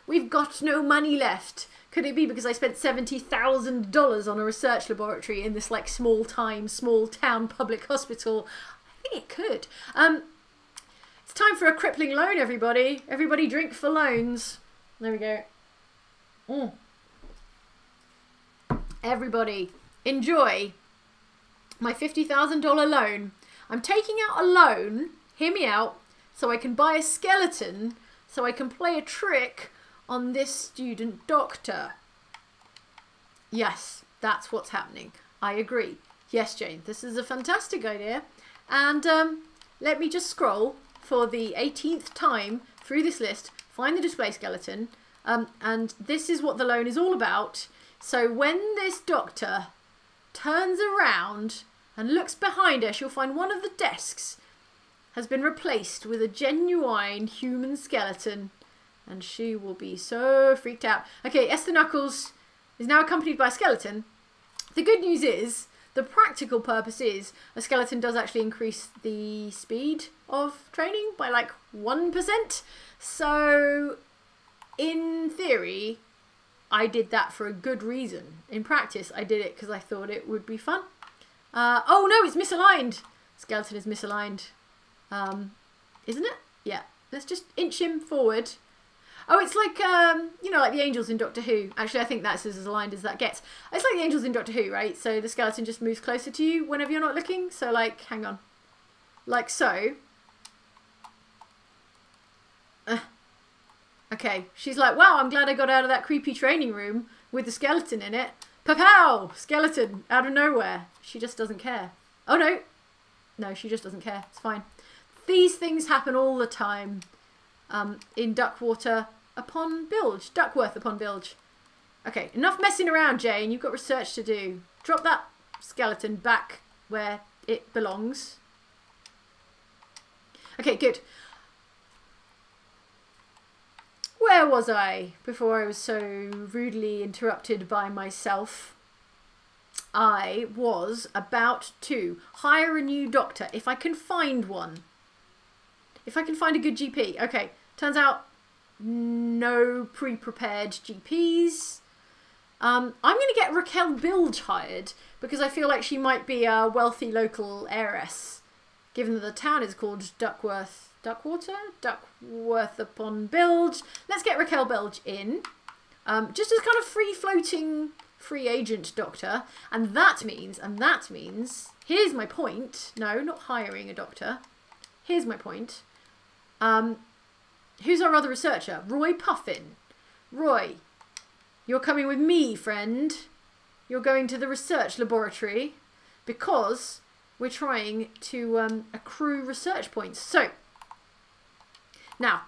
We've got no money left. Could it be because I spent $70,000 on a research laboratory in this like small town public hospital? I think it could. It's time for a crippling loan, everybody. Everybody drink for loans. There we go. Everybody enjoy my $50,000 loan. I'm taking out a loan. Hear me out. So I can buy a skeleton, so I can play a trick on this student doctor. Yes, that's what's happening. I agree. Yes, Jane, this is a fantastic idea. And let me just scroll for the 18th time through this list, find the display skeleton, and this is what the loan is all about. So when this doctor turns around and looks behind her, she'll find one of the desks has been replaced with a genuine human skeleton, and she will be so freaked out. Okay, Esther Knuckles is now accompanied by a skeleton. The good news is, the practical purpose is, a skeleton does actually increase the speed of training by like 1%. So, in theory, I did that for a good reason. In practice, I did it because I thought it would be fun. Oh no, it's misaligned! Skeleton is misaligned. Isn't it? Yeah. Let's just inch him forward. Oh, it's like, you know, like the angels in Doctor Who. Actually, I think that's as aligned as that gets. It's like the angels in Doctor Who, right? So the skeleton just moves closer to you whenever you're not looking. So, like, hang on. Like so. Okay. Okay, she's like, wow, I'm glad I got out of that creepy training room with the skeleton in it. Pow! Skeleton out of nowhere. She just doesn't care. Oh, no. No, she just doesn't care. It's fine. These things happen all the time in Duckworth upon Bilge. Okay, enough messing around, Jane. You've got research to do. Drop that skeleton back where it belongs. Okay, good. Where was I before I was so rudely interrupted by myself? I was about to hire a new doctor if I can find one. If I can find a good GP. Okay, turns out no pre-prepared GPs. I'm going to get Raquel Bilge hired because I feel like she might be a wealthy local heiress, given that the town is called Duckworth upon Bilge. Let's get Raquel Bilge in, just as kind of free-floating, free agent doctor, and that means, here's my point. No, not hiring a doctor. Here's my point. Who's our other researcher? Roy Puffin. Roy, you're coming with me, friend. You're going to the research laboratory because we're trying to accrue research points. So, now,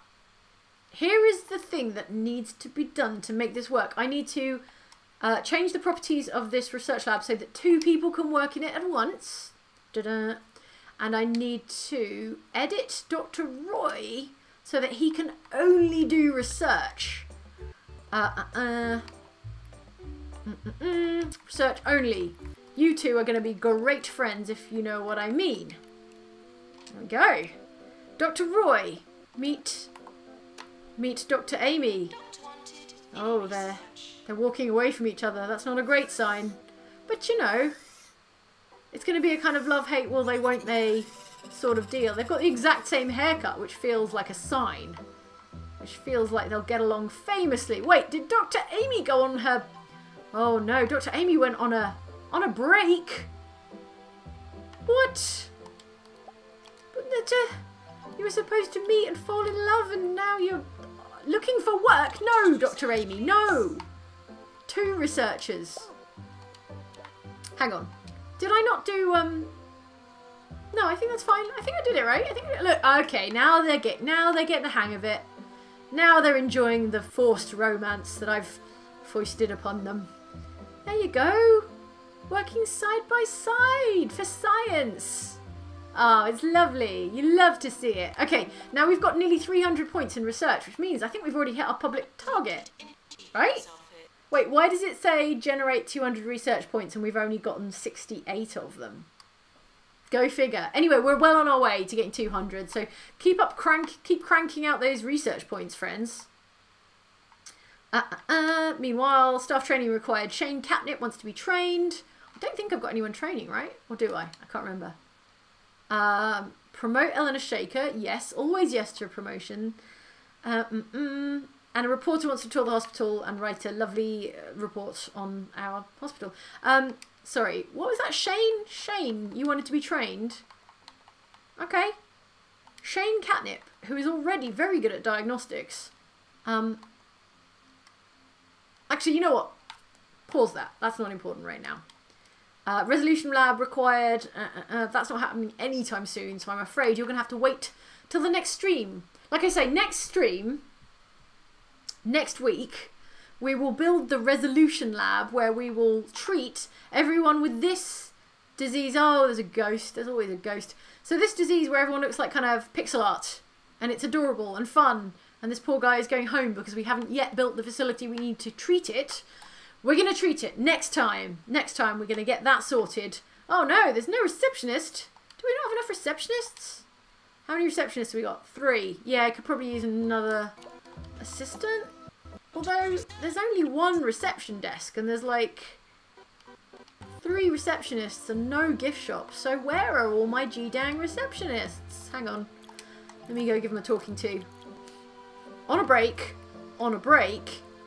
here is the thing that needs to be done to make this work. I need to change the properties of this research lab so that 2 people can work in it at once. Da-da. And I need to edit Dr. Roy so that he can only do research. Research only. You two are going to be great friends if you know what I mean. There we go. Dr. Roy, meet Dr. Amy. Oh, they're walking away from each other. That's not a great sign. But you know, it's going to be a kind of love-hate, will they, won't they sort of deal. They've got the exact same haircut, which feels like a sign. Which feels like they'll get along famously. Wait, did Dr. Amy go on her... Oh no, Dr. Amy went on a break. What? But you were supposed to meet and fall in love and now you're looking for work. No, Dr. Amy, no. 2 researchers. Hang on. Did I not do, No, I think that's fine. I think I did it right. Look, okay, now they're getting the hang of it. Now they're enjoying the forced romance that I've foisted upon them. There you go. Working side by side for science. Oh, it's lovely. You love to see it. Okay, now we've got nearly 300 points in research, which means I think we've already hit our public target. Right? Wait, why does it say generate 200 research points and we've only gotten 68 of them? Go figure. Anyway, we're well on our way to getting 200, so keep cranking out those research points, friends. Meanwhile, staff training required. Shane Catnip wants to be trained. I don't think I've got anyone training, right? Or do I? I can't remember. Promote Eleanor Shaker. Yes, always yes to a promotion. And a reporter wants to tour the hospital and write a lovely report on our hospital. Sorry, what was that? Shane? Shane, you wanted to be trained? Okay. Shane Catnip, who is already very good at diagnostics. Actually, you know what? Pause that. That's not important right now. Resolution lab required. That's not happening anytime soon, so I'm afraid you're going to have to wait till the next stream. Like I say, next stream, next week, we will build the resolution lab where we will treat everyone with this disease. Oh, there's a ghost. There's always a ghost. So this disease where everyone looks like kind of pixel art and it's adorable and fun. And this poor guy is going home because we haven't yet built the facility we need to treat it. We're going to treat it next time. Next time we're going to get that sorted. Oh no, there's no receptionist. Do we not have enough receptionists? How many receptionists have we got? 3. Yeah, I could probably use another assistant. Although, there's only 1 reception desk and there's like 3 receptionists and no gift shop. So where are all my G-dang receptionists? Hang on. Let me go give them a talking to. On a break,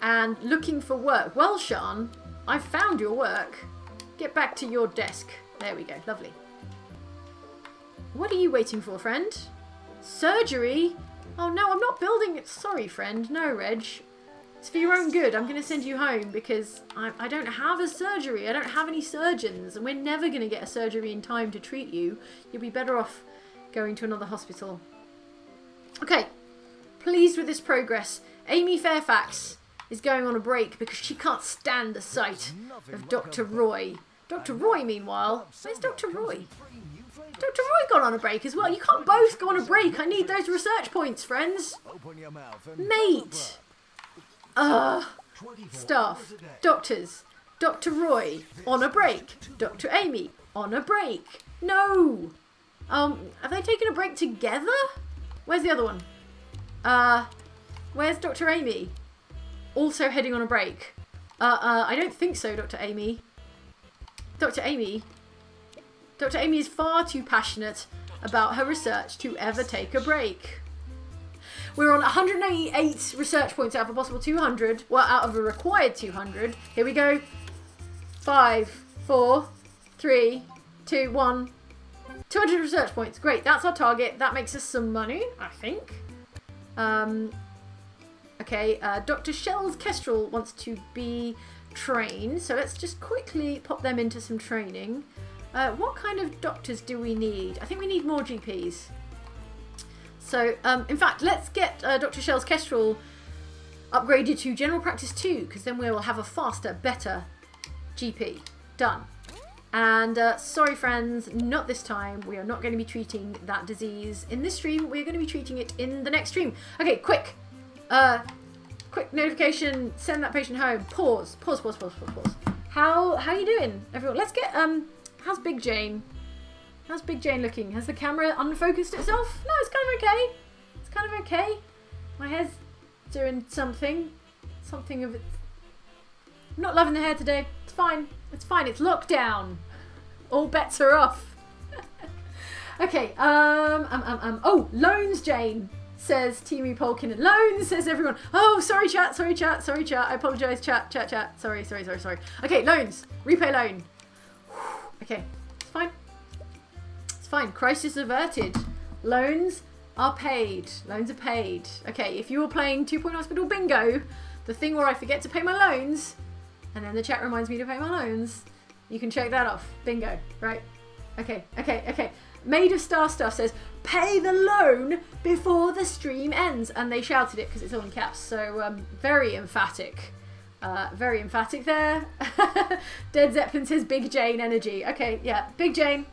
and looking for work. Well, Sean, I've found your work. Get back to your desk. There we go. Lovely. What are you waiting for, friend? Surgery? Oh no, I'm not building it. Sorry, friend. No, Reg. It's for your own good. I'm going to send you home because I don't have a surgery. I don't have any surgeons. And we're never going to get a surgery in time to treat you. You'll be better off going to another hospital. Okay. Pleased with this progress. Amy Fairfax is going on a break because she can't stand the sight of Dr. Roy. Dr. Roy, meanwhile. Where's Dr. Roy? Dr. Roy gone on a break as well. You can't both go on a break. I need those research points, friends. Mate. Staff. Doctors. Dr. Roy on a break. Dr. Amy on a break. No. Have they taken a break together? Where's the other one? Where's Dr. Amy? Also heading on a break. I don't think so, Dr. Amy. Dr. Amy is far too passionate about her research to ever take a break. We're on 188 research points out of a possible 200. Well, out of a required 200. Here we go. 5, 4, 3, 2, 1. 200 research points. Great, that's our target. That makes us some money, I think. Okay, Dr. Shells Kestrel wants to be trained. So let's just quickly pop them into some training. What kind of doctors do we need? I think we need more GPs. So, in fact, let's get Dr. Shells Kestrel upgraded to General Practice 2, because then we will have a faster, better GP. Done. And sorry, friends, not this time. We are not going to be treating that disease in this stream. We're going to be treating it in the next stream. Okay, quick. Quick notification. Send that patient home. Pause. Pause. How you doing, everyone? Let's get how's Big Jane? How's Big Jane looking? Has the camera unfocused itself? No, it's kind of okay. It's kind of okay. My hair's doing something. Something of it. I'm not loving the hair today. It's fine. It's fine. It's lockdown. All bets are off. Okay. Oh, loans, Jane, says Timu Polkin. Loans, says everyone. Oh, sorry, chat. Sorry, chat. Sorry, chat. I apologise, chat. Sorry. Okay, loans. Repay loan. Okay. It's fine. It's fine. Crisis averted. Loans are paid. Loans are paid. Okay, if you were playing 2 Point Hospital Bingo, the thing where I forget to pay my loans, and then the chat reminds me to pay my loans, you can check that off. Bingo. Right? Okay. Maid of Star Stuff says, pay the loan before the stream ends. And they shouted it because it's all in caps. So, very emphatic. Very emphatic there. Dead Zeppelin says Big Jane energy. Okay, yeah. Big Jane.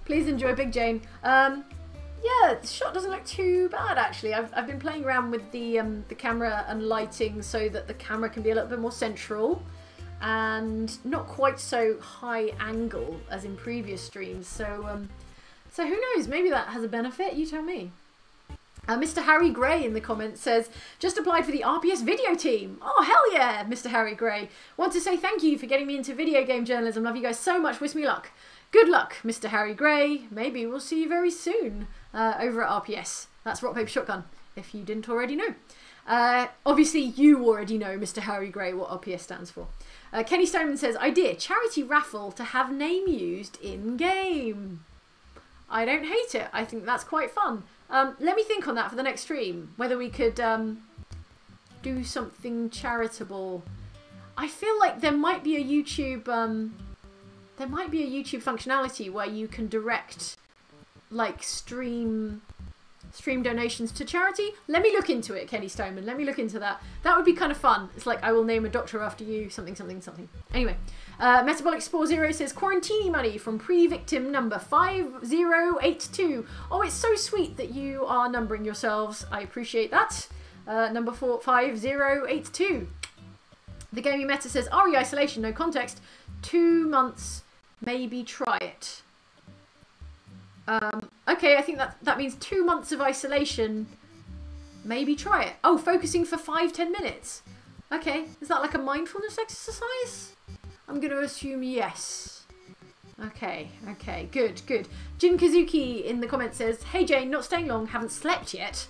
Please enjoy Big Jane. Yeah, the shot doesn't look too bad, actually. I've been playing around with the camera and lighting so that the camera can be a little bit more central and not quite so high angle as in previous streams. So who knows? Maybe that has a benefit. You tell me. Mr. Harry Gray in the comments says, just applied for the RPS video team. Oh, hell yeah, Mr. Harry Gray. Want to say thank you for getting me into video game journalism. Love you guys so much. Wish me luck. Good luck, Mr. Harry Gray. Maybe we'll see you very soon over at RPS. That's Rock Paper Shotgun, if you didn't already know. Obviously, you already know, Mr. Harry Gray, what RPS stands for. Kenny Stoneman says, idea, charity raffle to have name used in-game. I don't hate it. I think that's quite fun. Let me think on that for the next stream. Whether we could do something charitable. I feel like there might be a YouTube functionality where you can direct like stream donations to charity. Let me look into it, Kenny Stoneman. Let me look into that. That would be kind of fun. It's like I will name a doctor after you, something. Anyway, Metabolic Spore Zero says quarantini money from pre-victim number 5082. Oh, it's so sweet that you are numbering yourselves. I appreciate that. Number 5082. The Gaming Meta says RE isolation, no context. 2 months, maybe try it. Okay, I think that means 2 months of isolation. Maybe try it. Oh, focusing for 5-10 minutes. Okay, is that like a mindfulness exercise? I'm going to assume yes. Okay, good. Jin Kazuki in the comments says, hey Jane, not staying long, haven't slept yet.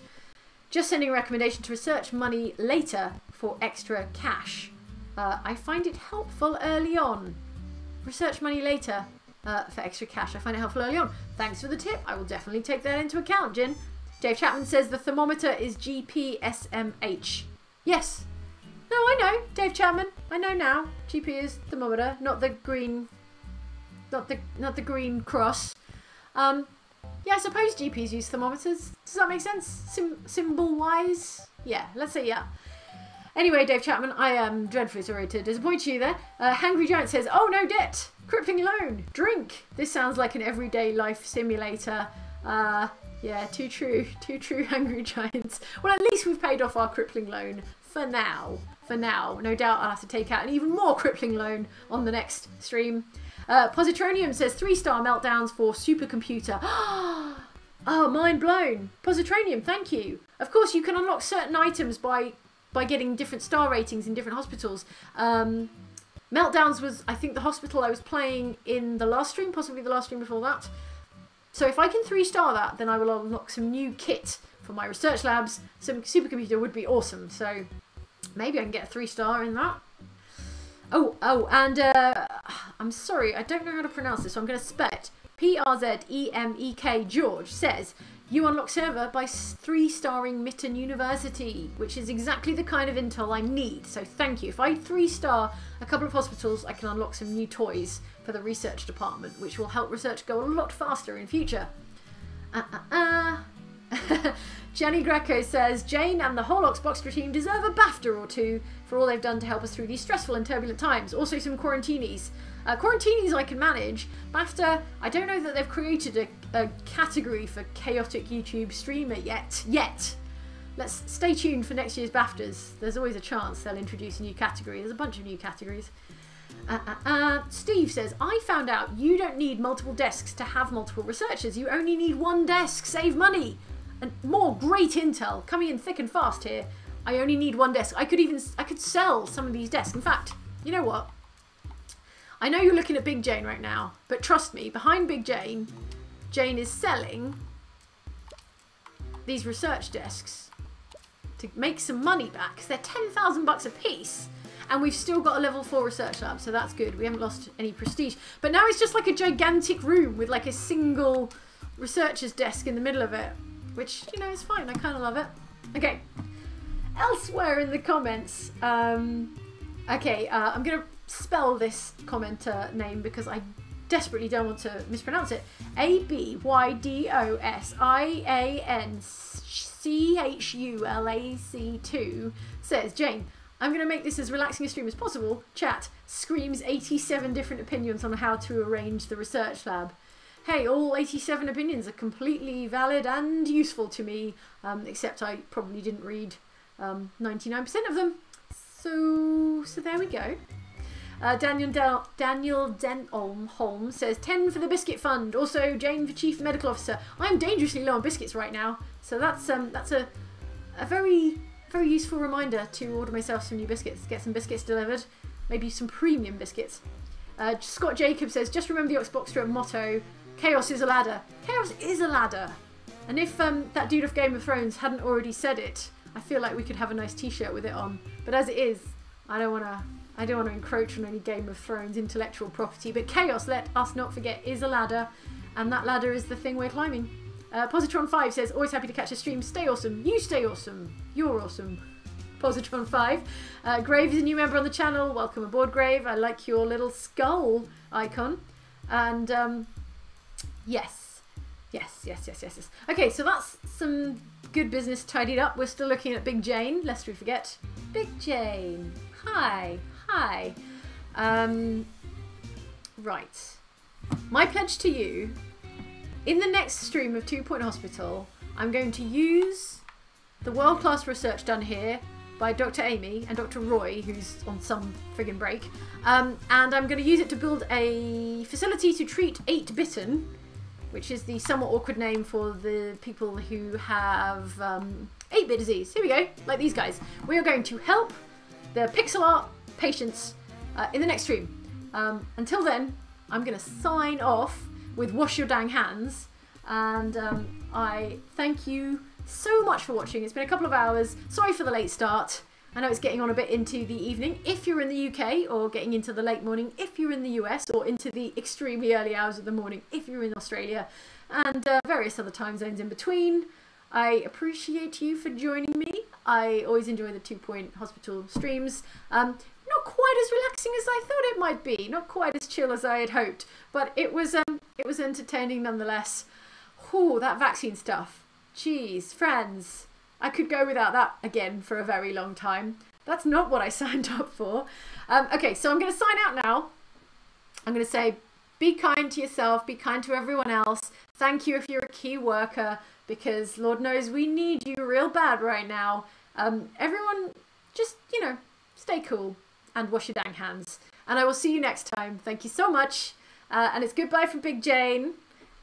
Just sending a recommendation to research money later for extra cash. I find it helpful early on. Research money later. For extra cash. I find it helpful early on. Thanks for the tip. I will definitely take that into account, Jin. Dave Chapman says the thermometer is GPSMH. Yes. No, I know, Dave Chapman. I know now. GP is thermometer, not the green, not the green cross. Yeah, I suppose GPs use thermometers. Does that make sense? Symbol-wise? Yeah, let's say yeah. Anyway, Dave Chapman, I am dreadfully sorry to disappoint you there. Hangry Giant says, oh, no debt. Crippling loan. Drink. This sounds like an everyday life simulator. Yeah, too true. Too true, Hangry Giants. Well, at least we've paid off our crippling loan for now. For now. No doubt I'll have to take out an even more crippling loan on the next stream. Positronium says 3-star meltdowns for supercomputer. Oh, mind blown. Positronium, thank you. Of course, you can unlock certain items by getting different star ratings in different hospitals. Meltdowns was, I think, the hospital I was playing in the last stream, possibly the last stream before that. So if I can 3-star that, then I will unlock some new kit for my research labs. Some supercomputer would be awesome. So maybe I can get a 3-star in that. Oh, and I'm sorry, I don't know how to pronounce this, so I'm going to spell it. PRZEMEK George says, you unlock server by 3-starring Mitten University, which is exactly the kind of intel I need, so thank you. If I 3-star a couple of hospitals, I can unlock some new toys for the research department, which will help research go a lot faster in future. Jenny Greco says, Jane and the whole Oxboxtra team deserve a BAFTA or two for all they've done to help us through these stressful and turbulent times. Also some quarantinis. Quarantinis I can manage. BAFTA, I don't know that they've created a category for chaotic YouTube streamer yet. Let's stay tuned for next year's BAFTAs. There's always a chance they'll introduce a new category. There's a bunch of new categories. Steve says, I found out you don't need multiple desks to have multiple researchers. You only need one desk. Save money. And more great intel coming in thick and fast here. I only need one desk. I could sell some of these desks. In fact, you know what? I know you're looking at Big Jane right now, but trust me, behind Big Jane, Jane is selling these research desks to make some money back. 'Cause they're 10,000 bucks a piece. And we've still got a level 4 research lab, so that's good. We haven't lost any prestige. But now it's just like a gigantic room with like a single researcher's desk in the middle of it. Which, you know, is fine. I kind of love it. Okay. Elsewhere in the comments. I'm going to spell this commenter name because I desperately don't want to mispronounce it. ABYDOSIANCHULAC2 says, Jane, I'm going to make this as relaxing a stream as possible. Chat screams 87 different opinions on how to arrange the research lab. Hey, all 87 opinions are completely valid and useful to me, except I probably didn't read 99% of them. So there we go. Daniel Denholm says 10 for the biscuit fund. Also, Jane for chief medical officer. I'm dangerously low on biscuits right now, so that's a very useful reminder to order myself some new biscuits. Get some biscuits delivered, maybe some premium biscuits. Scott Jacob says just remember the Oxboxtra motto. Chaos is a ladder. Chaos is a ladder. And if that dude of Game of Thrones hadn't already said it, I feel like we could have a nice t-shirt with it on. But as it is, I don't want to encroach on any Game of Thrones intellectual property. But chaos, let us not forget, is a ladder. And that ladder is the thing we're climbing. Positron5 says, always happy to catch a stream. Stay awesome. You stay awesome. You're awesome. Positron5. Grave is a new member on the channel. Welcome aboard, Grave. I like your little skull icon. And yes. Okay, so that's some good business tidied up. We're still looking at Big Jane, lest we forget. Big Jane. Hi. Right. My pledge to you, in the next stream of 2 Point Hospital, I'm going to use the world-class research done here by Dr. Amy and Dr. Roy, who's on some friggin' break. And I'm going to use it to build a facility to treat 8-bitten, which is the somewhat awkward name for the people who have 8-bit disease. Here we go, like these guys. We are going to help the pixel art patients in the next stream. Until then, I'm going to sign off with wash your dang hands. And I thank you so much for watching. It's been a couple of hours. Sorry for the late start. I know it's getting on a bit into the evening if you're in the UK, or getting into the late morning if you're in the US, or into the extremely early hours of the morning if you're in Australia, and various other time zones in between. I appreciate you for joining me. I always enjoy the 2 Point Hospital streams. Not quite as relaxing as I thought it might be, not quite as chill as I had hoped, but it was entertaining nonetheless. Whew, that vaccine stuff. Jeez, friends, I could go without that again for a very long time. That's not what I signed up for. Okay, so I'm going to sign out now. I'm going to say, be kind to yourself, be kind to everyone else. Thank you if you're a key worker, because Lord knows we need you real bad right now. Everyone, just, stay cool and wash your dang hands. And I will see you next time. Thank you so much. And it's goodbye from Big Jane.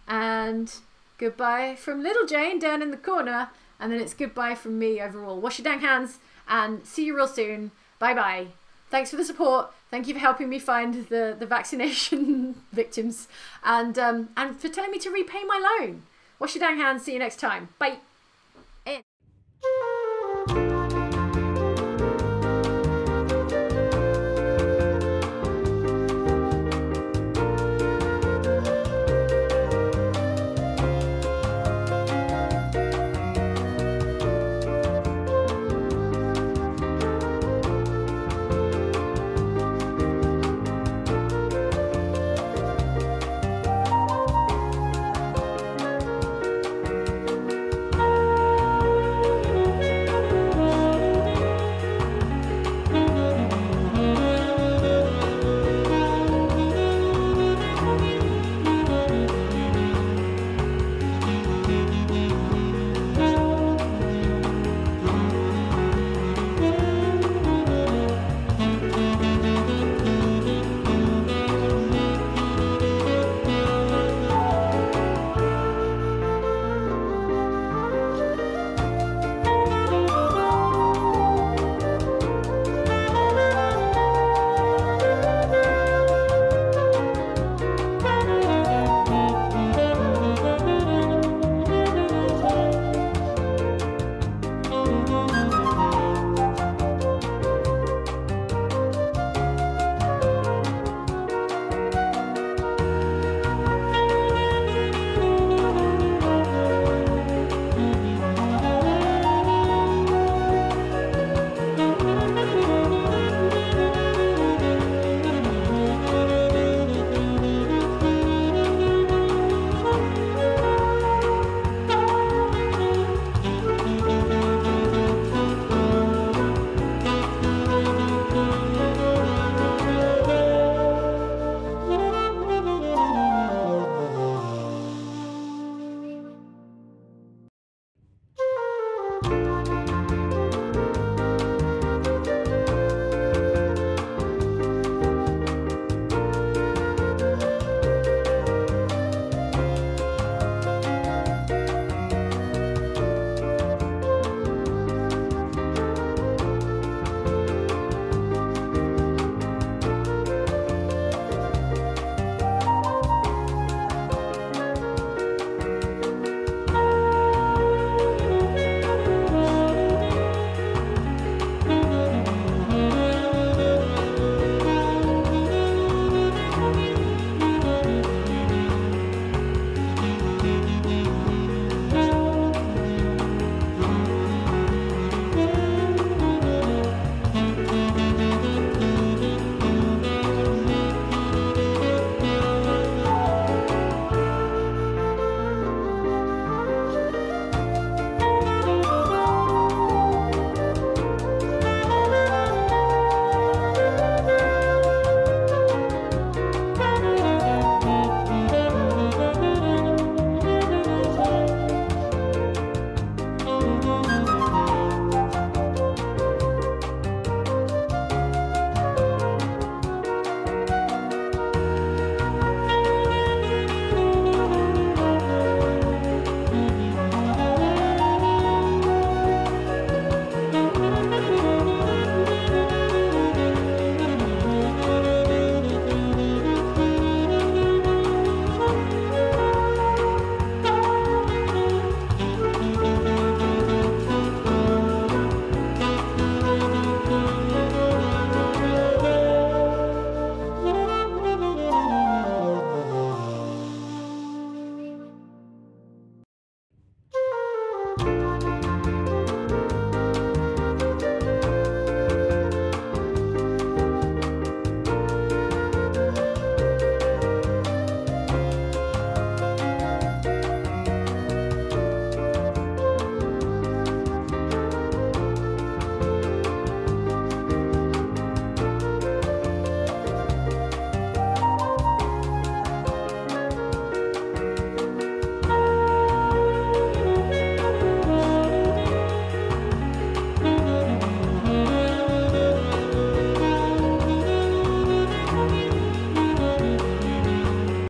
And goodbye from Little Jane down in the corner. And then it's goodbye from me overall. Wash your dang hands and see you real soon. Bye-bye. Thanks for the support. Thank you for helping me find the vaccination victims. And for telling me to repay my loan. Wash your dang hands. See you next time. Bye.